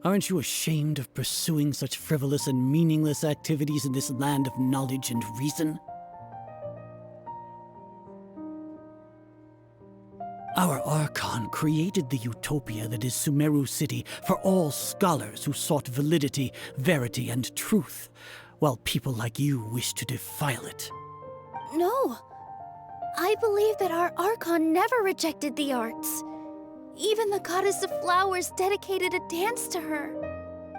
Aren't you ashamed of pursuing such frivolous and meaningless activities in this land of knowledge and reason? Our Archon created the utopia that is Sumeru City for all scholars who sought validity, verity, and truth, while people like you wish to defile it. No. I believe that our Archon never rejected the arts. Even the goddess of flowers dedicated a dance to her.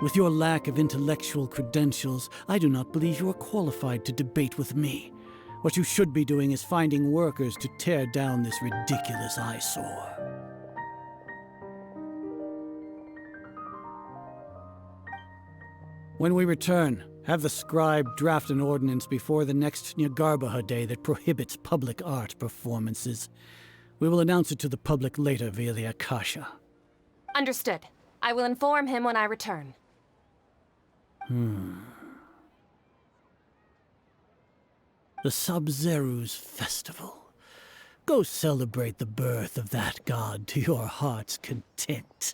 With your lack of intellectual credentials, I do not believe you are qualified to debate with me. What you should be doing is finding workers to tear down this ridiculous eyesore. When we return, have the scribe draft an ordinance before the next Nyargarbaha Day that prohibits public art performances. We will announce it to the public later via the Akasha. Understood. I will inform him when I return. The Sub-Zeru's festival. Go celebrate the birth of that god to your heart's content.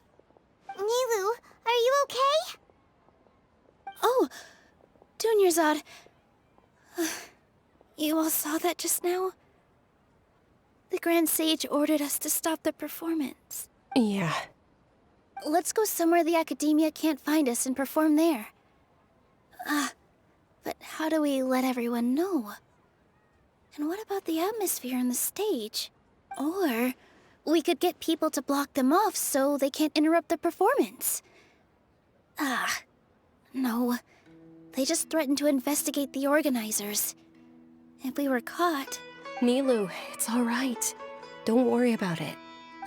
Nilou, are you okay? Oh, Dunyarzad. You all saw that just now? The Grand Sage ordered us to stop the performance. Yeah. Let's go somewhere the Academia can't find us and perform there. But how do we let everyone know? And what about the atmosphere on the stage? Or we could get people to block them off so they can't interrupt the performance. No. They just threatened to investigate the organizers. If we were caught... Nilou, it's all right. Don't worry about it.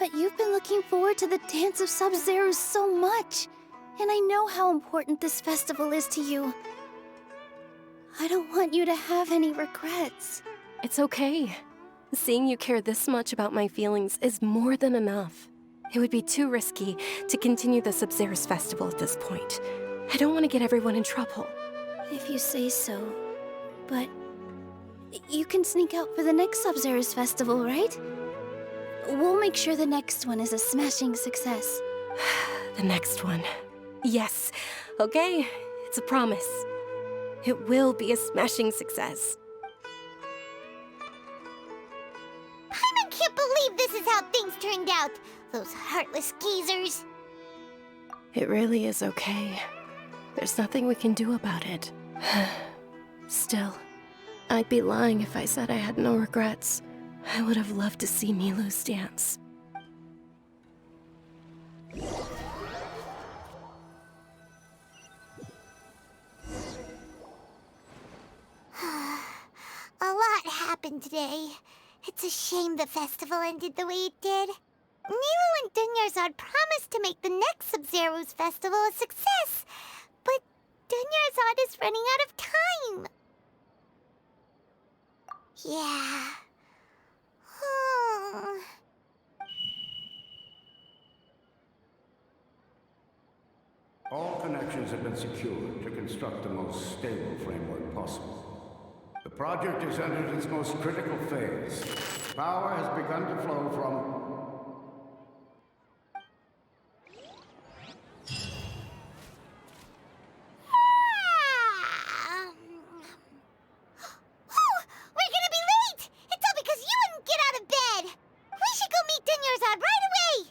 But you've been looking forward to the Dance of Sub-Zero so much. And I know how important this festival is to you. I don't want you to have any regrets. It's okay. Seeing you care this much about my feelings is more than enough. It would be too risky to continue the Sub-Zero's festival at this point. I don't want to get everyone in trouble. If you say so. But you can sneak out for the next Sub-Zero's festival, right? We'll make sure the next one is a smashing success. The next one. Yes. Okay, it's a promise. It will be a smashing success. Paimon can't believe this is how things turned out. Those heartless geezers. It really is okay. There's nothing we can do about it. Still, I'd be lying if I said I had no regrets. I would have loved to see Milu's dance. A lot happened today. It's a shame the festival ended the way it did. Nilou and Dunyarzad promised to make the next Sub-Zero's festival a success, but Dunyarzad is running out of time. Yeah. All connections have been secured to construct the most stable framework possible. The project has entered its most critical phase. Power has begun to flow from... We're gonna be late! It's all because you wouldn't get out of bed! We should go meet Dunyarzad right away!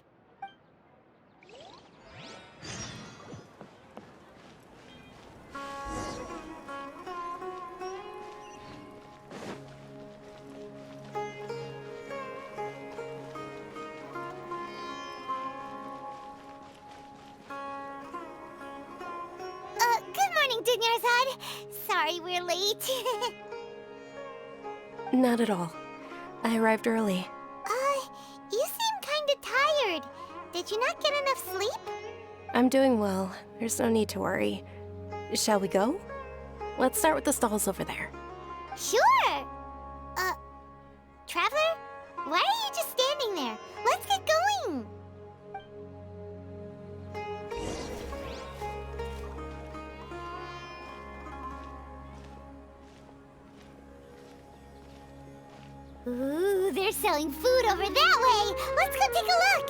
Good morning, Dunyarzad. Sorry we're late. Not at all. I arrived early. You seem kinda tired. Did you not get enough sleep? I'm doing well. There's no need to worry. Shall we go? Let's start with the stalls over there. Sure! Traveler? Why are you just standing there? Let's get going! Ooh, they're selling food over that way! Let's go take a look!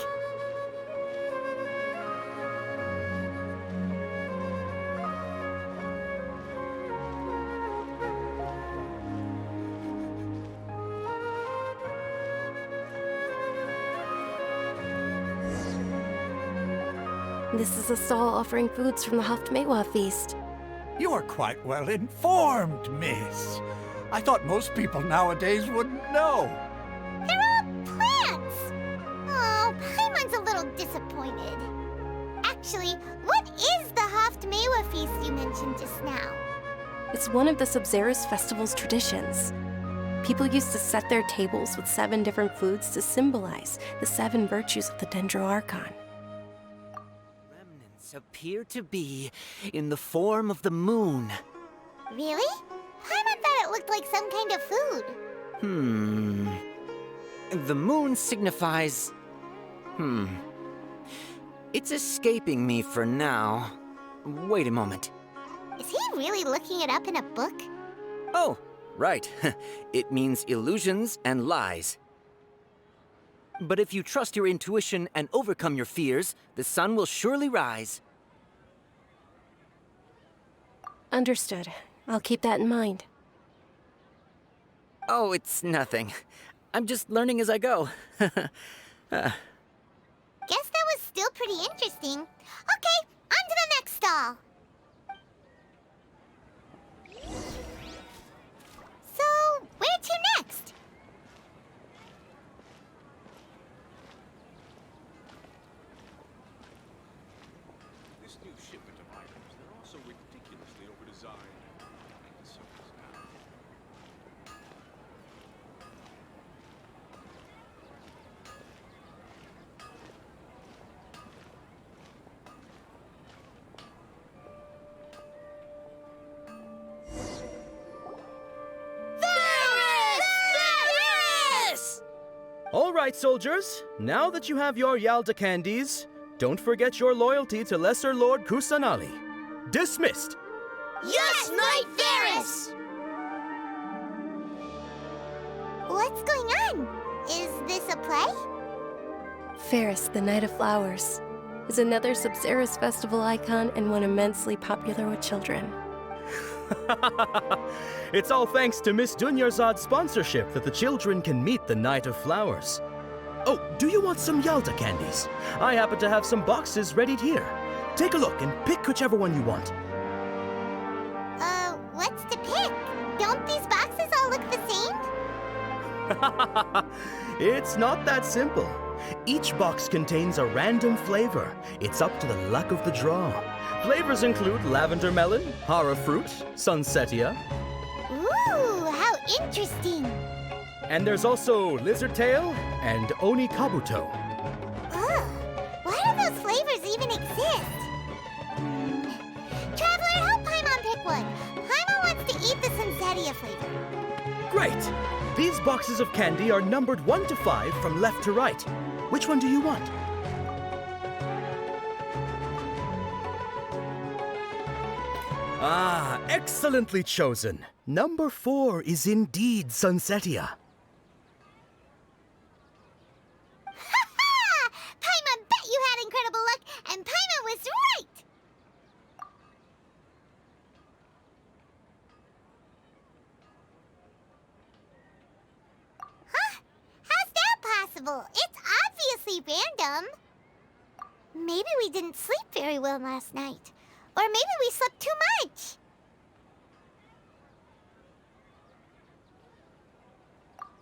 This is a stall offering foods from the Haftmewa feast. You are quite well informed, miss. I thought most people nowadays wouldn't know. They're all plants! Oh, Paimon's a little disappointed. Actually, what is the Haftmewa feast you mentioned just now? It's one of the Sabzerus festival's traditions. People used to set their tables with 7 different foods to symbolize the 7 virtues of the Dendroarchon. Remnants appear to be in the form of the moon. Really? Paimon thought it looked like some kind of food. The moon signifies... It's escaping me for now. Wait a moment. Is he really looking it up in a book? Oh, right. It means illusions and lies. But if you trust your intuition and overcome your fears, the sun will surely rise. Understood. I'll keep that in mind. Oh, it's nothing. I'm just learning as I go. Guess that was still pretty interesting. Okay, on to the next stall. So, where to next? This new shipment of items, they're also ridiculously overdesigned. And so is now. All right, soldiers. Now that you have your Yalda candies, don't forget your loyalty to Lesser Lord Kusanali. Dismissed! Yes, Knight Varys! What's going on? Is this a play? Ferris, the Knight of Flowers, is another Sabzerus festival icon and one immensely popular with children. It's all thanks to Miss Dunyarzad's sponsorship that the children can meet the Knight of Flowers. Oh, do you want some Yalda candies? I happen to have some boxes readied here. Take a look and pick whichever one you want. What's to pick? Don't these boxes all look the same? It's not that simple. Each box contains a random flavor. It's up to the luck of the draw. Flavors include lavender melon, hara fruit, sunsetia. Ooh, how interesting! And there's also lizard tail and oni kabuto. Ugh, why do those flavors even exist? Traveler, help Paimon pick one. Paimon wants to eat the Sunsetia flavor. Great! These boxes of candy are numbered 1 to 5 from left to right. Which one do you want? Ah, excellently chosen. Number 4 is indeed Sunsetia. Ha-ha! Paimon bet you had incredible luck, and Paimon was right! Huh? How's that possible? It's obviously random. Maybe we didn't sleep very well last night. Or maybe we slept too much.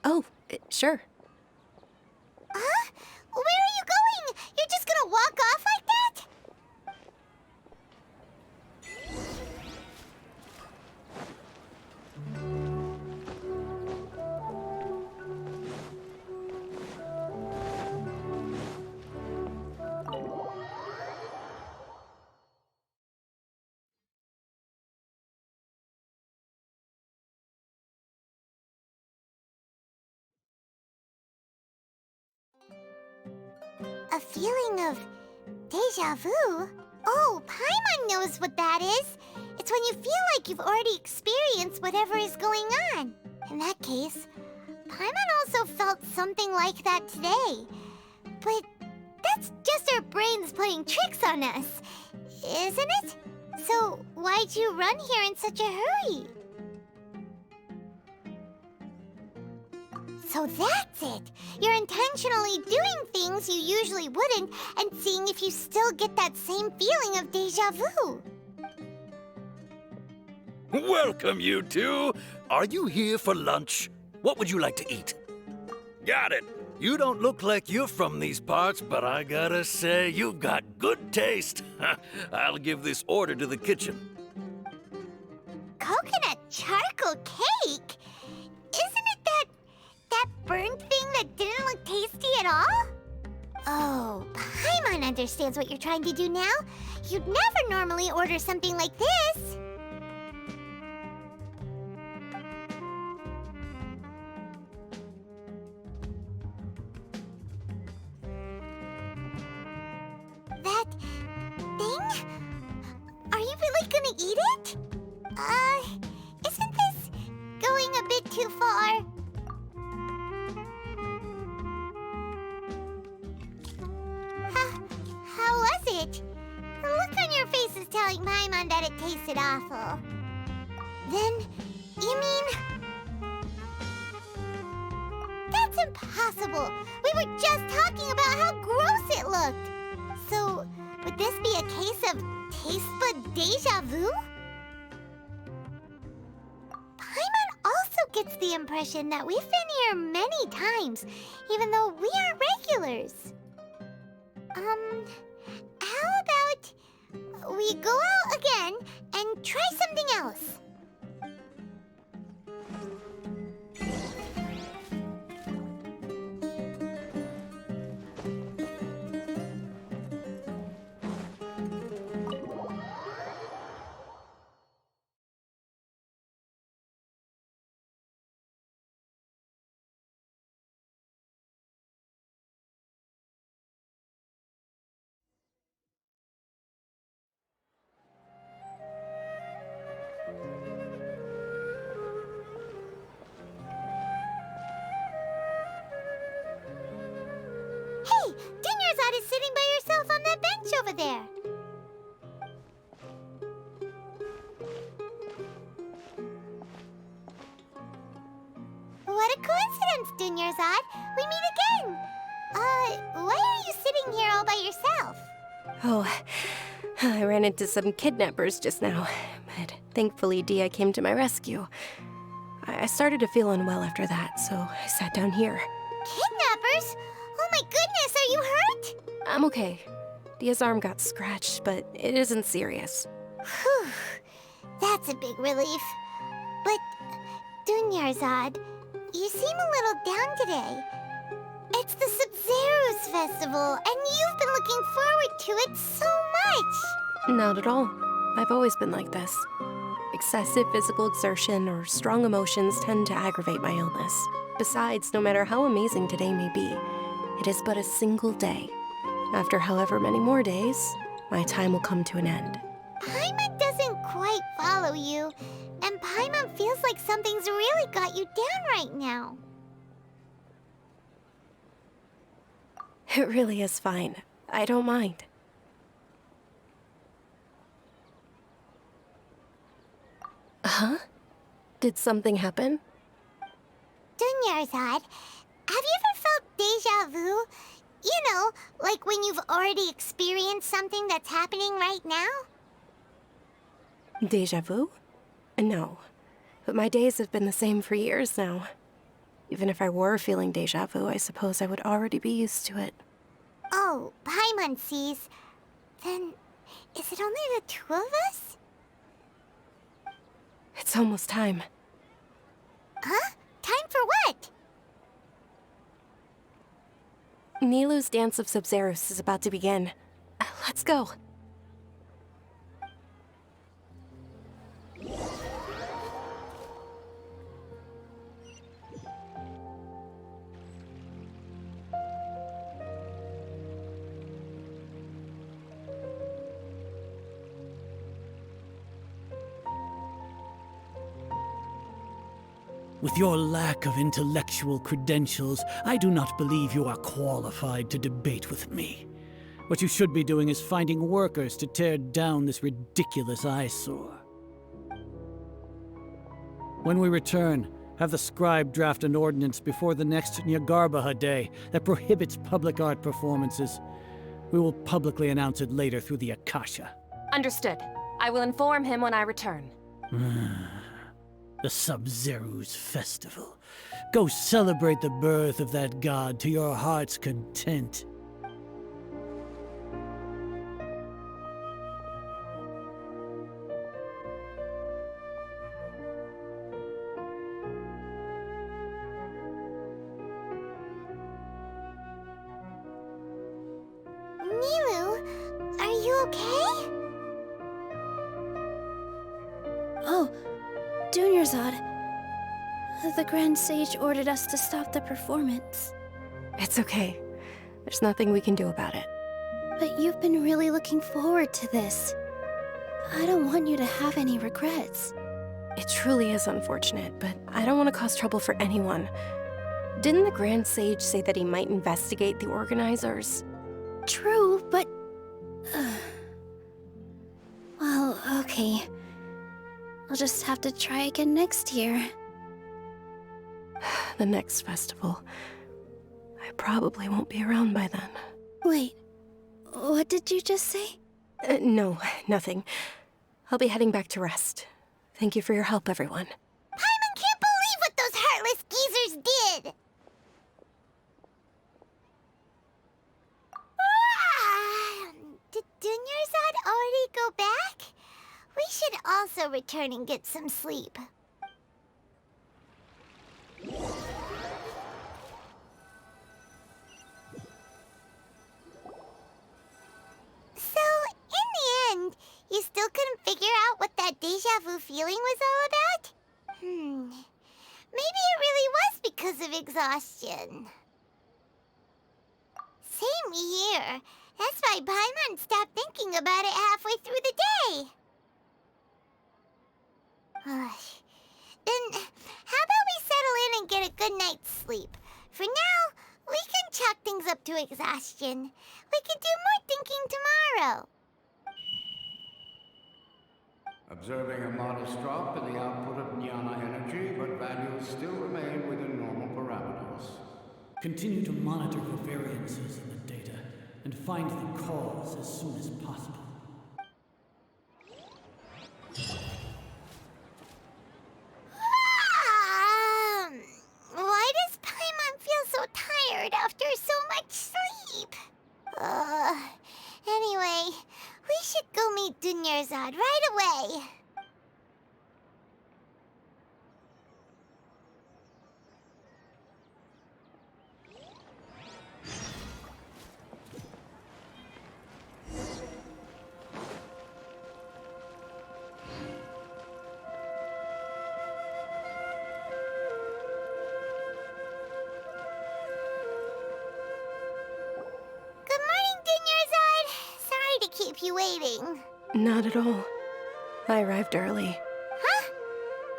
Oh, sure. Huh? Where are you going? You're just gonna walk off like that? feeling of deja vu? Oh, Paimon knows what that is. It's when you feel like you've already experienced whatever is going on. In that case, Paimon also felt something like that today. But that's just our brains playing tricks on us, isn't it? So why'd you run here in such a hurry? So that's it! You're intentionally doing things you usually wouldn't and seeing if you still get that same feeling of deja vu. Welcome, you two. Are you here for lunch? What would you like to eat? Got it. You don't look like you're from these parts, but I gotta say, you've got good taste. I'll give this order to the kitchen. Coconut charcoal cake? Isn't it that burnt thing that didn't look tasty at all? Oh, Paimon understands what you're trying to do now. You'd never normally order something like this. That thing? Are you really gonna eat it? Isn't this going a bit too far? How was it? The look on your face is telling Paimon that it tasted awful. Then, you mean... That's impossible! We were just talking about how gross it looked! So, would this be a case of taste bud deja vu? Paimon also gets the impression that we've been here many times, even though we aren't regulars. How about we go out again and try something else? Hey, Dunyarzad is sitting by herself on that bench over there. What a coincidence, Dunyarzad. We meet again. Why are you sitting here all by yourself? Oh, I ran into some kidnappers just now, but thankfully Dia came to my rescue. I started to feel unwell after that, so I sat down here. Kidnappers? Oh my goodness, are you hurt? I'm okay. Dia's arm got scratched, but it isn't serious. Whew, that's a big relief. But, Dunyarzad, you seem a little down today. It's the Sumeru's festival, and you've been looking forward to it so much! Not at all. I've always been like this. Excessive physical exertion or strong emotions tend to aggravate my illness. Besides, no matter how amazing today may be, it is but a single day. After however many more days, my time will come to an end. Paimon doesn't quite follow you, and Paimon feels like something's really got you down right now. It really is fine. I don't mind. Huh? Did something happen? Dunyarzad, have you ever felt deja vu? You know, like when you've already experienced something that's happening right now? Deja vu? No. But my days have been the same for years now. Even if I were feeling deja vu, I suppose I would already be used to it. Oh, Paimon sees. Then, is it only the two of us? It's almost time. Huh? Time for what? Nilou's Dance of Subzerus is about to begin. Let's go. With your lack of intellectual credentials, I do not believe you are qualified to debate with me. What you should be doing is finding workers to tear down this ridiculous eyesore. When we return, have the scribe draft an ordinance before the next Nyargarbaha Day that prohibits public art performances. We will publicly announce it later through the Akasha. Understood. I will inform him when I return. The Sub-Zeru's festival. Go celebrate the birth of that god to your heart's content. Milu, are you okay? Oh, Dunyarzad. The Grand Sage ordered us to stop the performance. It's okay. There's nothing we can do about it. But you've been really looking forward to this. I don't want you to have any regrets. It truly is unfortunate, but I don't want to cause trouble for anyone. Didn't the Grand Sage say that he might investigate the organizers? True, but... well, okay. I'll just have to try again next year. The next festival. I probably won't be around by then. Wait, what did you just say? No, nothing. I'll be heading back to rest. Thank you for your help, everyone. Paimon can't believe what those heartless geezers did! Did Dunyarzad already go back? We should also return and get some sleep. So, in the end, you still couldn't figure out what that deja vu feeling was all about? Maybe it really was because of exhaustion. Same here. That's why Paimon stopped thinking about it halfway through the day. Then, how about we settle in and get a good night's sleep? For now, we can chalk things up to exhaustion. We can do more thinking tomorrow. Observing a modest drop in the output of Jnana energy, but values still remain within normal parameters. Continue to monitor the variances in the data and find the cause as soon as possible. Why does Paimon feel so tired after so much sleep? Anyway, we should go meet Dunyarzad right away. Good morning, Dunyarzad. Sorry to keep you waiting. Not at all. I arrived early. Huh?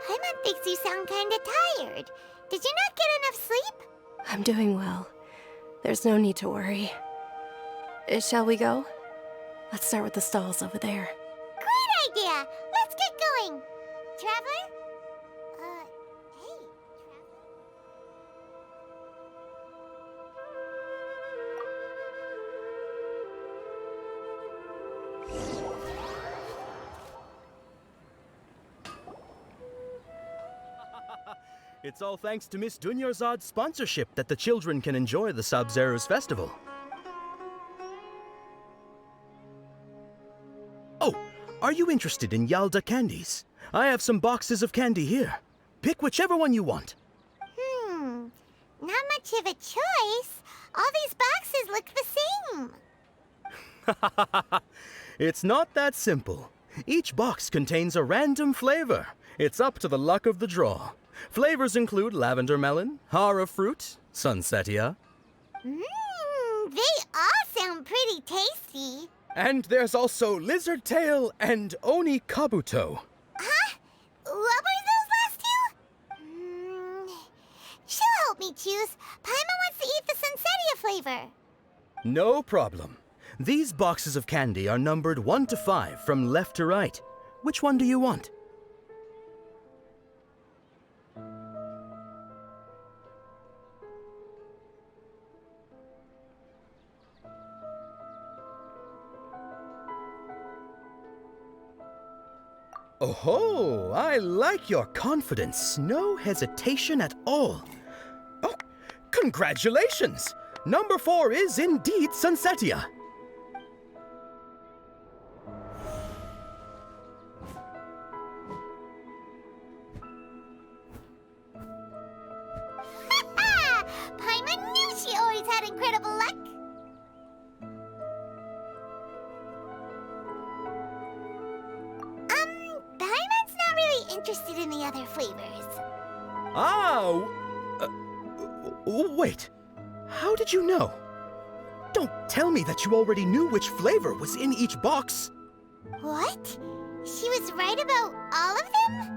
Paimon thinks you sound kinda tired. Did you not get enough sleep? I'm doing well. There's no need to worry. Shall we go? Let's start with the stalls over there. Great idea! Let's get going! Traveler? Hey. It's all thanks to Miss Dunyarzad's sponsorship that the children can enjoy the Sub-Zeru's festival. Oh, are you interested in Yalda candies? I have some boxes of candy here. Pick whichever one you want. Not much of a choice. All these boxes look the same. It's not that simple. Each box contains a random flavor. It's up to the luck of the draw. Flavors include lavender melon, hara fruit, sunsetia. They all sound pretty tasty. And there's also lizard tail and oni kabuto. Huh? What were those last two? choose. Paimon wants to eat the Sunsetia flavor. No problem. These boxes of candy are numbered 1 to 5 from left to right. Which one do you want? Oh, I like your confidence. No hesitation at all. Oh, congratulations! Number 4 is indeed Sunsetia. Paimon knew she always had incredible luck. Paimon's not really interested in the other flavors. Oh! Wait. How did you know? Don't tell me that you already knew which flavor was in each box. What? She was right about all of them?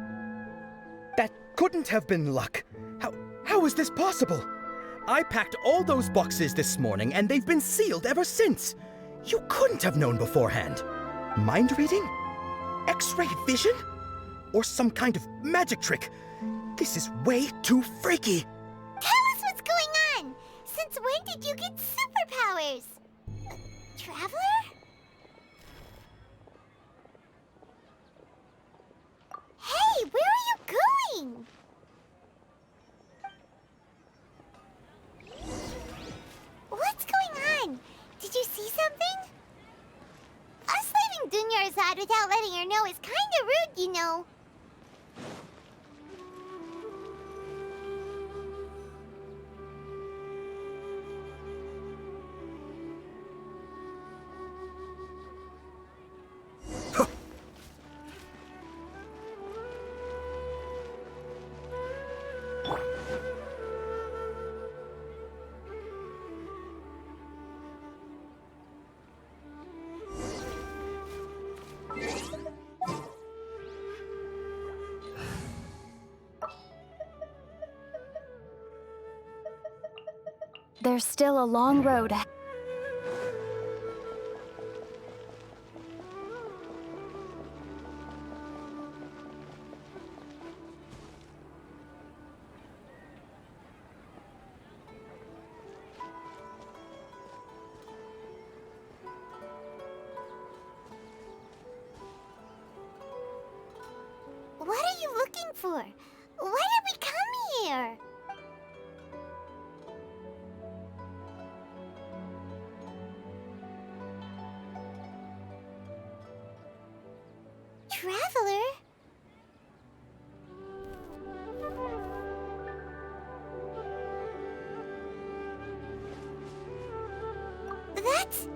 That couldn't have been luck. How is this possible? I packed all those boxes this morning and they've been sealed ever since. You couldn't have known beforehand. Mind reading? X-ray vision? Or some kind of magic trick? This is way too freaky. Tell us what's going on! Since when did you get superpowers? Traveler? Hey, where are you going? What's going on? Did you see something? Us leaving Dunyarzad without letting her know is kinda rude, you know. There's still a long road ahead. What are you looking for? Why did we come here? Traveler? That's...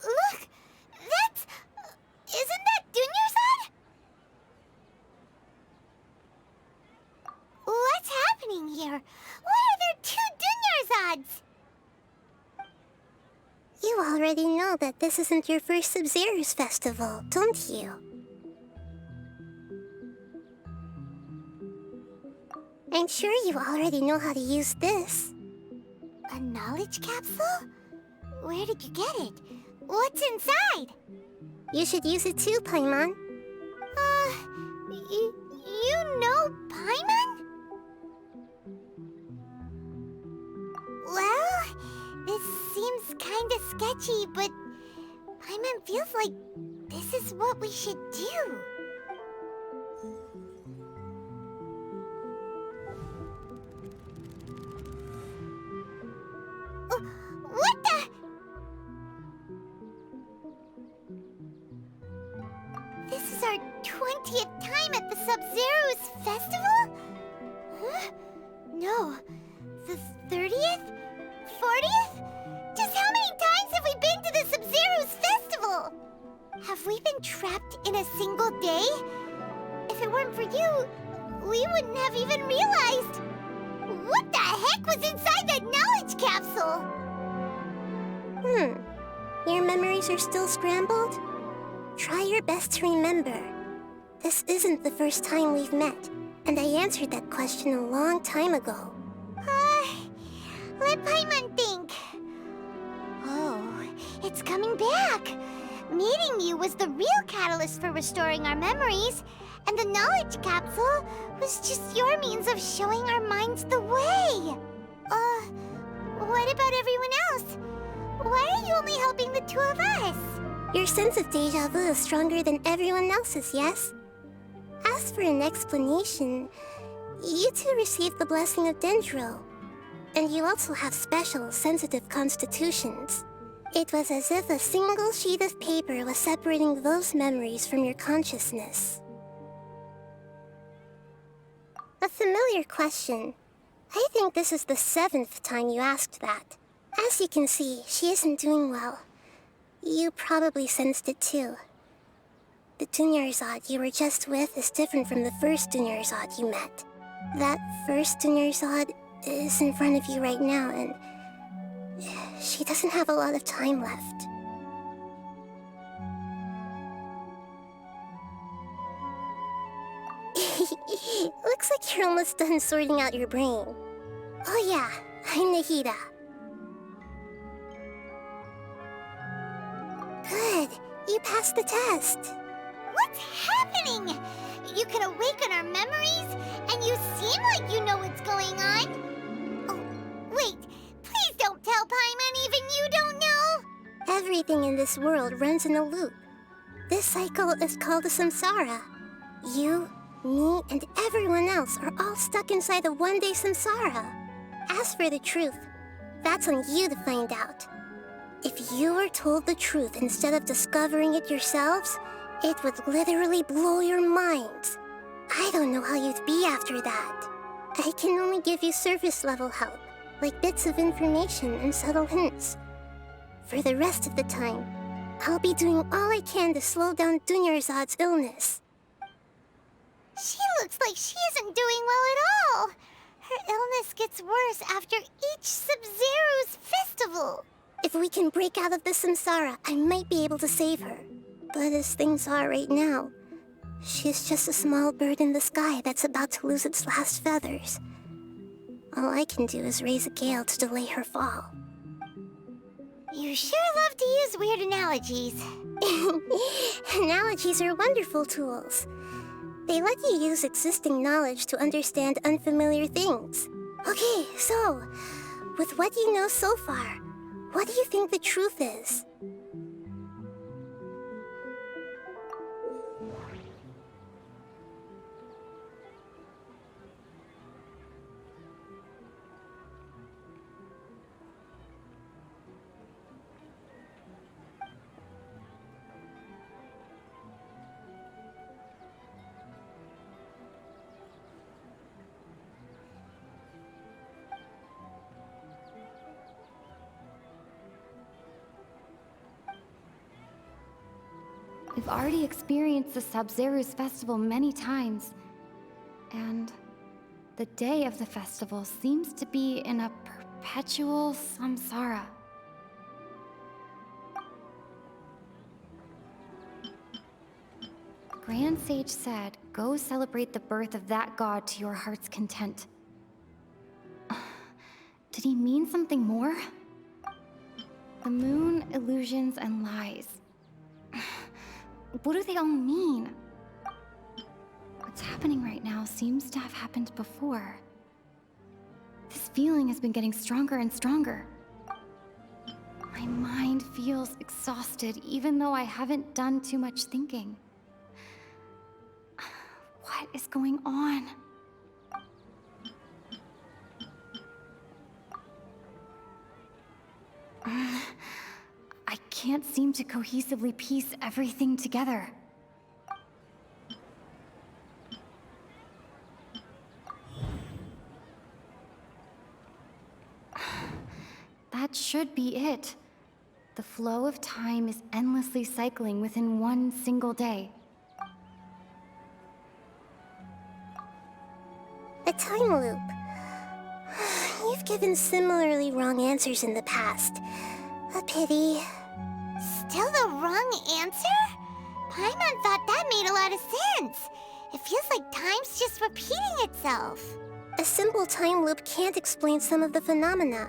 Look! That's... Isn't that Dunyarzad? What's happening here? Why are there 2 Dunyarzads? You already know that this isn't your first Sub-Zero's festival, don't you? I'm sure you already know how to use this. A knowledge capsule? Where did you get it? What's inside? You should use it too, Paimon. You know Paimon? Well, this seems kinda sketchy, but Paimon feels like this is what we should do. What the? 20th time at the Sub-Zero's festival? Huh? No. The 30th? 40th? Just how many times have we been to the Sub-Zero's festival? Have we been trapped in a single day? If it weren't for you, we wouldn't have even realized. What the heck was inside that knowledge capsule? Your memories are still scrambled? Try your best to remember. This isn't the first time we've met, and I answered that question a long time ago. Let Paimon think. Oh, it's coming back. Meeting you was the real catalyst for restoring our memories, and the knowledge capsule was just your means of showing our minds the way. What about everyone else? Why are you only helping the two of us? Your sense of deja vu is stronger than everyone else's, yes? As for an explanation, you two received the blessing of Dendro, and you also have special, sensitive constitutions. It was as if a single sheet of paper was separating those memories from your consciousness. A familiar question. I think this is the 7th time you asked that. As you can see, she isn't doing well. You probably sensed it too. The Dunyarzad you were just with is different from the first Dunyarzad you met. That first Dunyarzad is in front of you right now, and she doesn't have a lot of time left. Looks like you're almost done sorting out your brain. Oh yeah, I'm Nahida. Good, you passed the test. What's happening? You can awaken our memories, and you seem like you know what's going on. Oh, wait, please don't tell Paimon even you don't know. Everything in this world runs in a loop. This cycle is called a samsara. You, me, and everyone else are all stuck inside a one-day samsara. As for the truth, that's on you to find out. If you were told the truth instead of discovering it yourselves, it would literally blow your minds. I don't know how you'd be after that. I can only give you surface-level help, like bits of information and subtle hints. For the rest of the time, I'll be doing all I can to slow down Dunyarzad's illness. She looks like she isn't doing well at all. Her illness gets worse after each Sub-Zero's festival. If we can break out of the samsara, I might be able to save her. But as things are right now, she's just a small bird in the sky that's about to lose its last feathers. All I can do is raise a gale to delay her fall. You sure love to use weird analogies. Analogies are wonderful tools. They let you use existing knowledge to understand unfamiliar things. Okay, so, with what you know so far, what do you think the truth is? We've already experienced the Sub-Zero's festival many times, and the day of the festival seems to be in a perpetual samsara. Grand Sage said, go celebrate the birth of that god to your heart's content. Did he mean something more? The moon, illusions, and lies. What do they all mean? What's happening right now seems to have happened before. This feeling has been getting stronger and stronger. My mind feels exhausted, even though I haven't done too much thinking. What is going on? I can't seem to cohesively piece everything together. That should be it. The flow of time is endlessly cycling within one single day. A time loop. You've given similarly wrong answers in the past. A pity. Still the wrong answer? Paimon thought that made a lot of sense. It feels like time's just repeating itself. A simple time loop can't explain some of the phenomena.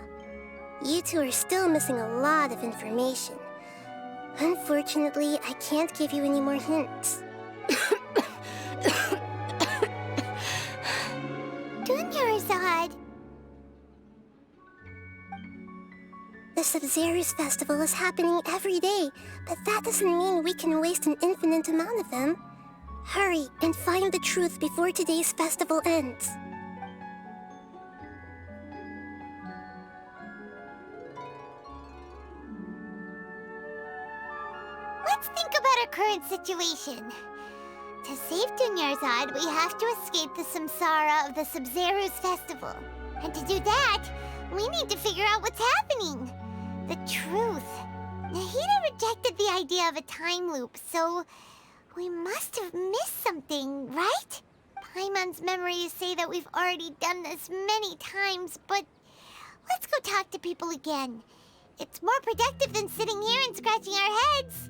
You two are still missing a lot of information. Unfortunately, I can't give you any more hints. Dunyarzad. The Sub-Zero's festival is happening every day, but that doesn't mean we can waste an infinite amount of them. Hurry and find the truth before today's festival ends. Let's think about our current situation. To save Dunyarzad, we have to escape the samsara of the Sub-Zero's festival. And to do that, we need to figure out what's happening. The truth. Nahida rejected the idea of a time loop, so we must have missed something, right? Paimon's memories say that we've already done this many times, but let's go talk to people again. It's more productive than sitting here and scratching our heads.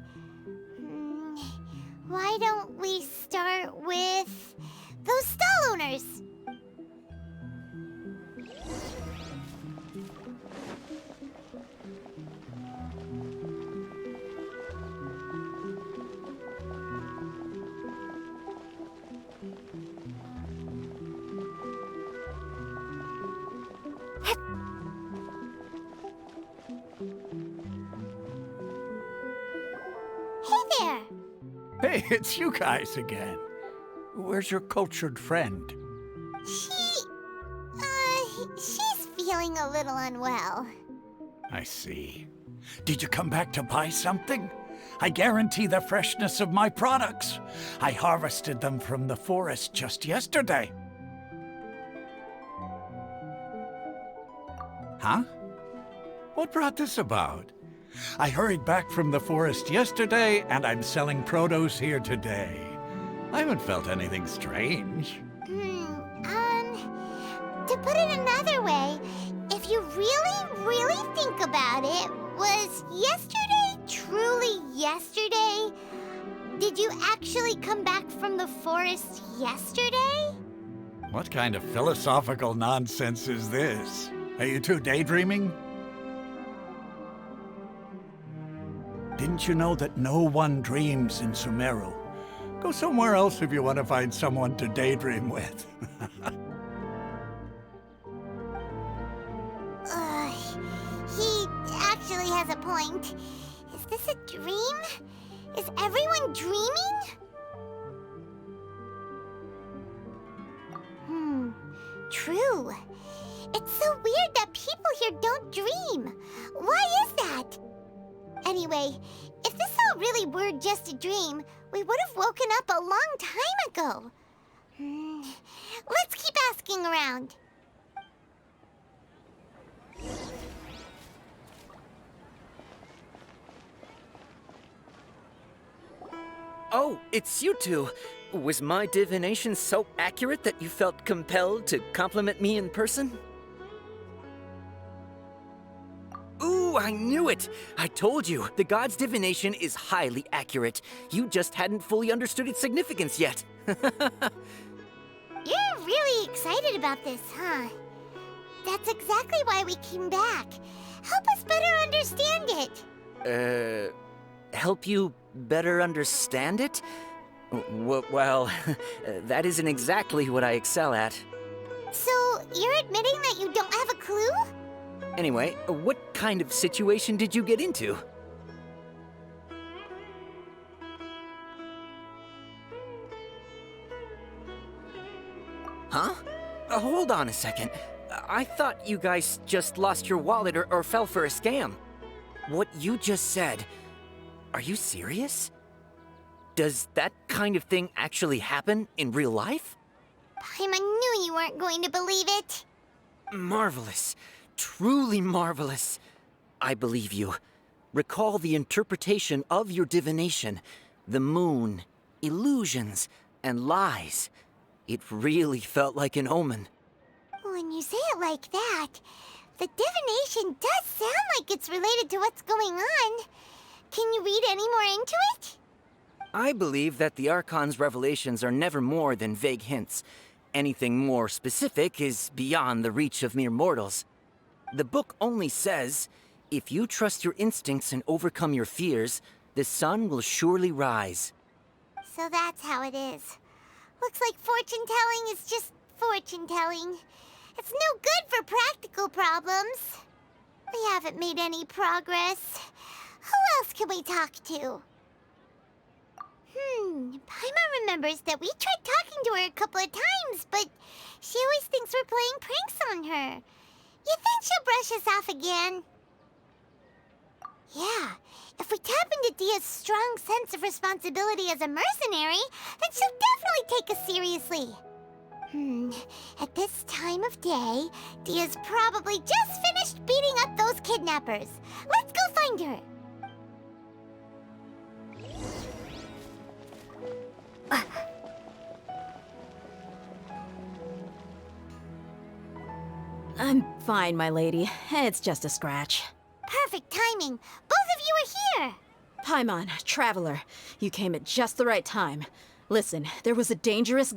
Why don't we start with those stall owners? Hey there! Hey, it's you guys again. Where's your cultured friend? She's feeling a little unwell. I see. Did you come back to buy something? I guarantee the freshness of my products. I harvested them from the forest just yesterday. Huh? What brought this about? I hurried back from the forest yesterday, and I'm selling produce here today. I haven't felt anything strange. To put it another way, if you really think about it, was yesterday truly yesterday? Did you actually come back from the forest yesterday? What kind of philosophical nonsense is this? Are you two daydreaming? Didn't you know that no one dreams in Sumeru? Go somewhere else if you want to find someone to daydream with. He actually has a point. Is this a dream? Is everyone dreaming? True. It's so weird that people here don't dream. Why is that? Anyway, if this all really were just a dream, we would have woken up a long time ago. Let's keep asking around. Oh, it's you two. Was my divination so accurate that you felt compelled to compliment me in person? Ooh, I knew it! I told you, the god's divination is highly accurate. You just hadn't fully understood its significance yet. You're really excited about this, huh? That's exactly why we came back. Help us better understand it. Help you better understand it? Well, that isn't exactly what I excel at. So, you're admitting that you don't have a clue? Anyway, what kind of situation did you get into? Huh? Hold on a second. I thought you guys just lost your wallet or fell for a scam. What you just said, are you serious? Does that kind of thing actually happen in real life? Paimon knew you weren't going to believe it. Marvelous. Truly marvelous. I believe you. Recall the interpretation of your divination. The moon, illusions, and lies. It really felt like an omen. When you say it like that, the divination does sound like it's related to what's going on. Can you read any more into it? I believe that the Archon's revelations are never more than vague hints. Anything more specific is beyond the reach of mere mortals. The book only says, if you trust your instincts and overcome your fears, the sun will surely rise. So that's how it is. Looks like fortune-telling is just fortune-telling. It's no good for practical problems. We haven't made any progress. Who else can we talk to? Paimon remembers that we tried talking to her a couple of times, but she always thinks we're playing pranks on her. You think she'll brush us off again? Yeah, if we tap into Dia's strong sense of responsibility as a mercenary, then she'll definitely take us seriously. At this time of day, Dia's probably just finished beating up those kidnappers. Let's go find her. I'm fine, my lady. It's just a scratch. Perfect timing. Both of you are here. Paimon, Traveler, you came at just the right time. Listen, there was a dangerous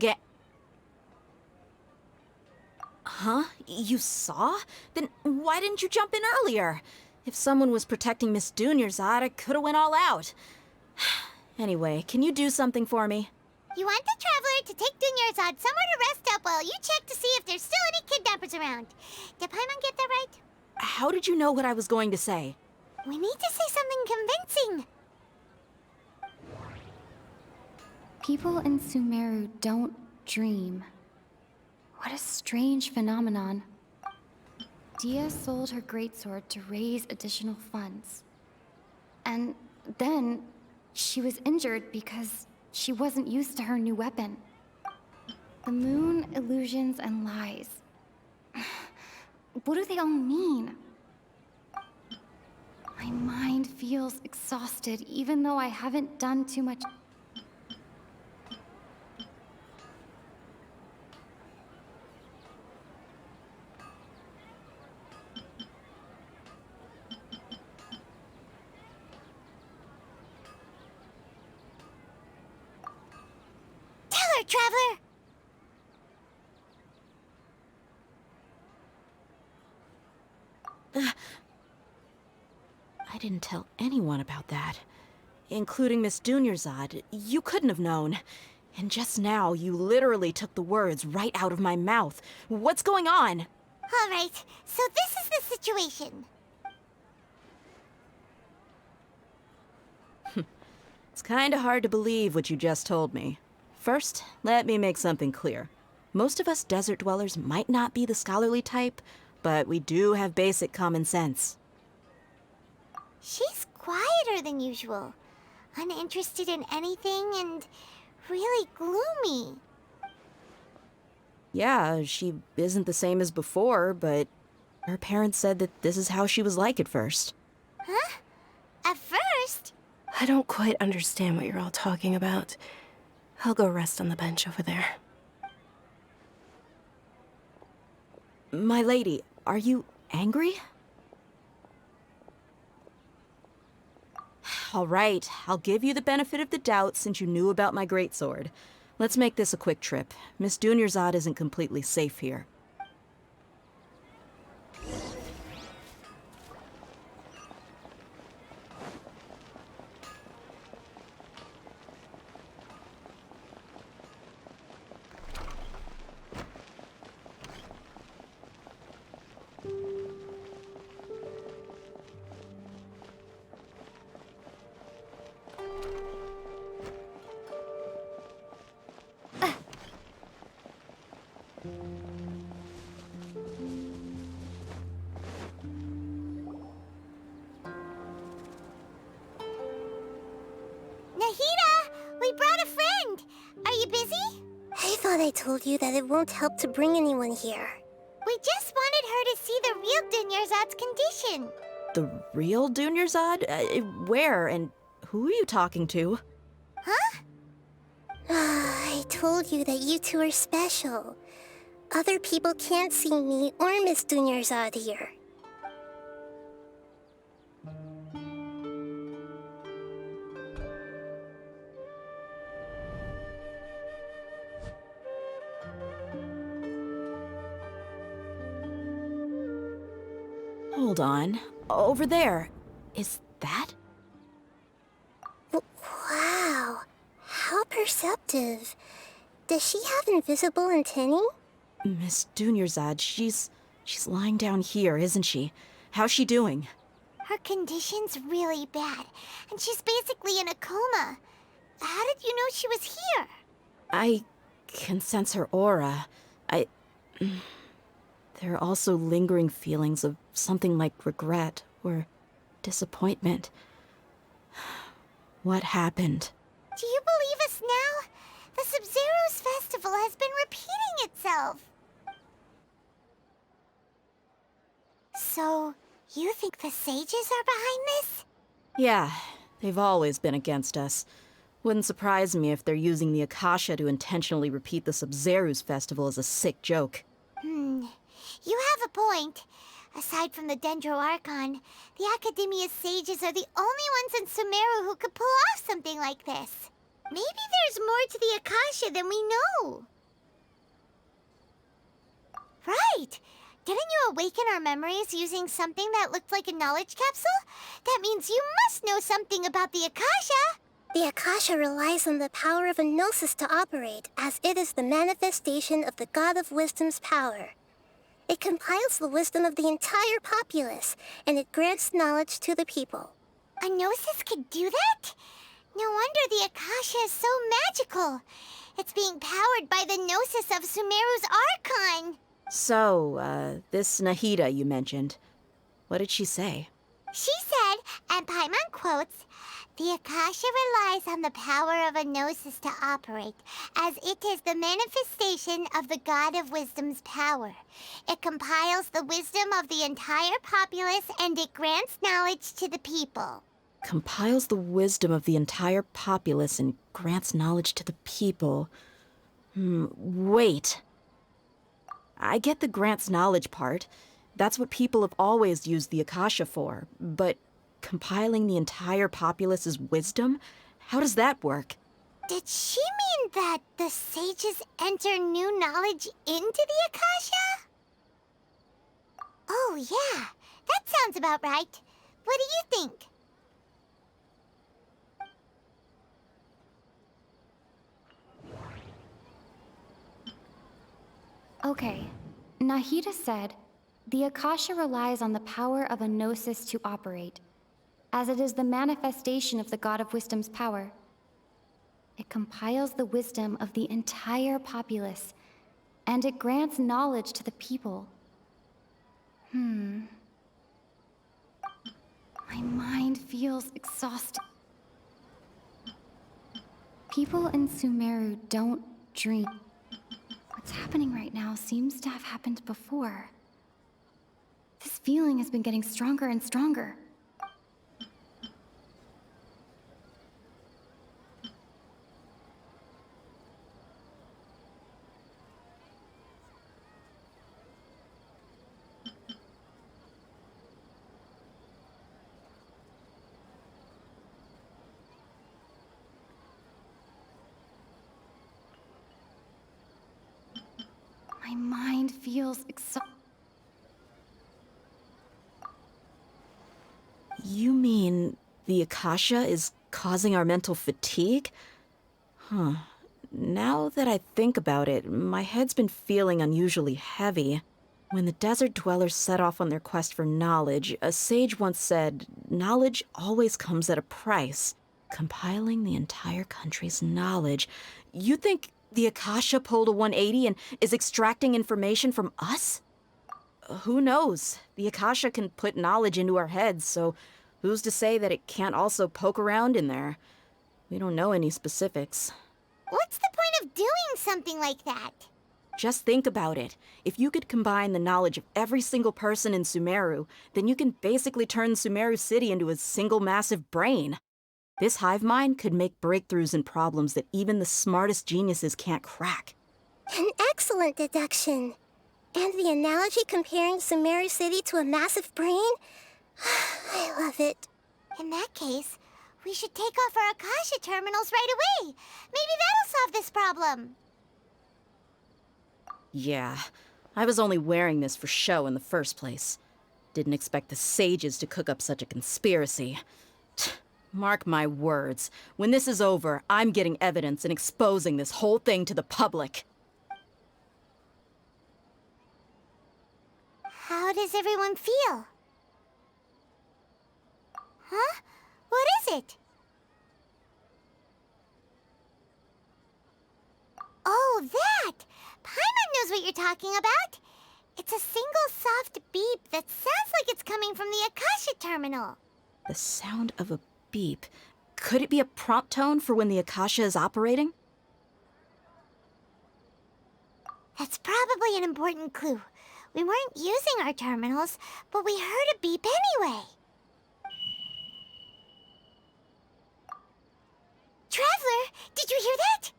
Huh? You saw? Then why didn't you jump in earlier? If someone was protecting Miss Dunyarzad, I could have went all out. Anyway, can you do something for me? You want the Traveler to take Dunyarzad somewhere to rest up while you check to see if there's still any kidnappers around. Did Paimon get that right? How did you know what I was going to say? We need to say something convincing. People in Sumeru don't dream. What a strange phenomenon. Dia sold her greatsword to raise additional funds. And then she was injured because she wasn't used to her new weapon. The moon, illusions, and lies. What do they all mean? My mind feels exhausted, even though I haven't done too much. Tell her, Traveler! I didn't tell anyone about that. Including Miss Dunyarzad. You couldn't have known. And just now, you literally took the words right out of my mouth. What's going on? All right, so this is the situation. It's kinda hard to believe what you just told me. First, let me make something clear. Most of us desert dwellers might not be the scholarly type, but we do have basic common sense. She's quieter than usual, uninterested in anything, and really gloomy. Yeah, she isn't the same as before, but her parents said that this is how she was like at first. Huh? At first? I don't quite understand what you're all talking about. I'll go rest on the bench over there. My lady, are you angry? All right, I'll give you the benefit of the doubt since you knew about my greatsword. Let's make this a quick trip. Miss Dunyarzad isn't completely safe here. Nahida, we brought a friend. Are you busy? I thought I told you that it won't help to bring anyone here. We just wanted her to see the real Dunyarzad's condition. The real Dunyarzad? Where and who are you talking to? Huh? I told you that you two are special. Other people can't see me or Miss Dunyarzad here. Hold on. Over there. Is that? Wow. How perceptive. Does she have invisible antennae? Miss Dunyarzad, she's lying down here, isn't she? How's she doing? Her condition's really bad, and she's basically in a coma. How did you know she was here? I can sense her aura. There are also lingering feelings of something like regret or disappointment. What happened? Do you believe us now? The Sub-Zero's festival has been repeating itself. So, you think the sages are behind this? Yeah, they've always been against us. Wouldn't surprise me if they're using the Akasha to intentionally repeat the Sub-Zero's festival as a sick joke. You have a point. Aside from the Dendro Archon, the Academia's sages are the only ones in Sumeru who could pull off something like this. Maybe there's more to the Akasha than we know. Right! Didn't you awaken our memories using something that looked like a knowledge capsule? That means you must know something about the Akasha! The Akasha relies on the power of a gnosis to operate, as it is the manifestation of the God of Wisdom's power. It compiles the wisdom of the entire populace, and it grants knowledge to the people. A gnosis could do that? No wonder the Akasha is so magical. It's being powered by the gnosis of Sumeru's Archon. So, this Nahida you mentioned, what did she say? She said, and Paimon quotes, "The Akasha relies on the power of a gnosis to operate, as it is the manifestation of the God of Wisdom's power. It compiles the wisdom of the entire populace, and it grants knowledge to the people." Compiles the wisdom of the entire populace and grants knowledge to the people. Wait. I get the grants knowledge part. That's what people have always used the Akasha for. But compiling the entire populace's wisdom? How does that work? Did she mean that the sages enter new knowledge into the Akasha? Oh, yeah. That sounds about right. What do you think? Okay, Nahida said, the Akasha relies on the power of a gnosis to operate, as it is the manifestation of the God of Wisdom's power. It compiles the wisdom of the entire populace, and it grants knowledge to the people. My mind feels exhausted. People in Sumeru don't dream. What's happening right now seems to have happened before. This feeling has been getting stronger and stronger. My mind feels exhausted. You mean the Akasha is causing our mental fatigue? Now that I think about it, my head's been feeling unusually heavy. When the desert dwellers set off on their quest for knowledge, a sage once said, knowledge always comes at a price. Compiling the entire country's knowledge. You think the Akasha pulled a 180 and is extracting information from us? Who knows? The Akasha can put knowledge into our heads, so who's to say that it can't also poke around in there? We don't know any specifics. What's the point of doing something like that? Just think about it. If you could combine the knowledge of every single person in Sumeru, then you can basically turn Sumeru City into a single massive brain. This hive mind could make breakthroughs in problems that even the smartest geniuses can't crack. An excellent deduction. And the analogy comparing Sumeru City to a massive brain? I love it. In that case, we should take off our Akasha terminals right away. Maybe that'll solve this problem. Yeah, I was only wearing this for show in the first place. Didn't expect the sages to cook up such a conspiracy. Mark my words, when this is over, I'm getting evidence and exposing this whole thing to the public. How does everyone feel? Huh? What is it? Oh, that! Paimon knows what you're talking about. It's a single soft beep that sounds like it's coming from the Akasha terminal. The sound of a beep. Could it be a prompt tone for when the Akasha is operating? That's probably an important clue. We weren't using our terminals, but we heard a beep anyway. Traveler, did you hear that?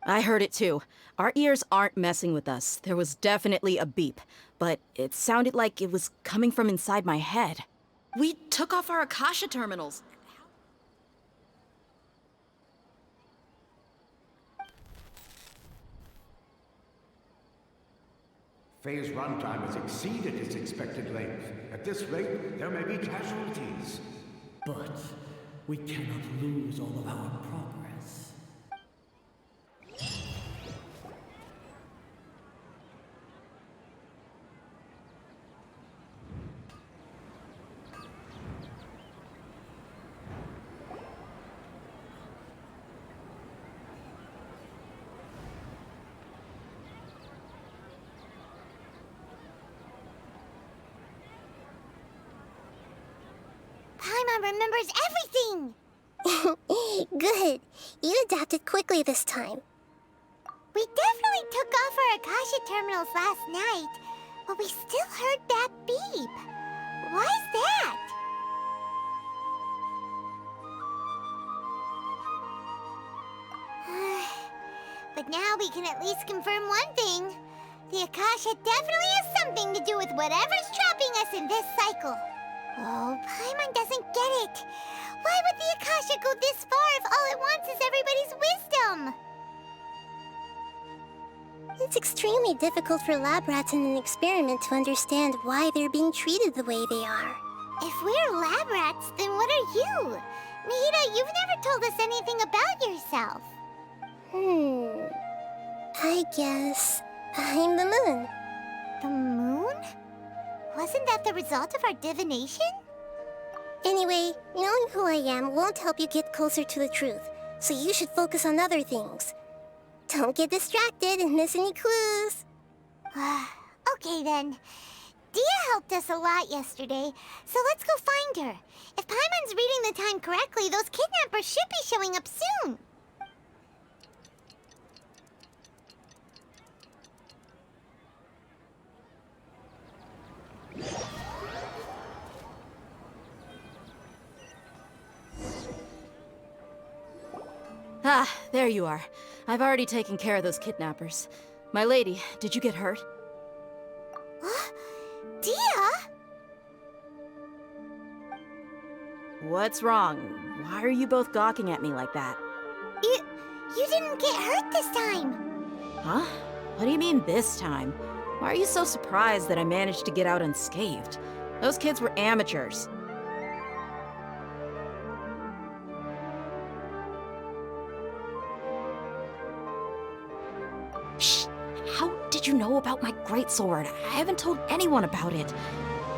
I heard it too. Our ears aren't messing with us. There was definitely a beep, but it sounded like it was coming from inside my head. We took off our Akasha terminals. Phase runtime has exceeded its expected length. At this rate, there may be casualties. But we cannot lose all of our progress. Paimon remembers everything! Good. You adapted quickly this time. We definitely took off our Akasha terminals last night, but we still heard that beep. Why is that? But now we can at least confirm one thing. The Akasha definitely has something to do with whatever's trapping us in this cycle. Oh, Paimon doesn't get it. Why would the Akasha go this far if all it wants is everybody's wisdom? It's extremely difficult for lab rats in an experiment to understand why they're being treated the way they are. If we're lab rats, then what are you? Nahida, you've never told us anything about yourself. I guess I'm the moon. The moon? Wasn't that the result of our divination? Anyway, knowing who I am won't help you get closer to the truth, so you should focus on other things. Don't get distracted and miss any clues. Okay then. Dia helped us a lot yesterday, so let's go find her. If Paimon's reading the time correctly, those kidnappers should be showing up soon. Ah, there you are. I've already taken care of those kidnappers. My lady, did you get hurt? Dia? What's wrong? Why are you both gawking at me like that? You didn't get hurt this time. Huh? What do you mean this time? Why are you so surprised that I managed to get out unscathed? Those kids were amateurs. Shh! How did you know about my greatsword? I haven't told anyone about it.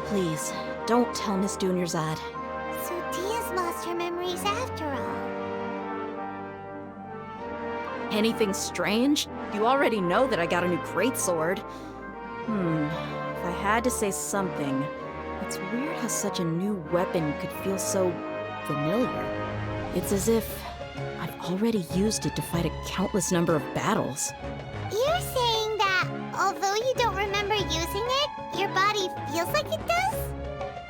Please, don't tell Miss Dunyarzad. So Dia's lost her memories after all. Anything strange? You already know that I got a new greatsword. If I had to say something, it's weird how such a new weapon could feel so familiar. It's as if I've already used it to fight a countless number of battles. feels like it does?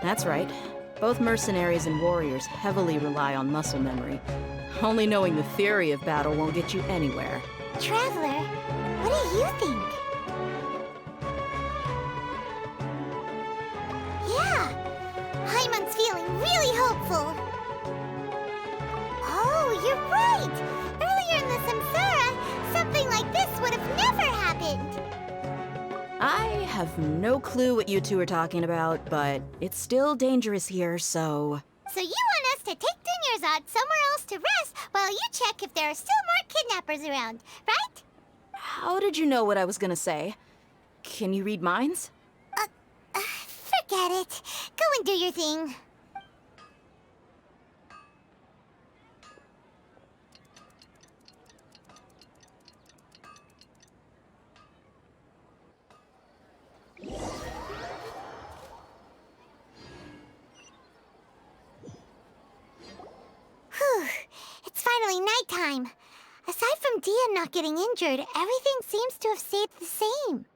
That's right. Both mercenaries and warriors heavily rely on muscle memory. Only knowing the theory of battle won't get you anywhere. Traveler, what do you think? Yeah, Paimon's feeling really hopeful. Oh, you're right! Earlier in the Samsara, something like this would have never happened. I have no clue what you two are talking about, but it's still dangerous here, so... So you want us to take Dunyarzad somewhere else to rest while you check if there are still more kidnappers around, right? How did you know what I was gonna say? Can you read minds? Forget it. Go and do your thing. Whew, it's finally nighttime. Aside from Dia not getting injured, everything seems to have stayed the same.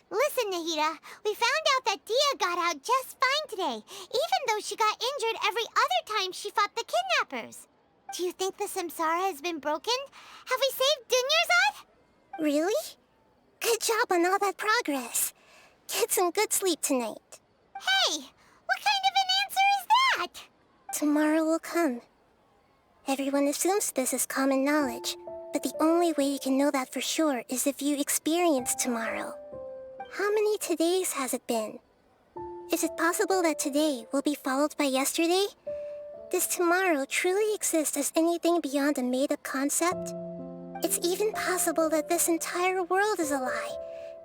Listen, Nahida, we found out that Dia got out just fine today, even though she got injured every other time she fought the kidnappers. Do you think the Samsara has been broken? Have we saved Dunyarzad? Really? Good job on all that progress. Get some good sleep tonight. Hey, what kind of an answer is that? Tomorrow will come. Everyone assumes this is common knowledge, but the only way you can know that for sure is if you experience tomorrow. How many todays has it been? Is it possible that today will be followed by yesterday? Does tomorrow truly exist as anything beyond a made-up concept? It's even possible that this entire world is a lie,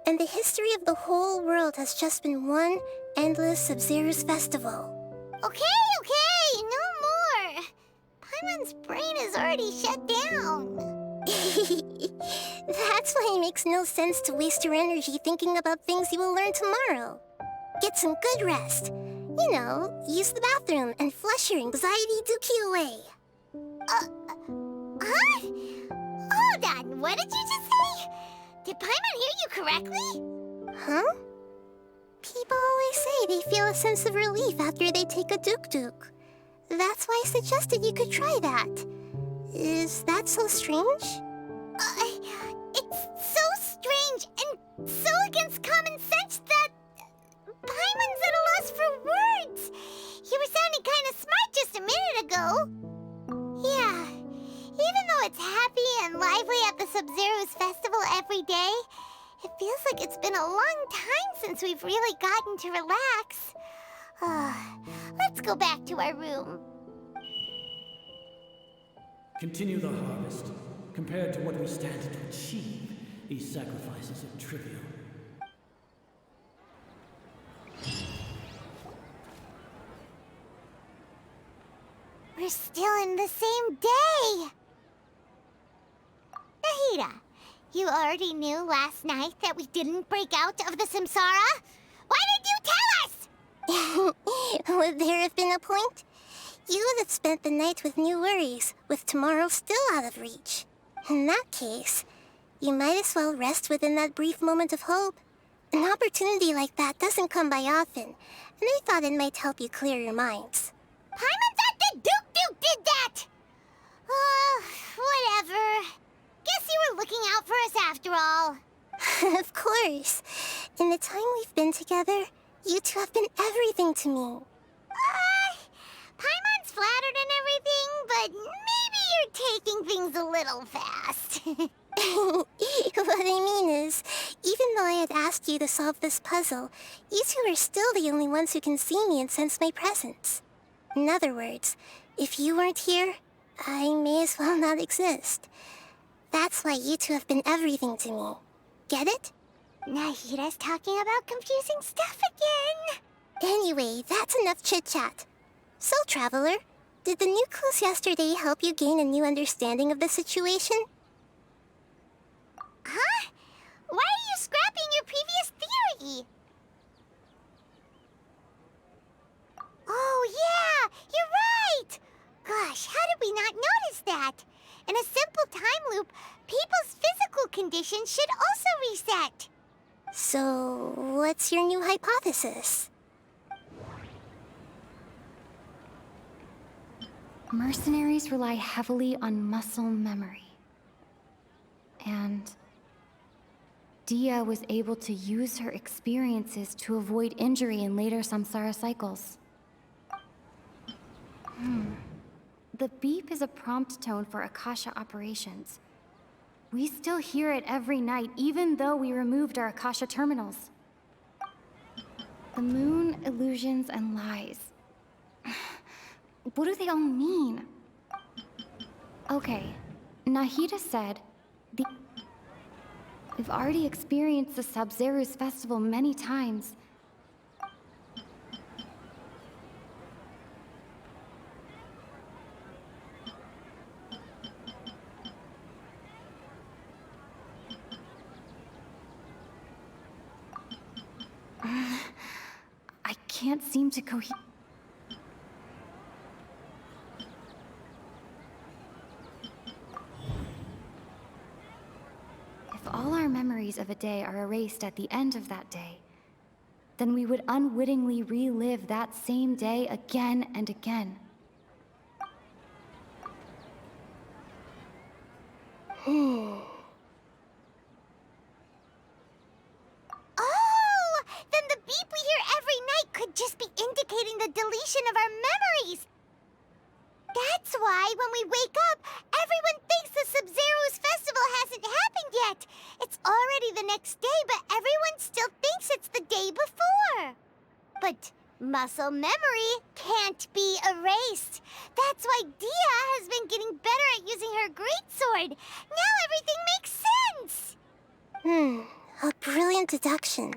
and the history of the whole world has just been one endless Sub-Zero's festival. Okay, no more. Paimon's brain is already shut down. That's why it makes no sense to waste your energy thinking about things you will learn tomorrow. Get some good rest. You know, use the bathroom and flush your anxiety dookie away. Huh? Hold on, what did you just say? Did Paimon hear you correctly? Huh? People always say they feel a sense of relief after they take a duk-duk. That's why I suggested you could try that. Is that so strange? It's so strange and so against common sense that Paimon's at a loss for words. You were sounding kind of smart just a minute ago. Yeah, even though it's happy and lively at the Sub-Zero's festival every day, it feels like it's been a long time since we've really gotten to relax. Let's go back to our room. Continue the harvest. Compared to what we stand to achieve, these sacrifices are trivial. We're still in the same day! Nahida, you already knew last night that we didn't break out of the Samsara? Why did you tell us? Would there have been a point? You would have spent the night with new worries, with tomorrow still out of reach. In that case, you might as well rest within that brief moment of hope. An opportunity like that doesn't come by often, and I thought it might help you clear your minds. Paimon thought the Duke did that! Whatever. Guess you were looking out for us after all. Of course. In the time we've been together, you two have been everything to me. Paimon's flattered and everything, but maybe you're taking things a little fast. What I mean is, even though I had asked you to solve this puzzle, you two are still the only ones who can see me and sense my presence. In other words, if you weren't here, I may as well not exist. That's why you two have been everything to me. Get it? Nahida's talking about confusing stuff again. Anyway, that's enough chit-chat. So, Traveler, did the new clues yesterday help you gain a new understanding of the situation? Huh? Why are you scrapping your previous theory? Oh, yeah! You're right! Gosh, how did we not notice that? In a simple time loop, people's physical conditions should also reset. So, what's your new hypothesis? Mercenaries rely heavily on muscle memory. And Dia was able to use her experiences to avoid injury in later samsara cycles. The beep is a prompt tone for Akasha operations. We still hear it every night, even though we removed our Akasha terminals. The moon, illusions, and lies. What do they all mean? Okay, Nahida said we've already experienced the Sub-Zeru's festival many times. I can't seem to If all our memories of a day are erased at the end of that day, then we would unwittingly relive that same day again and again. Oh! Then the beep we hear every night could just be indicating the deletion of our memories! That's why, when we wake up, everyone thinks the Sub-Zeru's festival hasn't happened yet! It's already the next day, but everyone still thinks it's the day before! But muscle memory can't be erased. That's why Dia has been getting better at using her greatsword. Now everything makes sense! A brilliant deduction.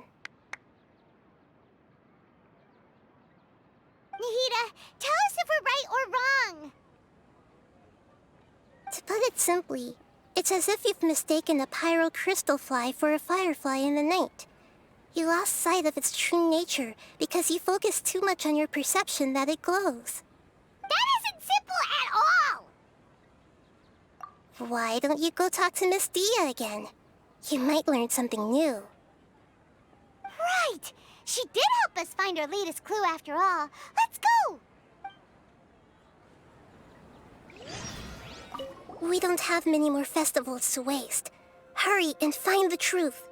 Nahida, tell us if we're right or wrong. To put it simply, it's as if you've mistaken a pyro crystal fly for a firefly in the night. You lost sight of its true nature because you focused too much on your perception that it glows. That isn't simple at all! Why don't you go talk to Miss Dia again? You might learn something new. Right! She did help us find our latest clue after all. Let's go! We don't have many more festivals to waste. Hurry and find the truth.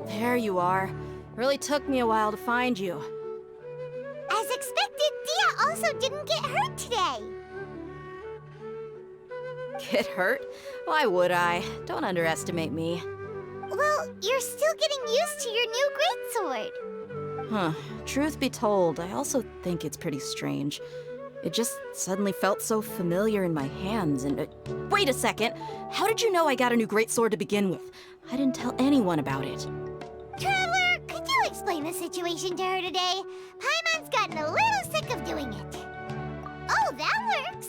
There you are. Really took me a while to find you. As expected, Dia also didn't get hurt today. Get hurt? Why would I? Don't underestimate me. Well, you're still getting used to your new greatsword. Huh. Truth be told, I also think it's pretty strange. It just suddenly felt so familiar in my hands and... wait a second! How did you know I got a new greatsword to begin with? I didn't tell anyone about it. Traveler, could you explain the situation to her today? Paimon's gotten a little sick of doing it. Oh, that works!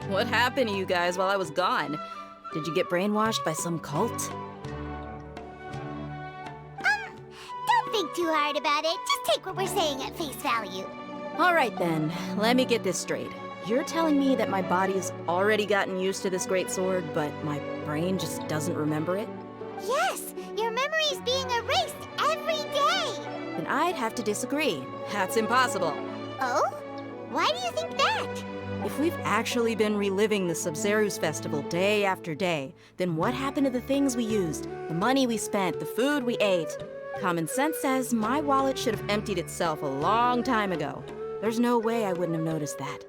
What happened to you guys while I was gone? Did you get brainwashed by some cult? Don't think too hard about it. Just take what we're saying at face value. Alright then, let me get this straight. You're telling me that my body's already gotten used to this greatsword, but my brain just doesn't remember it? Yes, your memory's being erased every day. Then I'd have to disagree. That's impossible. Oh? Why do you think that? If we've actually been reliving the Sub-Zeru's festival day after day, then what happened to the things we used, the money we spent, the food we ate? Common sense says my wallet should have emptied itself a long time ago. There's no way I wouldn't have noticed that.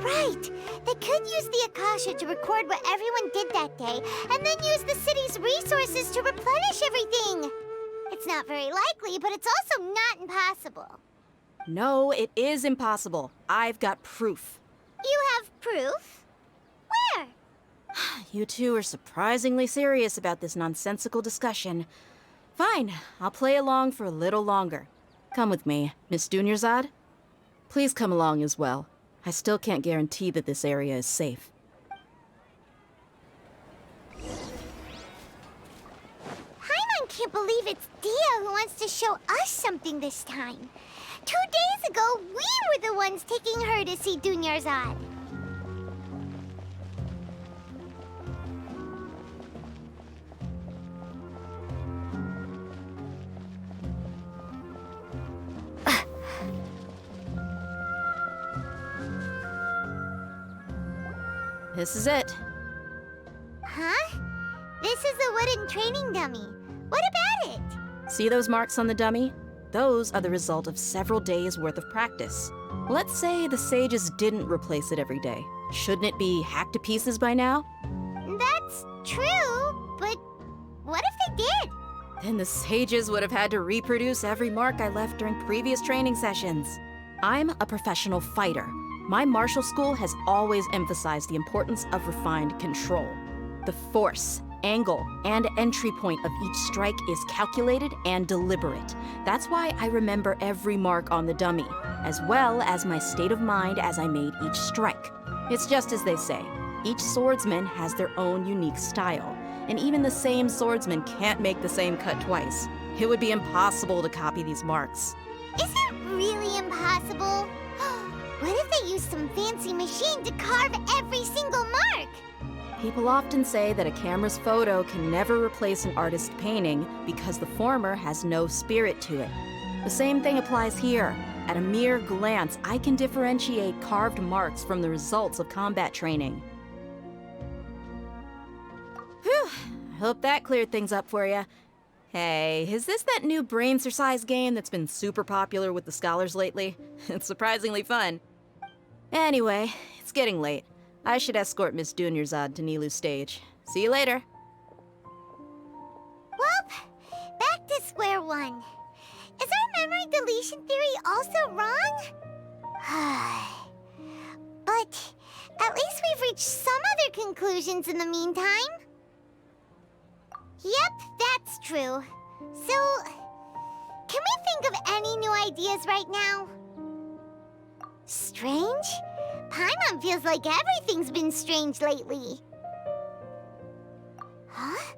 Right! They could use the Akasha to record what everyone did that day, and then use the city's resources to replenish everything! It's not very likely, but it's also not impossible. No, it is impossible. I've got proof. You have proof? Where? You two are surprisingly serious about this nonsensical discussion. Fine, I'll play along for a little longer. Come with me, Miss Dunyarzad. Please come along as well. I still can't guarantee that this area is safe. Paimon can't believe it's Dia who wants to show us something this time. 2 days ago, we were the ones taking her to see Dunyarzad. This is it. Huh? This is a wooden training dummy. What about it? See those marks on the dummy? Those are the result of several days' worth of practice. Let's say the sages didn't replace it every day. Shouldn't it be hacked to pieces by now? That's true, but what if they did? Then the sages would have had to reproduce every mark I left during previous training sessions. I'm a professional fighter. My martial school has always emphasized the importance of refined control. The force, angle, and entry point of each strike is calculated and deliberate. That's why I remember every mark on the dummy, as well as my state of mind as I made each strike. It's just as they say, each swordsman has their own unique style, and even the same swordsman can't make the same cut twice. It would be impossible to copy these marks. Is it really impossible? What if they used some fancy machine to carve every single mark? People often say that a camera's photo can never replace an artist's painting because the former has no spirit to it. The same thing applies here. At a mere glance, I can differentiate carved marks from the results of combat training. Whew, I hope that cleared things up for you. Hey, is this that new brain exercise game that's been super popular with the scholars lately? It's surprisingly fun. Anyway, it's getting late. I should escort Miss Dunyarzad to Nilu's stage. See you later. Well, back to square one. Is our memory deletion theory also wrong? But at least we've reached some other conclusions in the meantime. Yep, that's true. So, can we think of any new ideas right now? Strange? Paimon feels like everything's been strange lately. Huh?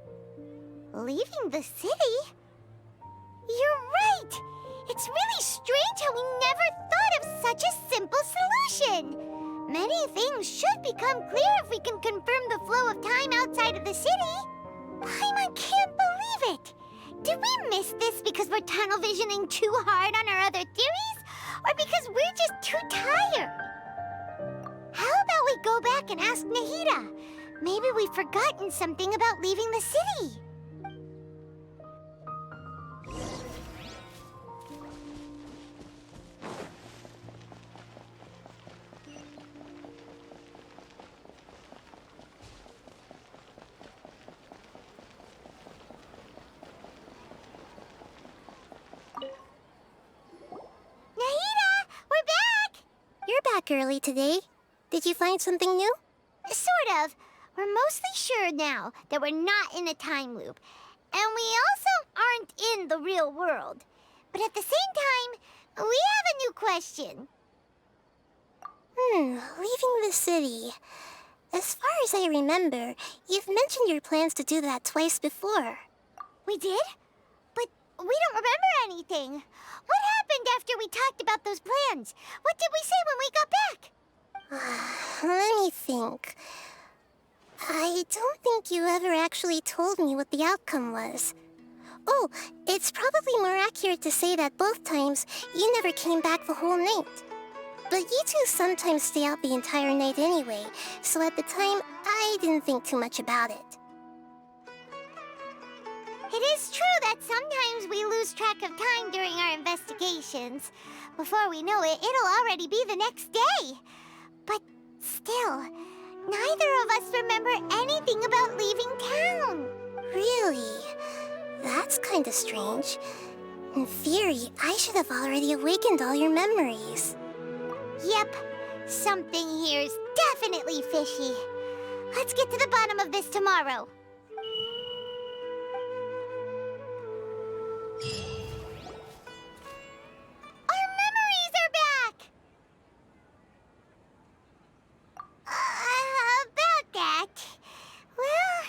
Leaving the city? You're right! It's really strange how we never thought of such a simple solution! Many things should become clear if we can confirm the flow of time outside of the city. Paimon can't believe it! Did we miss this because we're tunnel visioning too hard on our other theories? Or because we're just too tired? How about we go back and ask Nahida? Maybe we've forgotten something about leaving the city. Nahida, we're back! You're back early today. Did you find something new? Sort of. We're mostly sure now that we're not in a time loop. And we also aren't in the real world. But at the same time, we have a new question. Leaving the city. As far as I remember, you've mentioned your plans to do that twice before. We did? But we don't remember anything. What happened after we talked about those plans? What did we say when we got back? Let me think. I don't think you ever actually told me what the outcome was. Oh, it's probably more accurate to say that both times you never came back the whole night. But you two sometimes stay out the entire night anyway, so at the time, I didn't think too much about it. It is true that sometimes we lose track of time during our investigations. Before we know it, it'll already be the next day. But still, neither of us remember anything about leaving town. Really? That's kinda strange. In theory, I should have already awakened all your memories. Yep, something here is definitely fishy. Let's get to the bottom of this tomorrow. Our memories are back! About that... Well,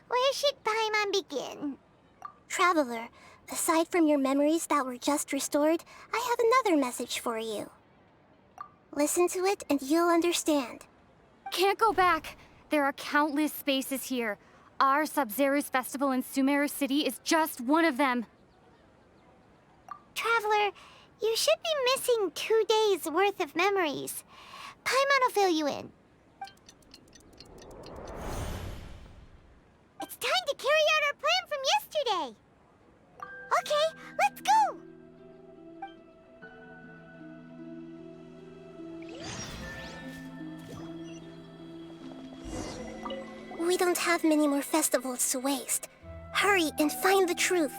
where should Paimon begin? Traveler, aside from your memories that were just restored, I have another message for you. Listen to it and you'll understand. Can't go back. There are countless spaces here. Our Sub-Zero's festival in Sumeru City is just one of them. Traveler, you should be missing 2 days' worth of memories. Paimon will fill you in. It's time to carry out our plan from yesterday. Okay, let's go! We don't have many more festivals to waste. Hurry and find the truth.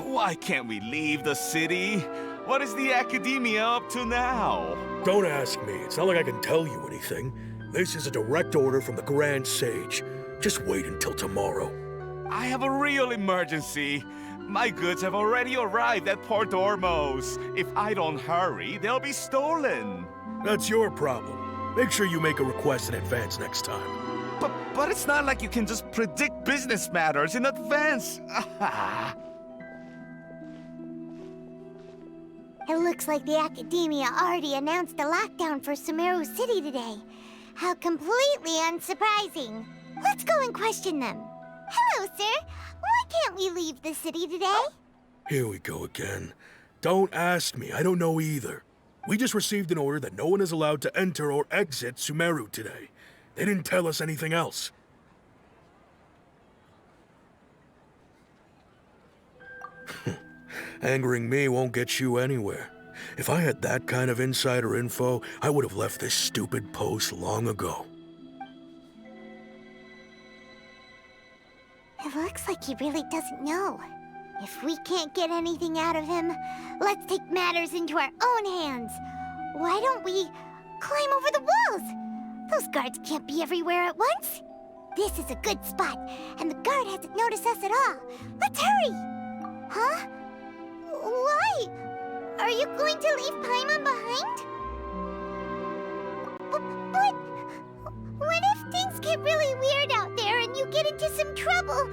Why can't we leave the city? What is the academia up to now? Don't ask me. It's not like I can tell you anything. This is a direct order from the Grand Sage. Just wait until tomorrow. I have a real emergency. My goods have already arrived at Port Ormos. If I don't hurry, they'll be stolen. That's your problem. Make sure you make a request in advance next time. But it's not like you can just predict business matters in advance. It looks like the Academia already announced a lockdown for Sumeru City today. How completely unsurprising. Let's go and question them. Hello, sir. Why can't we leave the city today? Here we go again. Don't ask me. I don't know either. We just received an order that no one is allowed to enter or exit Sumeru today. They didn't tell us anything else. Angering me won't get you anywhere. If I had that kind of insider info, I would have left this stupid post long ago. It looks like he really doesn't know. If we can't get anything out of him, let's take matters into our own hands. Why don't we climb over the walls? Those guards can't be everywhere at once. This is a good spot, and the guard hasn't noticed us at all. Let's hurry! Huh? Why? Are you going to leave Paimon behind? But what if things get really weird out there and you get into some trouble?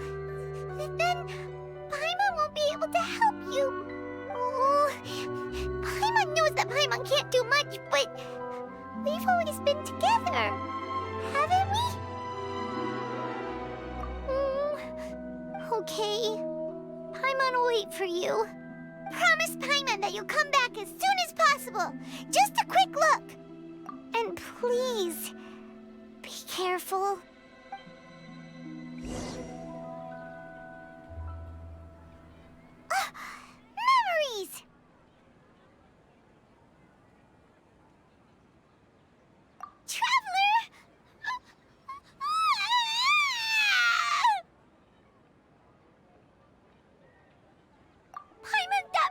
Then Paimon won't be able to help you. Oh, Paimon knows that Paimon can't do much, but we've always been together, haven't we? Okay. Paimon will wait for you. Promise Paimon that you'll come back as soon as possible. Just a quick look. And please, be careful. Memories! Traveler!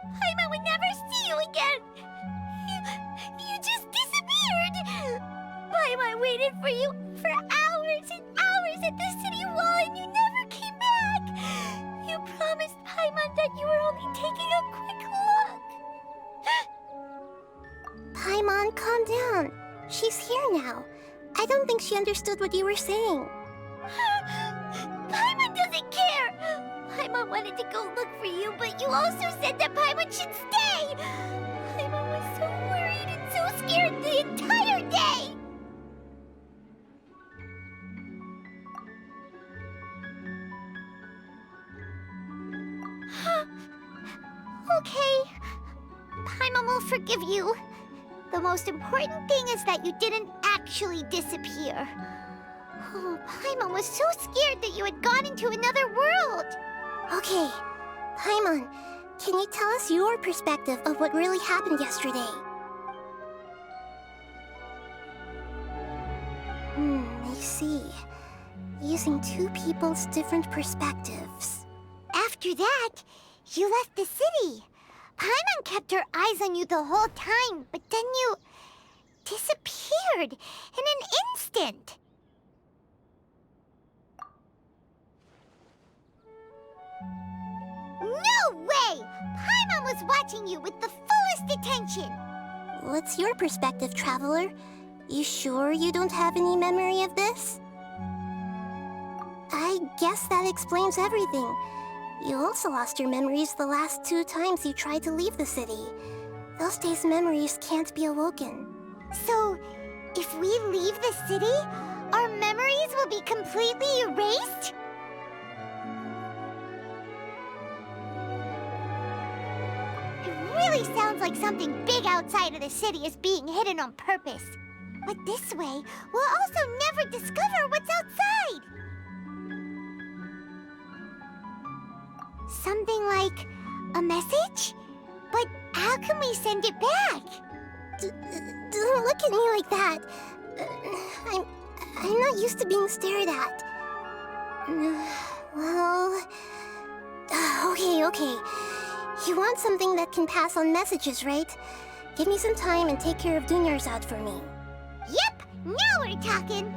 Paimon would never see you again! You just disappeared! Paimon waited for you for hours and hours at the city wall and you never came back! You promised Paimon that you were only taking a quick look! Paimon, calm down. She's here now. I don't think she understood what you were saying. Paimon doesn't care! Paimon wanted to go look for you, but you also said that Paimon should stay! Paimon was so worried and so scared the entire day! Okay. Paimon will forgive you. The most important thing is that you didn't actually disappear. Oh, Paimon was so scared that you had gone into another world. Okay, Paimon, Can you tell us your perspective of what really happened yesterday? I see. Using two people's different perspectives. After that, you left the city. Paimon kept her eyes on you the whole time, but then you disappeared in an instant. No way! Paimon was watching you with the fullest attention. What's your perspective, Traveler? You sure you don't have any memory of this? I guess that explains everything. You also lost your memories the last 2 times you tried to leave the city. Those days' memories can't be awoken. So, if we leave the city, our memories will be completely erased? It really sounds like something big outside of the city is being hidden on purpose. But this way, we'll also never discover what's outside. Something like a message? But how can we send it back? Don't look at me like that. I'm not used to being stared at. Well... Okay. You want something that can pass on messages, right? Give me some time and take care of Dunyarzad for me. Yep! Now we're talking!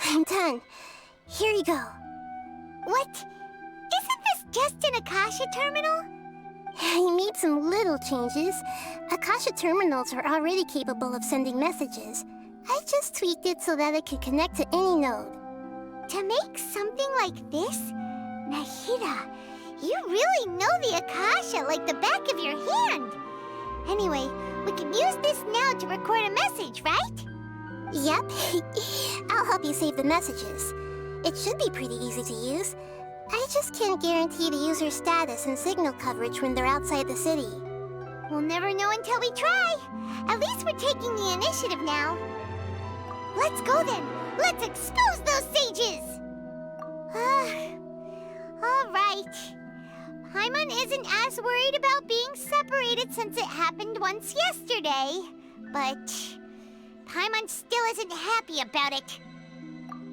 I'm done. Here you go. What? Isn't this just an Akasha terminal? I made some little changes. Akasha terminals are already capable of sending messages. I just tweaked it so that it could connect to any node. To make something like this? Nahida, you really know the Akasha like the back of your hand. Anyway, we can use this now to record a message, right? Yep. I'll help you save the messages. It should be pretty easy to use. I just can't guarantee the user's status and signal coverage when they're outside the city. We'll never know until we try. At least we're taking the initiative now. Let's go then. Let's expose those sages. All right. Paimon isn't as worried about being separated since it happened once yesterday. But Paimon still isn't happy about it.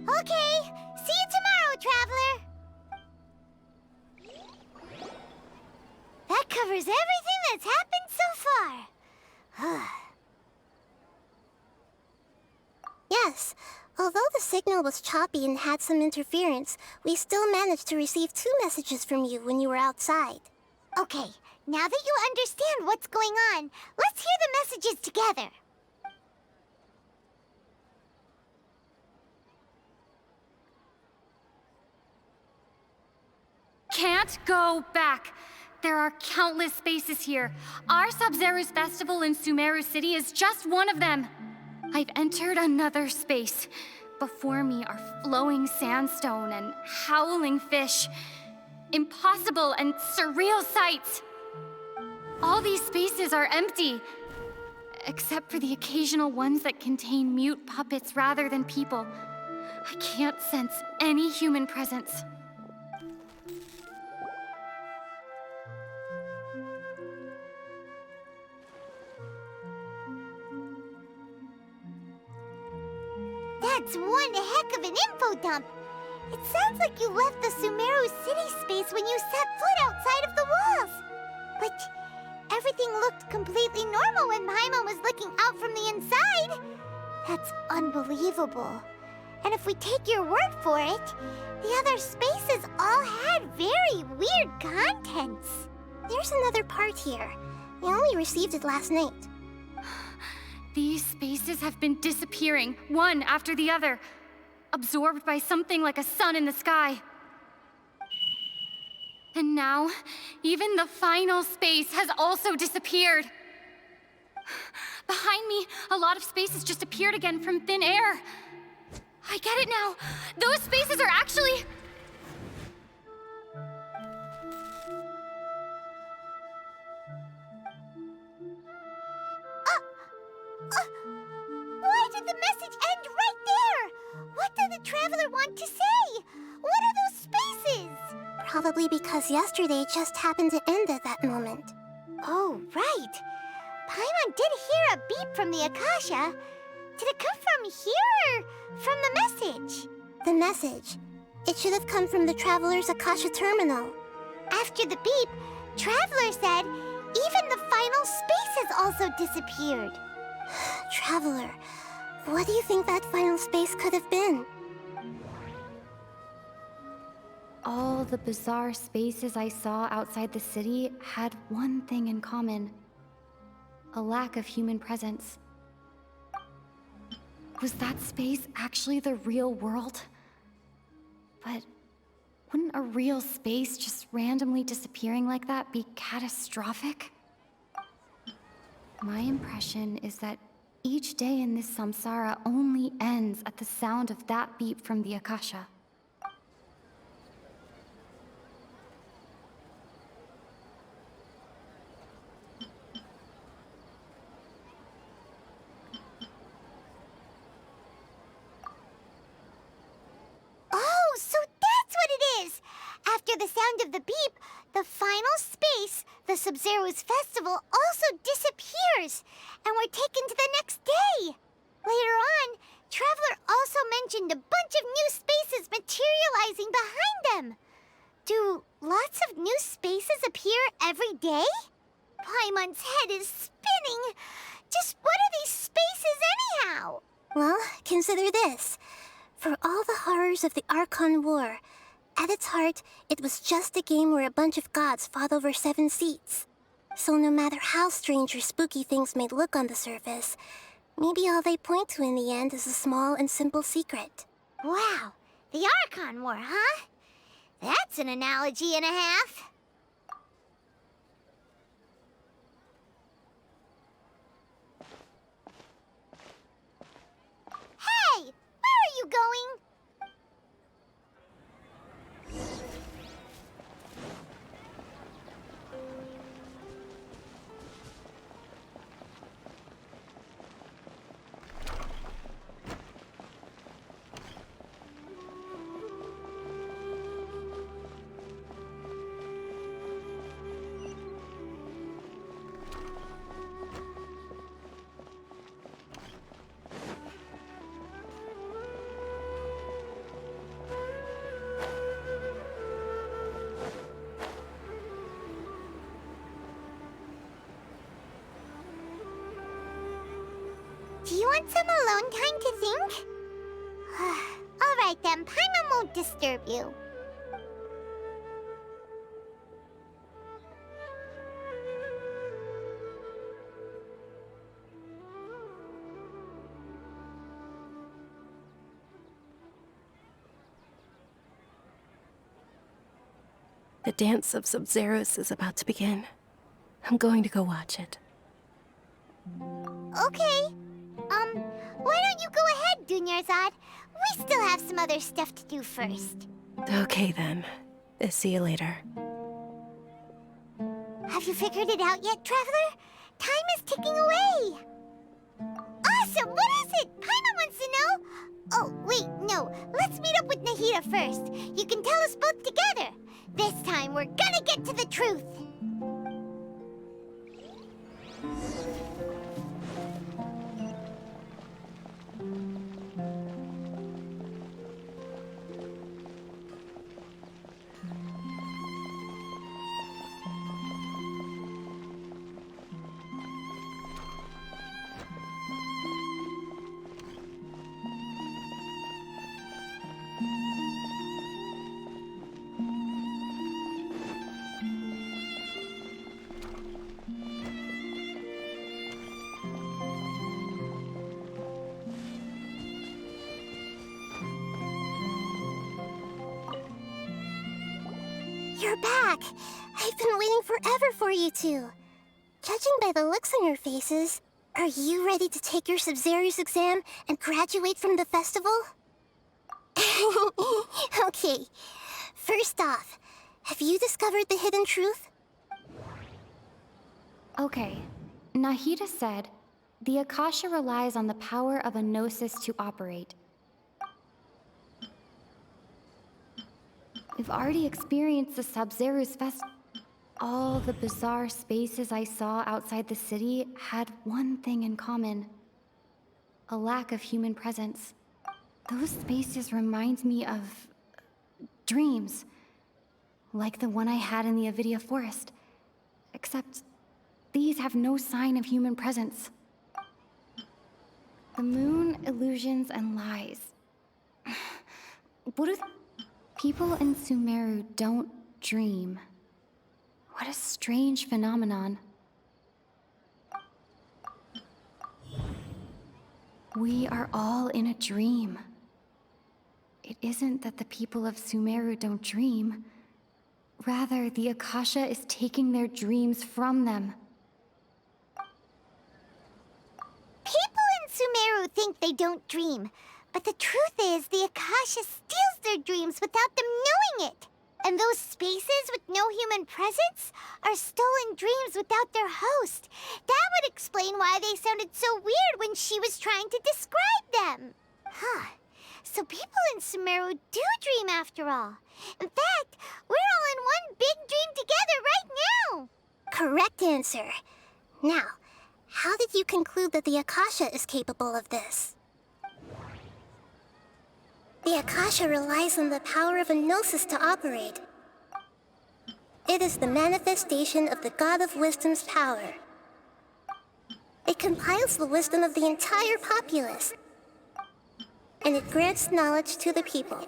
Okay, see you tomorrow, Traveler. That covers everything that's happened so far. Yes, although the signal was choppy and had some interference, we still managed to receive 2 messages from you when you were outside. Okay, now that you understand what's going on, let's hear the messages together. Can't go back. There are countless spaces here. Our Sub-Zeru's festival in Sumeru City is just one of them. I've entered another space. Before me are flowing sandstone and howling fish. Impossible and surreal sights. All these spaces are empty, except for the occasional ones that contain mute puppets rather than people. I can't sense any human presence. That's one heck of an info dump. It sounds like you left the Sumeru city space when you set foot outside of the walls. But everything looked completely normal when Paimon was looking out from the inside. That's unbelievable. And if we take your word for it, the other spaces all had very weird contents. There's another part here. I only received it last night. These spaces have been disappearing, one after the other, absorbed by something like a sun in the sky. And now, even the final space has also disappeared. Behind me, a lot of spaces just appeared again from thin air. I get it now. Those spaces are actually... Why did the message end right there? What did the traveler want to say? What are those spaces? Probably because yesterday just happened to end at that moment. Oh, right. Paimon did hear a beep from the Akasha. Did it come from here or from the message? The message. It should have come from the Traveler's Akasha terminal. After the beep, Traveler said even the final spaces also disappeared. Traveler, what do you think that final space could have been? All the bizarre spaces I saw outside the city had one thing in common. A lack of human presence. Was that space actually the real world? But wouldn't a real space just randomly disappearing like that be catastrophic? My impression is that each day in this samsara only ends at the sound of that beep from the Akasha. Oh, so that's what it is! After the sound of the beep, the final space, the Sub-Zero's festival, also disappears, and we're taken to the next day. Later on, Traveler also mentioned a bunch of new spaces materializing behind them. Do lots of new spaces appear every day? Paimon's head is spinning. Just what are these spaces anyhow? Well, consider this. For all the horrors of the Archon War, at its heart, it was just a game where a bunch of gods fought over 7 seats. So no matter how strange or spooky things may look on the surface, maybe all they point to in the end is a small and simple secret. Wow, the Archon War, huh? That's an analogy and a half. Hey, where are you going? Do you want some alone time to think? All right then, Paimon won't disturb you. The dance of Sub-Zeros is about to begin. I'm going to go watch it. Okay. Why don't you go ahead, Dunyarzad? We still have some other stuff to do first. Okay then. See you later. Have you figured it out yet, Traveler? Time is ticking away. Awesome! What is it? Paimon wants to know. Oh, wait, no. Let's meet up with Nahida first. You can tell us both together. This time, we're gonna get to the truth. You're back! I've been waiting forever for you two. Judging by the looks on your faces, Are you ready to take your Sub-Zero's exam and graduate from the festival? Okay. First off, have you discovered the hidden truth? Okay. Nahida said, the Akasha relies on the power of a gnosis to operate. We've already experienced the Sub-Zero's All the bizarre spaces I saw outside the city had one thing in common. A lack of human presence. Those spaces remind me of dreams. Like the one I had in the Avidia Forest. Except these have no sign of human presence. The moon, illusions, and lies. What if people in Sumeru don't dream? What a strange phenomenon. We are all in a dream. It isn't that the people of Sumeru don't dream. Rather, the Akasha is taking their dreams from them. People in Sumeru think they don't dream, but the truth is the Akasha steals their dreams without them knowing it. And those spaces with no human presence are stolen dreams without their host. That would explain why they sounded so weird when she was trying to describe them. Huh. So people in Sumeru do dream after all. In fact, we're all in one big dream together right now. Correct answer. Now, how did you conclude that the Akasha is capable of this? The Akasha relies on the power of a gnosis to operate. It is the manifestation of the God of Wisdom's power. It compiles the wisdom of the entire populace, and it grants knowledge to the people.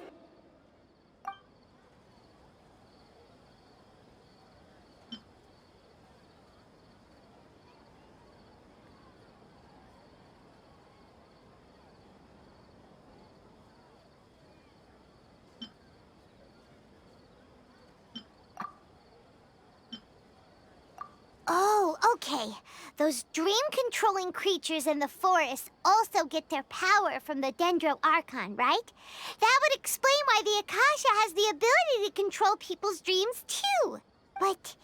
Oh, okay. Those dream-controlling creatures in the forest also get their power from the Dendro Archon, right? That would explain why the Akasha has the ability to control people's dreams, too. But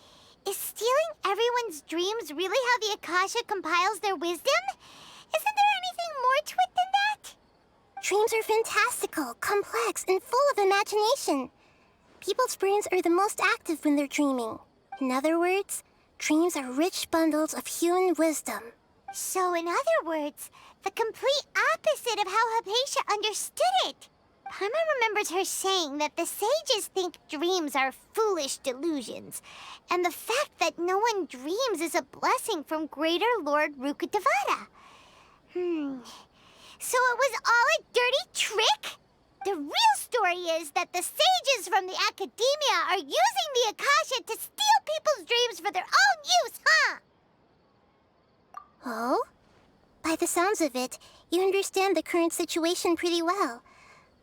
is stealing everyone's dreams really how the Akasha compiles their wisdom? Isn't there anything more to it than that? Dreams are fantastical, complex, and full of imagination. People's brains are the most active when they're dreaming. In other words, dreams are rich bundles of human wisdom. So in other words, the complete opposite of how Hypatia understood it. Paimon remembers her saying that the sages think dreams are foolish delusions, and the fact that no one dreams is a blessing from Greater Lord Rukkhadevata. So it was all a dirty trick? The real story is that the sages from the Academia are using the Akasha to steal people's dreams for their own use, huh? Oh? By the sounds of it, you understand the current situation pretty well.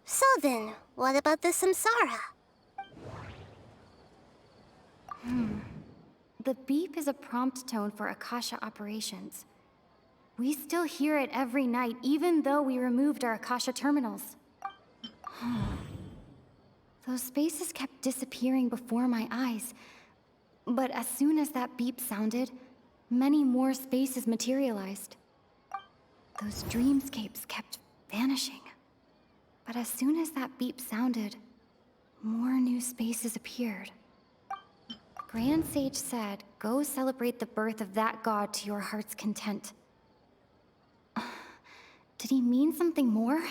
So then, what about the Samsara? The beep is a prompt tone for Akasha operations. We still hear it every night, even though we removed our Akasha terminals. Those spaces kept disappearing before my eyes. But as soon as that beep sounded, many more spaces materialized. Those dreamscapes kept vanishing. But as soon as that beep sounded, more new spaces appeared. The Grand Sage said, go celebrate the birth of that god to your heart's content. Did he mean something more?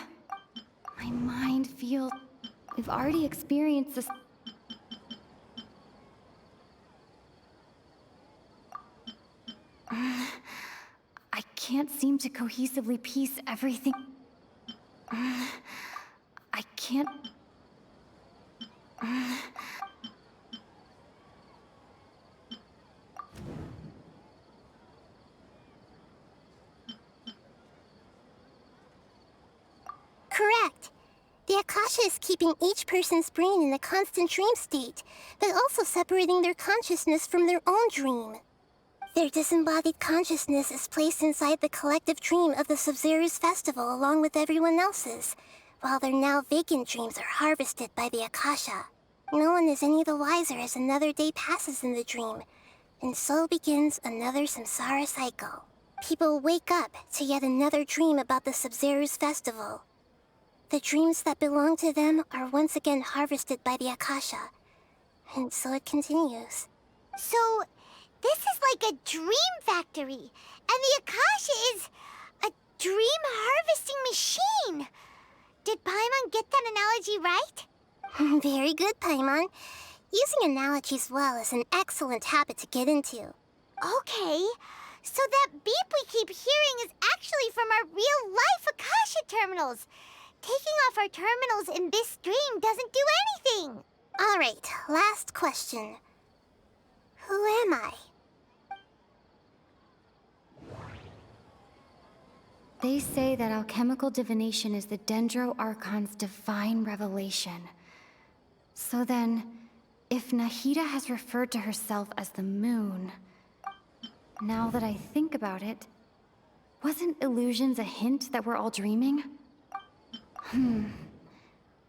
My mind feels... We've already experienced this... I can't seem to cohesively piece everything... I can't... Correct. The Akasha is keeping each person's brain in a constant dream state, but also separating their consciousness from their own dream. Their disembodied consciousness is placed inside the collective dream of the Sub-Zero's festival along with everyone else's, while their now vacant dreams are harvested by the Akasha. No one is any the wiser as another day passes in the dream, and so begins another samsara cycle. People wake up to yet another dream about the Sub-Zero's festival. The dreams that belong to them are once again harvested by the Akasha, and so it continues. So, this is like a dream factory, and the Akasha is a dream harvesting machine. Did Paimon get that analogy right? Very good, Paimon. Using analogies well is an excellent habit to get into. Okay, so that beep we keep hearing is actually from our real-life Akasha terminals. Taking off our terminals in this dream doesn't do anything. All right, last question. Who am I? They say that alchemical divination is the Dendro Archon's divine revelation. So then, if Nahida has referred to herself as the moon, now that I think about it, wasn't illusions a hint that we're all dreaming?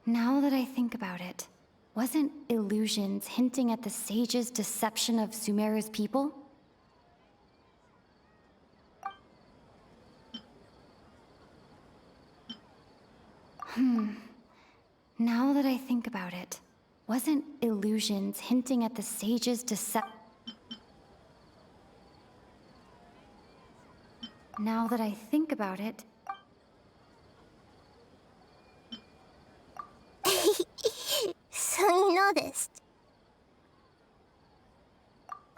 Now that I think about it, wasn't illusions hinting at the sage's deception of Sumeru's people? Now that I think about it, wasn't illusions hinting at the sage's Now that I think about it... So you noticed.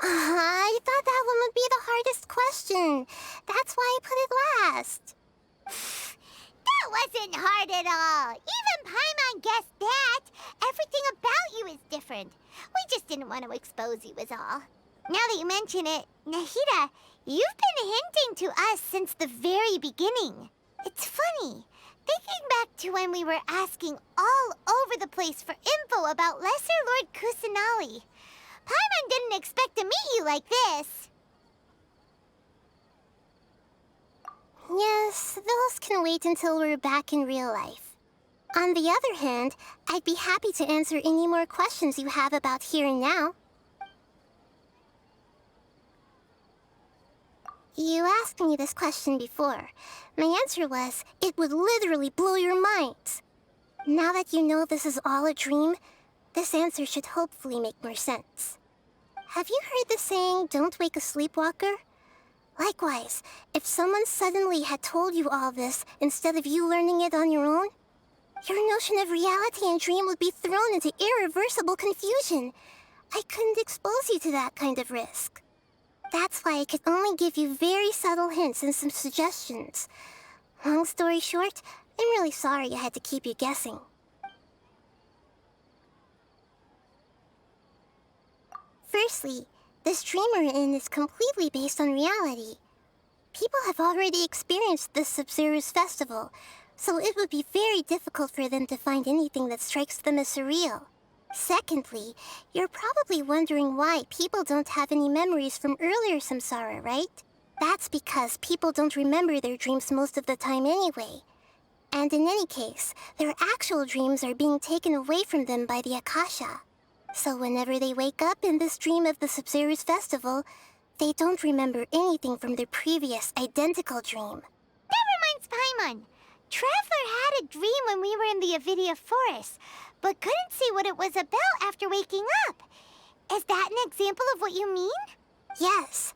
I thought that one would be the hardest question. That's why I put it last. That wasn't hard at all. Even Paimon guessed that. Everything about you is different. We just didn't want to expose you is all. Now that you mention it, Nahida, you've been hinting to us since the very beginning. It's funny. Thinking back to when we were asking all over the place for info about Lesser Lord Kusanali, Paimon didn't expect to meet you like this. Yes, those can wait until we're back in real life. On the other hand, I'd be happy to answer any more questions you have about here and now. You asked me this question before. My answer was, it would literally blow your minds. Now that you know this is all a dream, this answer should hopefully make more sense. Have you heard the saying, don't wake a sleepwalker? Likewise, if someone suddenly had told you all this instead of you learning it on your own, your notion of reality and dream would be thrown into irreversible confusion. I couldn't expose you to that kind of risk. That's why I could only give you very subtle hints and some suggestions. Long story short, I'm really sorry I had to keep you guessing. Firstly, this dream we're in is completely based on reality. People have already experienced this Sub-Zero's festival, so it would be very difficult for them to find anything that strikes them as surreal. Secondly, you're probably wondering why people don't have any memories from earlier samsara, right? That's because people don't remember their dreams most of the time anyway. And in any case, their actual dreams are being taken away from them by the Akasha. So whenever they wake up in this dream of the Sub-Zero's festival, they don't remember anything from their previous identical dream. That reminds Paimon. Traveler had a dream when we were in the Avidia Forest, but couldn't see what it was about after waking up. Is that an example of what you mean? Yes.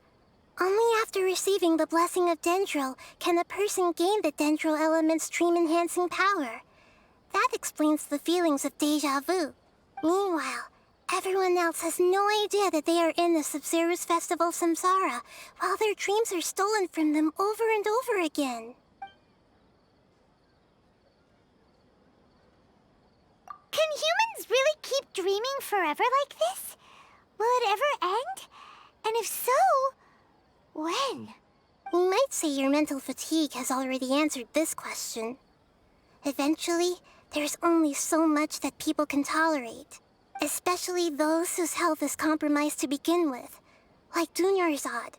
Only after receiving the blessing of Dendro can a person gain the Dendro element's dream-enhancing power. That explains the feelings of déjà vu. Meanwhile, everyone else has no idea that they are in the Sub-Zero's festival samsara, while their dreams are stolen from them over and over again. Can humans really keep dreaming forever like this? Will it ever end? And if so, when? You might say your mental fatigue has already answered this question. Eventually, there's only so much that people can tolerate. Especially those whose health is compromised to begin with. Like Dunyarzad.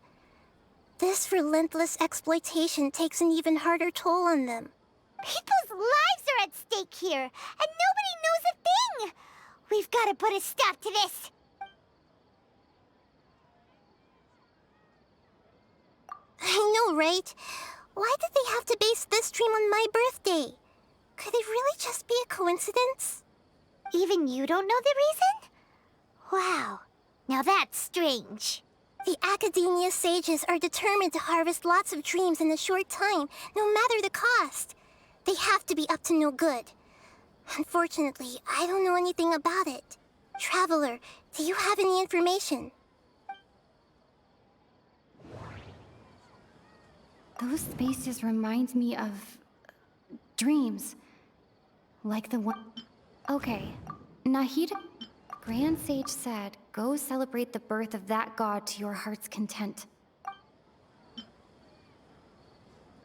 This relentless exploitation takes an even harder toll on them. People's lives are at stake here, and nobody knows a thing! We've got to put a stop to this! I know, right? Why did they have to base this dream on my birthday? Could it really just be a coincidence? Even you don't know the reason? Wow, now that's strange. The Academia sages are determined to harvest lots of dreams in a short time, no matter the cost. They have to be up to no good. Unfortunately, I don't know anything about it. Traveler, do you have any information? Those spaces remind me of dreams. Like the one. Okay. Nahida, Grand Sage said, go celebrate the birth of that god to your heart's content.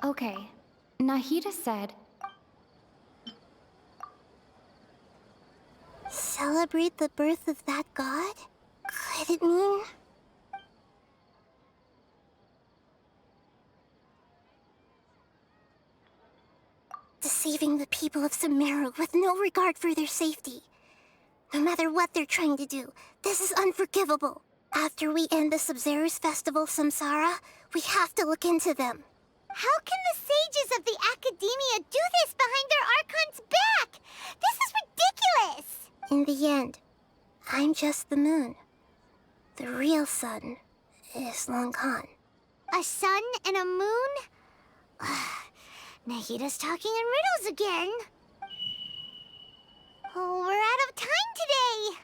Okay. Nahida said, celebrate the birth of that god? Could it mean... deceiving the people of Sumeru with no regard for their safety. No matter what they're trying to do, this is unforgivable. After we end the Sub-Zero's festival, Samsara, we have to look into them. How can the sages of the Academia do this behind their Archon's back? This is ridiculous! In the end, I'm just the moon. The real sun is long gone. A sun and a moon? Nahida's talking in riddles again. Oh, we're out of time today.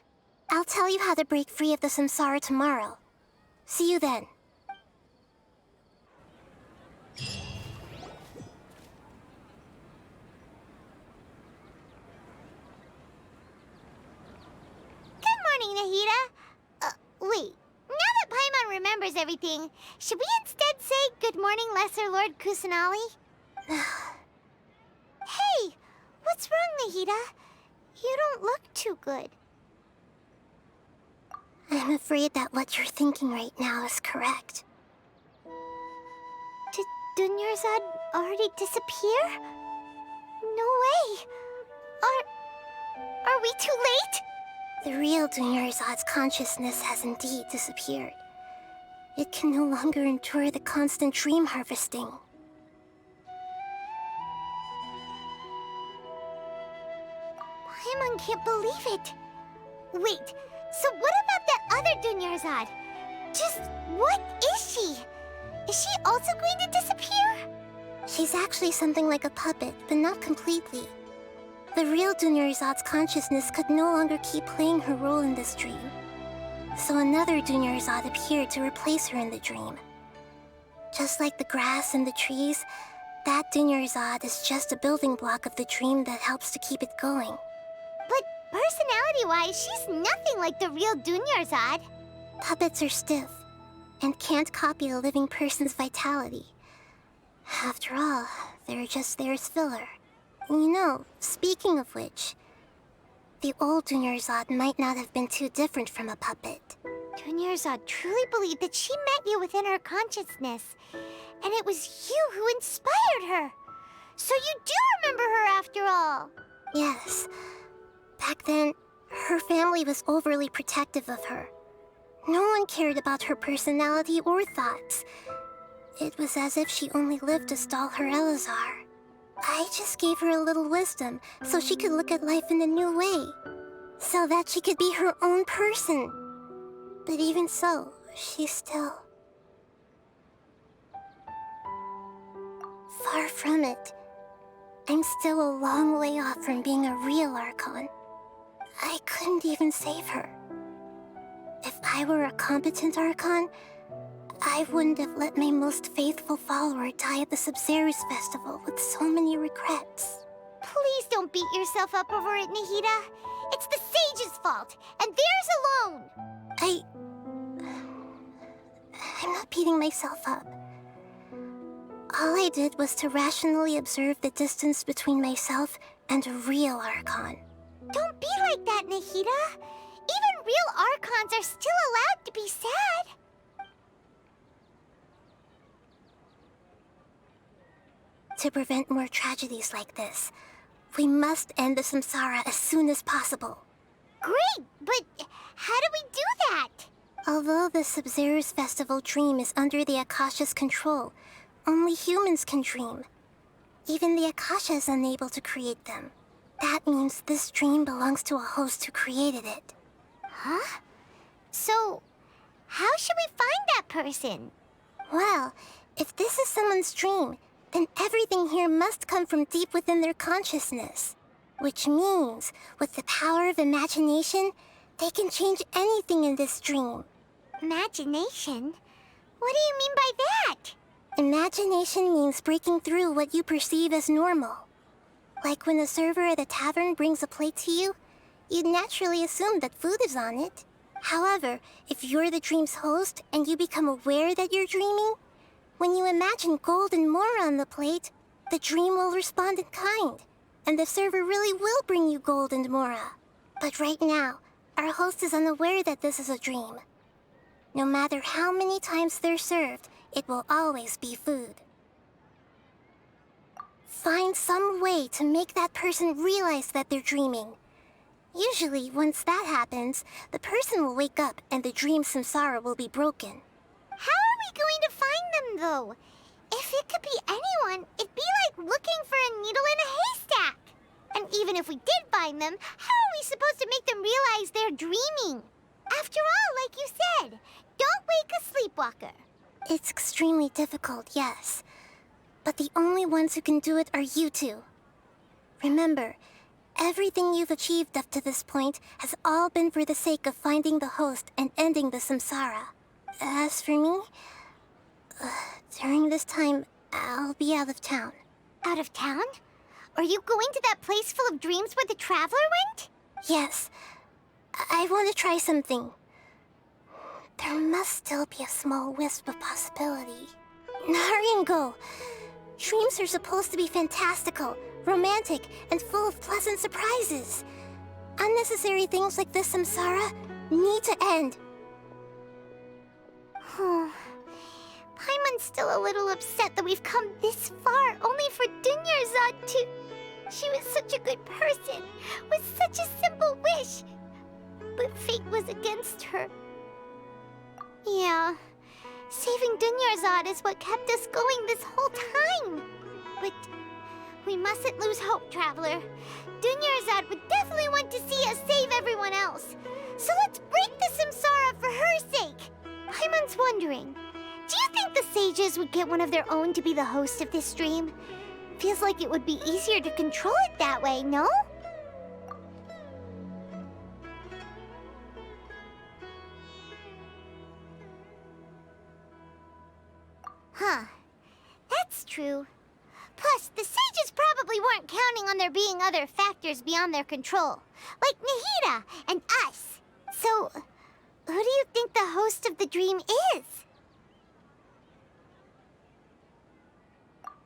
I'll tell you how to break free of the Samsara tomorrow. See you then. Good morning, Nahida. Wait. Now that Paimon remembers everything, should we instead say good morning, Lesser Lord Kusanali? Hey! What's wrong, Nahida? You don't look too good. I'm afraid that what you're thinking right now is correct. Did Dunyarzad already disappear? No way! Are we too late? The real Dunyarzad's consciousness has indeed disappeared. It can no longer endure the constant dream harvesting. Paimon can't believe it. Wait, so what about that other Dunyarzad? Just what is she? Is she also going to disappear? She's actually something like a puppet, but not completely. The real Dunyarzad's consciousness could no longer keep playing her role in this dream. So another Dunyarzad appeared to replace her in the dream. Just like the grass and the trees, that Dunyarzad is just a building block of the dream that helps to keep it going. But personality-wise, she's nothing like the real Dunyarzad. Puppets are stiff, and can't copy a living person's vitality. After all, they're just there as filler. You know, speaking of which, the old Dunyarzad might not have been too different from a puppet. Dunyarzad truly believed that she met you within her consciousness, and it was you who inspired her. So you do remember her after all. Yes. Back then, her family was overly protective of her. No one cared about her personality or thoughts. It was as if she only lived to stall her Elazar. I just gave her a little wisdom so she could look at life in a new way. So that she could be her own person. But even so, she's still... far from it. I'm still a long way off from being a real Archon. I couldn't even save her. If I were a competent Archon, I wouldn't have let my most faithful follower die at the Sub-Zero's festival with so many regrets. Please don't beat yourself up over it, Nahida. It's the sage's fault, and theirs alone. I'm not beating myself up. All I did was to rationally observe the distance between myself and a real Archon. Don't be like that, Nahida. Even real Archons are still allowed to be sad. to prevent more tragedies like this. We must end the samsara as soon as possible. Great, but how do we do that? Although the Sub-Zero's festival dream is under the Akasha's control, only humans can dream. Even the Akasha is unable to create them. That means this dream belongs to a host who created it. Huh? So, how should we find that person? Well, if this is someone's dream, then everything here must come from deep within their consciousness. Which means, with the power of imagination, they can change anything in this dream. Imagination? What do you mean by that? Imagination means breaking through what you perceive as normal. Like when a server at a tavern brings a plate to you, you'd naturally assume that food is on it. However, if you're the dream's host and you become aware that you're dreaming, when you imagine gold and more on the plate, the dream will respond in kind, and the server really will bring you gold and mora. But right now, our host is unaware that this is a dream. No matter how many times they're served, it will always be food. Find some way to make that person realize that they're dreaming. Usually, once that happens, the person will wake up and the dream samsara will be broken. How are we going to find them, though? If it could be anyone, it'd be like looking for a needle in a haystack. And even if we did find them, how are we supposed to make them realize they're dreaming? After all, like you said, don't wake a sleepwalker. It's extremely difficult, yes. But the only ones who can do it are you two. Remember, everything you've achieved up to this point has all been for the sake of finding the host and ending the samsara. As for me, during this time, I'll be out of town. Out of town? Are you going to that place full of dreams where the traveler went? Yes. I want to try something. There must still be a small wisp of possibility. Hurry and go. Dreams are supposed to be fantastical, romantic, and full of pleasant surprises. Unnecessary things like this samsara need to end. Paimon's still a little upset that we've come this far only for Dunyarzad to... She was such a good person, with such a simple wish. But fate was against her. Yeah, saving Dunyarzad is what kept us going this whole time. But we mustn't lose hope, Traveler. Dunyarzad would definitely want to see us save everyone else. So let's break the samsara for her sake. Paimon's wondering, do you think the sages would get one of their own to be the host of this stream? Feels like it would be easier to control it that way, no? Huh. That's true. Plus, the sages probably weren't counting on there being other factors beyond their control, like Nahida and us. So, who do you think the host of the dream is?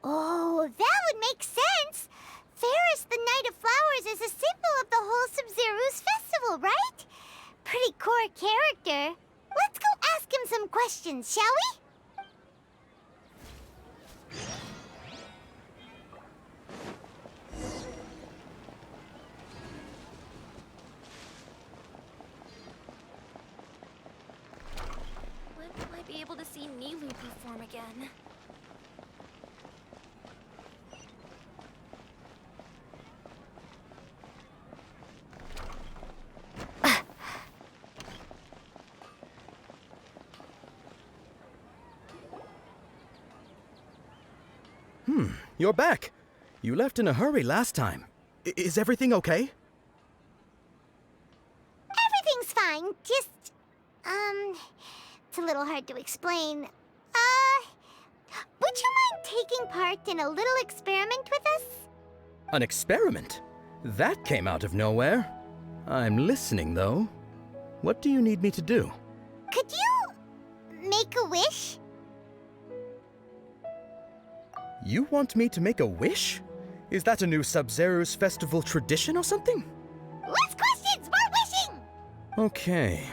Oh, that would make sense. Ferris, the Knight of Flowers, is a symbol of the whole Sub-Zero's festival, right? Pretty core character. Let's go ask him some questions, shall we? When will I be able to see Nilu perform again? You're back. You left in a hurry last time. Is everything okay? Everything's fine. Just, it's a little hard to explain. Would you mind taking part in a little experiment with us? An experiment? That came out of nowhere. I'm listening, though. What do you need me to do? Could you make a wish? You want me to make a wish? Is that a new Sub-Zero's festival tradition or something? Less questions, more wishing! Okay.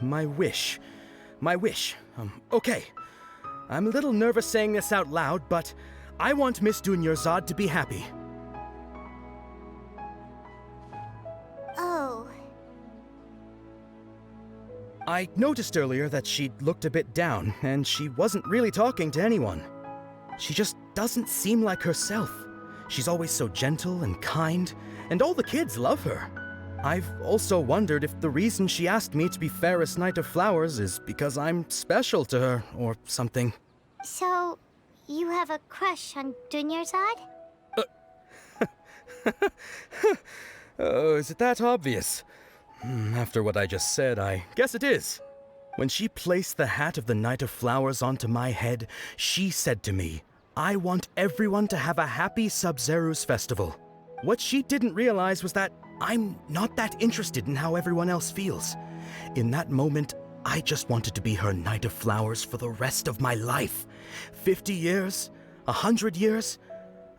My wish. Okay. I'm a little nervous saying this out loud, but I want Miss Dunyarzad to be happy. Oh. I noticed earlier that she looked a bit down, and she wasn't really talking to anyone. She just doesn't seem like herself. She's always so gentle and kind, and all the kids love her. I've also wondered if the reason she asked me to be Fairest Knight of Flowers is because I'm special to her, or something. So, you have a crush on Dunyarzad? Oh, is it that obvious? After what I just said, I guess it is. When she placed the hat of the Knight of Flowers onto my head, she said to me, I want everyone to have a happy Sub-Zeru's festival. What she didn't realize was that I'm not that interested in how everyone else feels. In that moment, I just wanted to be her Knight of Flowers for the rest of my life. 50 years, 100 years,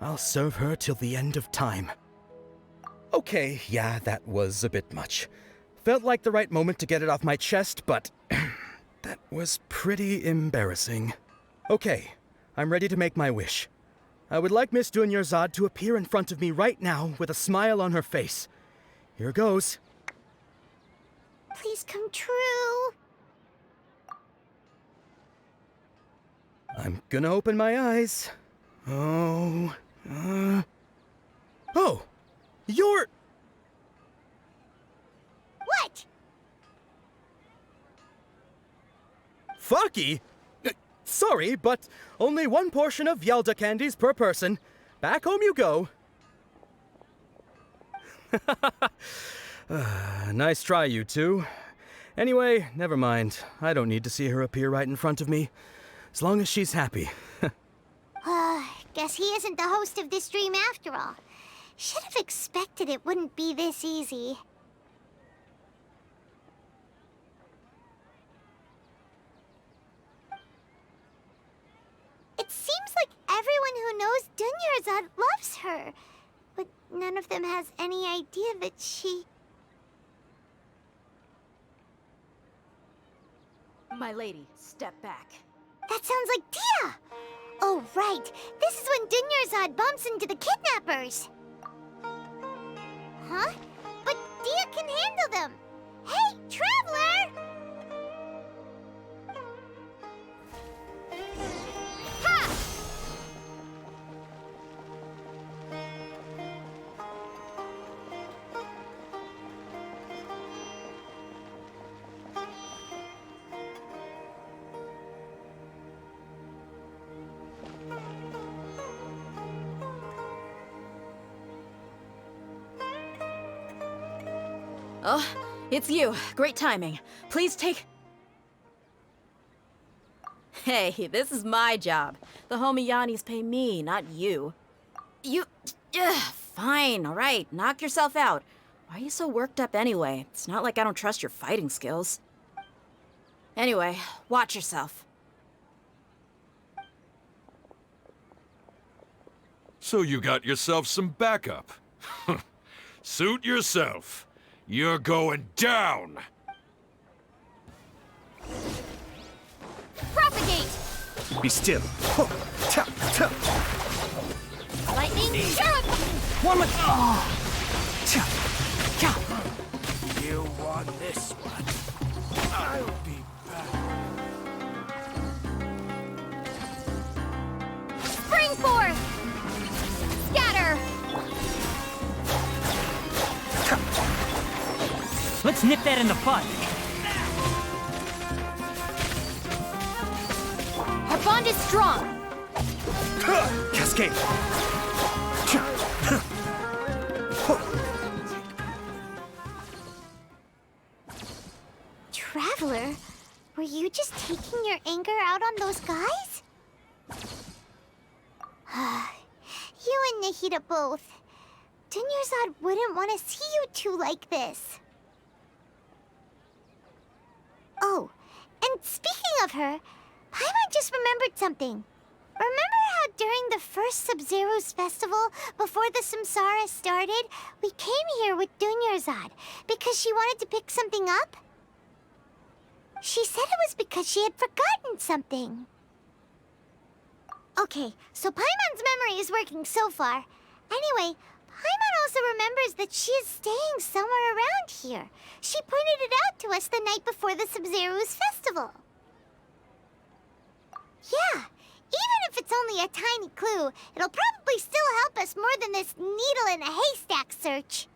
I'll serve her till the end of time. Okay, yeah, that was a bit much. Felt like the right moment to get it off my chest, but that was pretty embarrassing. Okay, I'm ready to make my wish. I would like Miss Dunyarzad to appear in front of me right now with a smile on her face. Here goes. Please come true. I'm gonna open my eyes. Oh, you're... What? Faki? Sorry, but only one portion of Yalda candies per person. Back home you go. Nice try, you two. Anyway, never mind. I don't need to see her appear right in front of me. As long as she's happy. Guess he isn't the host of this dream after all. Should have expected it wouldn't be this easy. It seems like everyone who knows Dunyarzad loves her, but none of them has any idea that she... My lady, step back. That sounds like Dia! Oh, right. This is when Dunyarzad bumps into the kidnappers. Huh? But Dia can handle them. Hey, Traveler! Ha! Oh, it's you. Great timing. Please take... Hey, this is my job. The Homiyanis pay me, not you. You... fine, all right. Knock yourself out. Why are you so worked up anyway? It's not like I don't trust your fighting skills. Anyway, watch yourself. So you got yourself some backup. Suit yourself. You're going down! Propagate! Be still. Lightning sheriff! One with... You want this one? I'll be back. Spring forth! Scatter! Let's nip that in the bud. Our bond is strong. Cascade. Traveler, were you just taking your anger out on those guys? You and Nahida both. Dunyarzad wouldn't want to see you two like this. Oh, and speaking of her, Paimon just remembered something. Remember how during the first Sub-Zeru's festival, before the Samsara started, we came here with Dunyarzad because she wanted to pick something up? She said it was because she had forgotten something. Okay, so Paimon's memory is working so far. Anyway, Paimon also remembers that she is staying somewhere around here. She pointed it out to us the night before the Sub-Zero's festival. Yeah, even if it's only a tiny clue, it'll probably still help us more than this needle in a haystack search.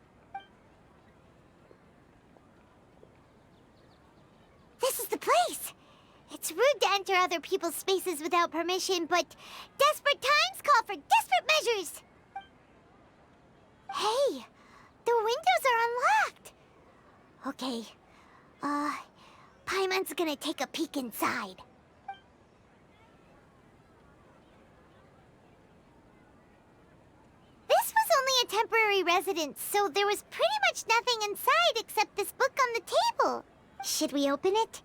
This is the place! It's rude to enter other people's spaces without permission, but desperate times call for desperate measures! Hey, the windows are unlocked! Okay, Paimon's gonna take a peek inside. This was only a temporary residence, so there was pretty much nothing inside except this book on the table. Should we open it?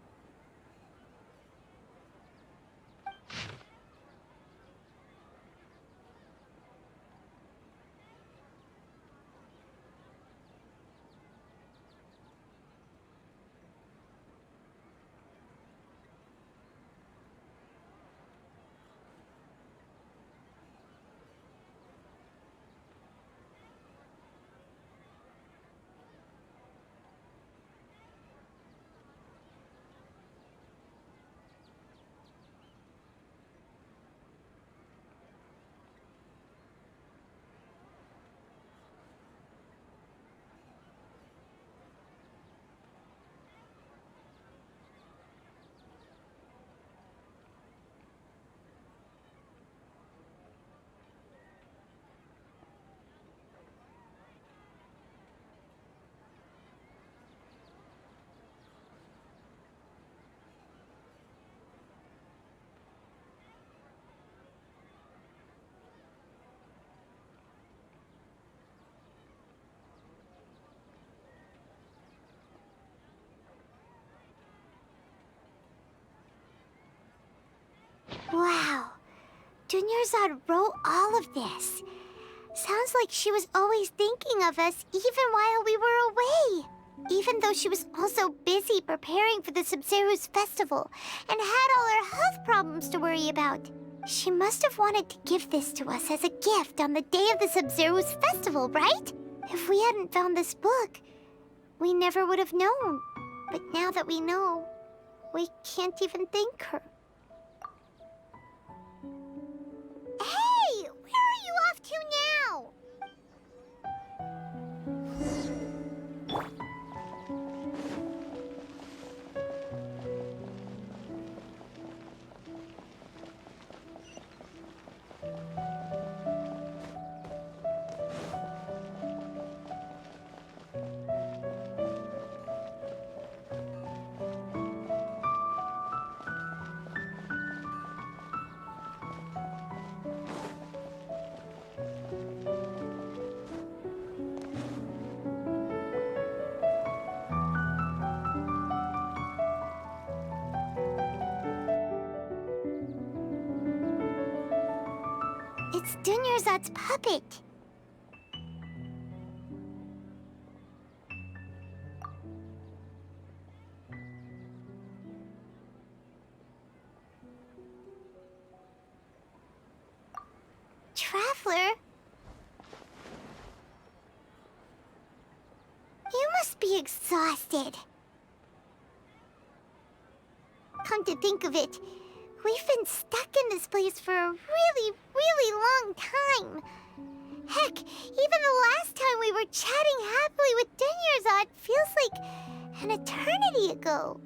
Wow, Dunyarzad wrote all of this. Sounds like she was always thinking of us even while we were away. Even though she was also busy preparing for the Sub-Zero's festival and had all her health problems to worry about. She must have wanted to give this to us as a gift on the day of the Sub-Zero's festival, right? If we hadn't found this book, we never would have known. But now that we know, we can't even thank her. Hey! Where are you off to now? It's Dunyarzad's puppet. Traveler? You must be exhausted. Come to think of it, we've been stuck in this place for a really long time. Heck, even the last time we were chatting happily with Dunyarzad feels like an eternity ago.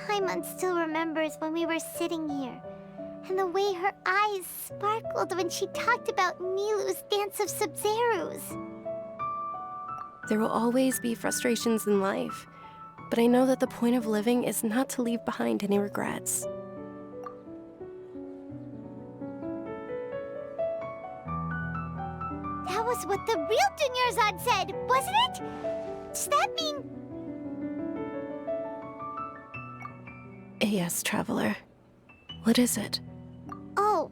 Paimon still remembers when we were sitting here, and the way her eyes sparkled when she talked about Nilou's Dance of Sub-Zerus. There will always be frustrations in life, but I know that the point of living is not to leave behind any regrets. That was what the real Dunyarzad said, wasn't it? Does that mean... Yes, Traveler. What is it? Oh,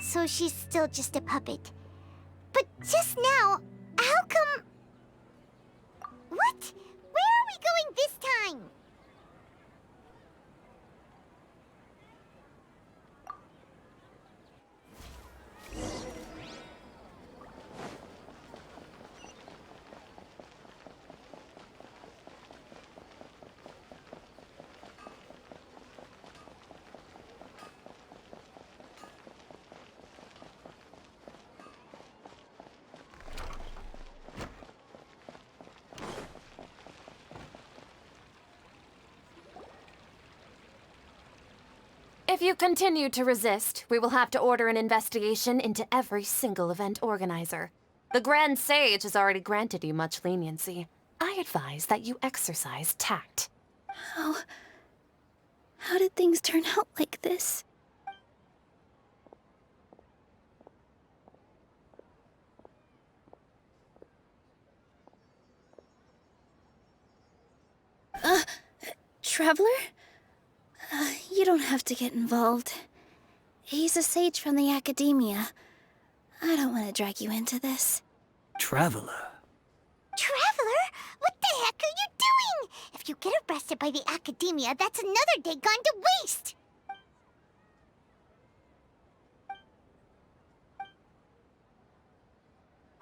so she's still just a puppet. But just now, how come... What? Where are we going this time? If you continue to resist, we will have to order an investigation into every single event organizer. The Grand Sage has already granted you much leniency. I advise that you exercise tact. How did things turn out like this? Traveler? You don't have to get involved. He's a sage from the Academia. I don't want to drag you into this. Traveler? Traveler? What the heck are you doing? If you get arrested by the Academia, that's another day gone to waste!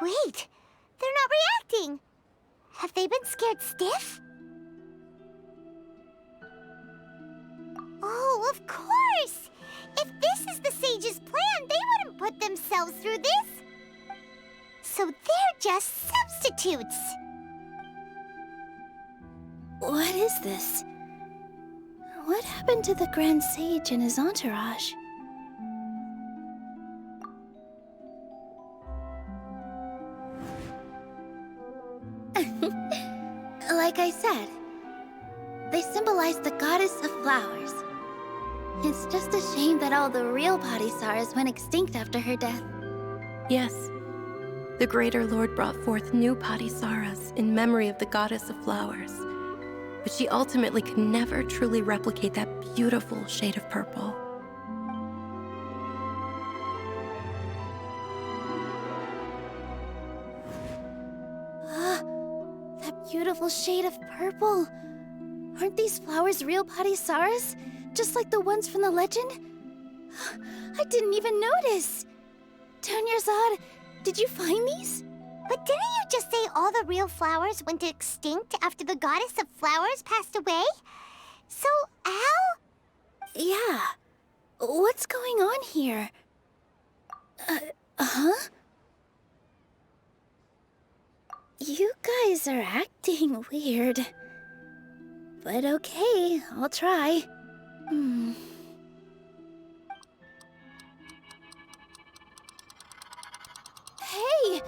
Wait, they're not reacting. Have they been scared stiff? Oh, of course! If this is the Sage's plan, they wouldn't put themselves through this. So they're just substitutes. What is this? What happened to the Grand Sage and his entourage? Like I said, they symbolize the goddess of flowers. It's just a shame that all the real Padisaras went extinct after her death. Yes. The Greater Lord brought forth new Padisaras in memory of the goddess of flowers. But she ultimately could never truly replicate that beautiful shade of purple. That beautiful shade of purple. Aren't these flowers real Padisaras? Just like the ones from the legend? I didn't even notice. Dunyarzad, did you find these? But didn't you just say all the real flowers went extinct after the goddess of flowers passed away? So, how? Yeah. What's going on here? Huh? You guys are acting weird. But okay, I'll try. Hey!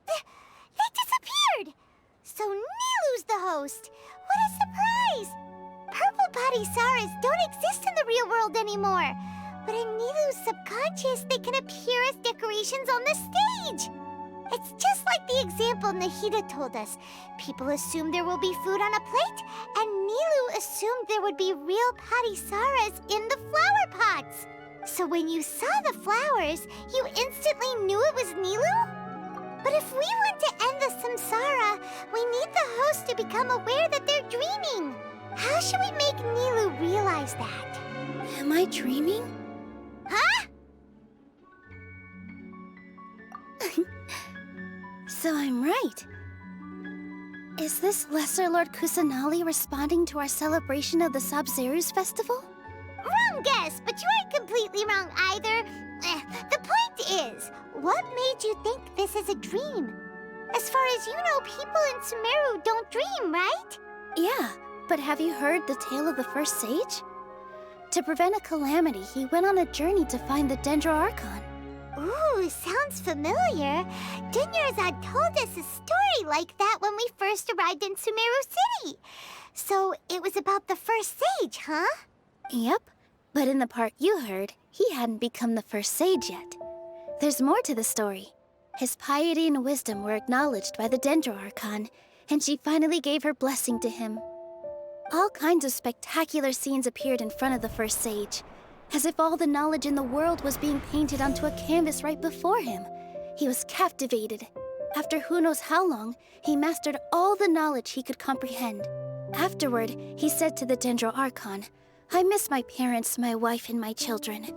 They disappeared! So Nilu's the host! What a surprise! Purple Padisaras don't exist in the real world anymore. But in Nilu's subconscious, they can appear as decorations on the stage. It's just like the example Nahida told us. People assumed there will be food on a plate, and Nilu assumed there would be real Padisaras in the flower pots. So when you saw the flowers, you instantly knew it was Nilu? But if we want to end the samsara, we need the host to become aware that they're dreaming. How should we make Nilu realize that? Am I dreaming? Huh? So I'm right. Is this Lesser Lord Kusanali responding to our celebration of the Sabzeruz festival? Wrong guess, but you aren't completely wrong either. The point is, what made you think this is a dream? As far as you know, people in Sumeru don't dream, right? Yeah, but have you heard the tale of the first sage? To prevent a calamity, he went on a journey to find the Dendro Archon. Ooh, sounds familiar. Dunyarzad told us a story like that when we first arrived in Sumeru City. So it was about the first sage, huh? Yep. But in the part you heard, he hadn't become the first sage yet. There's more to the story. His piety and wisdom were acknowledged by the Dendro Archon, and she finally gave her blessing to him. All kinds of spectacular scenes appeared in front of the first sage, as if all the knowledge in the world was being painted onto a canvas right before him. He was captivated. After who knows how long, he mastered all the knowledge he could comprehend. Afterward, he said to the Dendro Archon, "I miss my parents, my wife, and my children.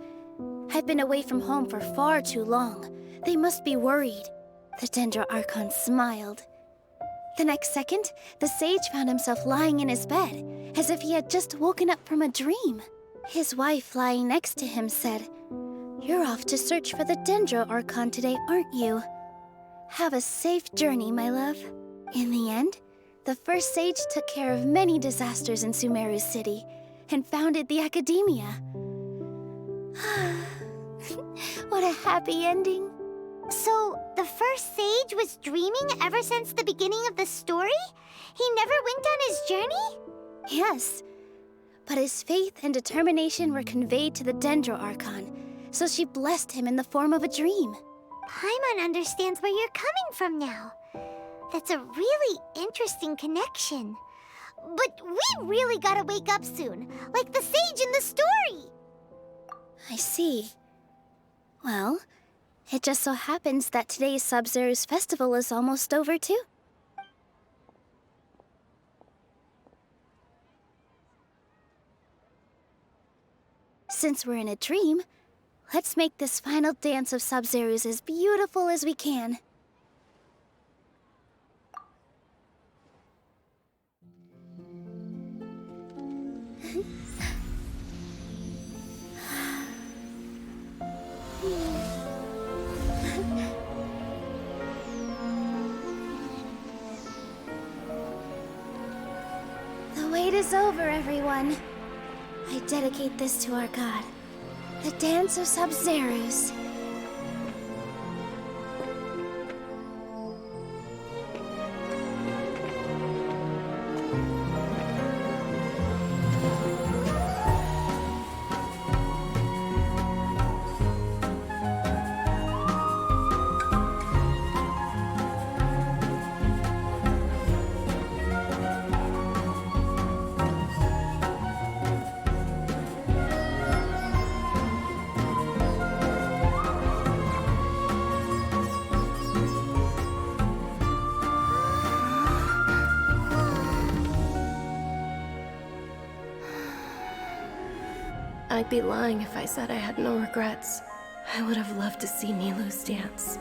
I've been away from home for far too long. They must be worried." The Dendro Archon smiled. The next second, the sage found himself lying in his bed, as if he had just woken up from a dream. His wife, lying next to him, said, "You're off to search for the Dendro Archon today, aren't you? Have a safe journey, my love." In the end, the first sage took care of many disasters in Sumeru City and founded the Academia. What a happy ending. So, the first sage was dreaming ever since the beginning of the story? He never went on his journey? Yes, but his faith and determination were conveyed to the Dendro Archon, so she blessed him in the form of a dream. Paimon understands where you're coming from now. That's a really interesting connection. But we really gotta wake up soon, like the sage in the story! I see. Well, it just so happens that today's Sub-Zero's festival is almost over, too. Since we're in a dream, let's make this final dance of Sub-Zero's as beautiful as we can. The wait is over, everyone. I dedicate this to our god, the Dance of Sub-Zeros. I'd be lying if I said I had no regrets. I would have loved to see Nilou's dance.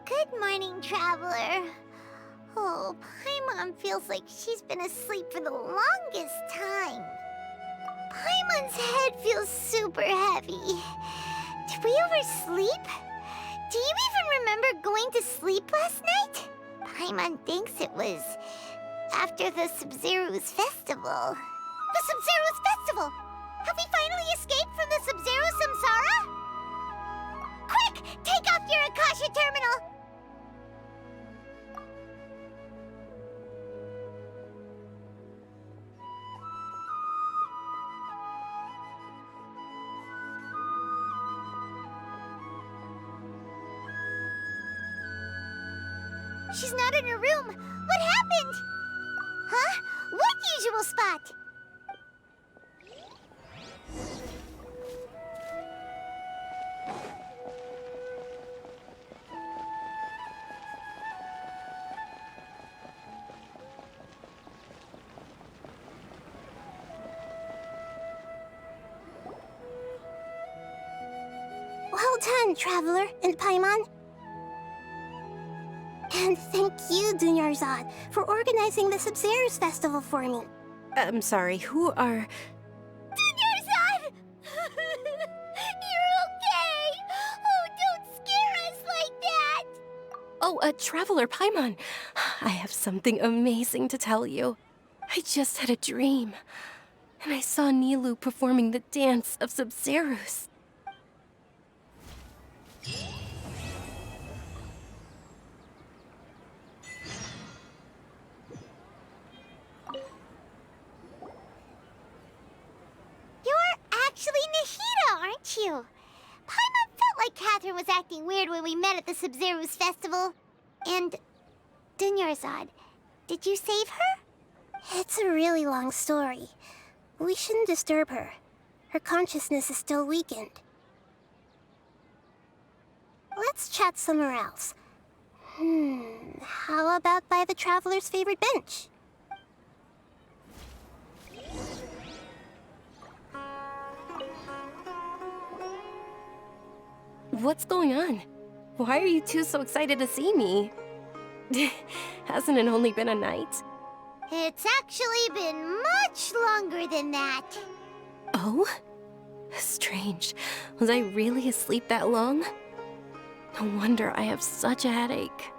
Good morning, traveler. Oh, Paimon feels like she's been asleep for the longest time. Paimon's head feels super heavy. Did we oversleep? Do you even remember going to sleep last night? Paimon thinks it was after the Sub-Zero's festival. The Sub-Zero's festival! Have we finally escaped from the Sub-Zero Samsara? Quick! Take off your Akasha terminal! She's not in her room. What happened? Huh? What usual spot? Well done, Traveler and Paimon. And thank you, Dunyarzad, for organizing the Sub-Zero's festival for me. I'm sorry, who are... Dunyarzad! You're okay! Oh, don't scare us like that! Oh, Traveler Paimon. I have something amazing to tell you. I just had a dream, and I saw Nilou performing the dance of Sub-Zero's. You're actually Nahida, aren't you? Paimon felt like Catherine was acting weird when we met at the Sub-Zero's festival. And... Dunyarzad, did you save her? It's a really long story. We shouldn't disturb her. Her consciousness is still weakened. Let's chat somewhere else. How about by the Traveler's favorite bench? What's going on? Why are you two so excited to see me? Hasn't it only been a night? It's actually been much longer than that. Oh? Strange. Was I really asleep that long? No wonder I have such a headache.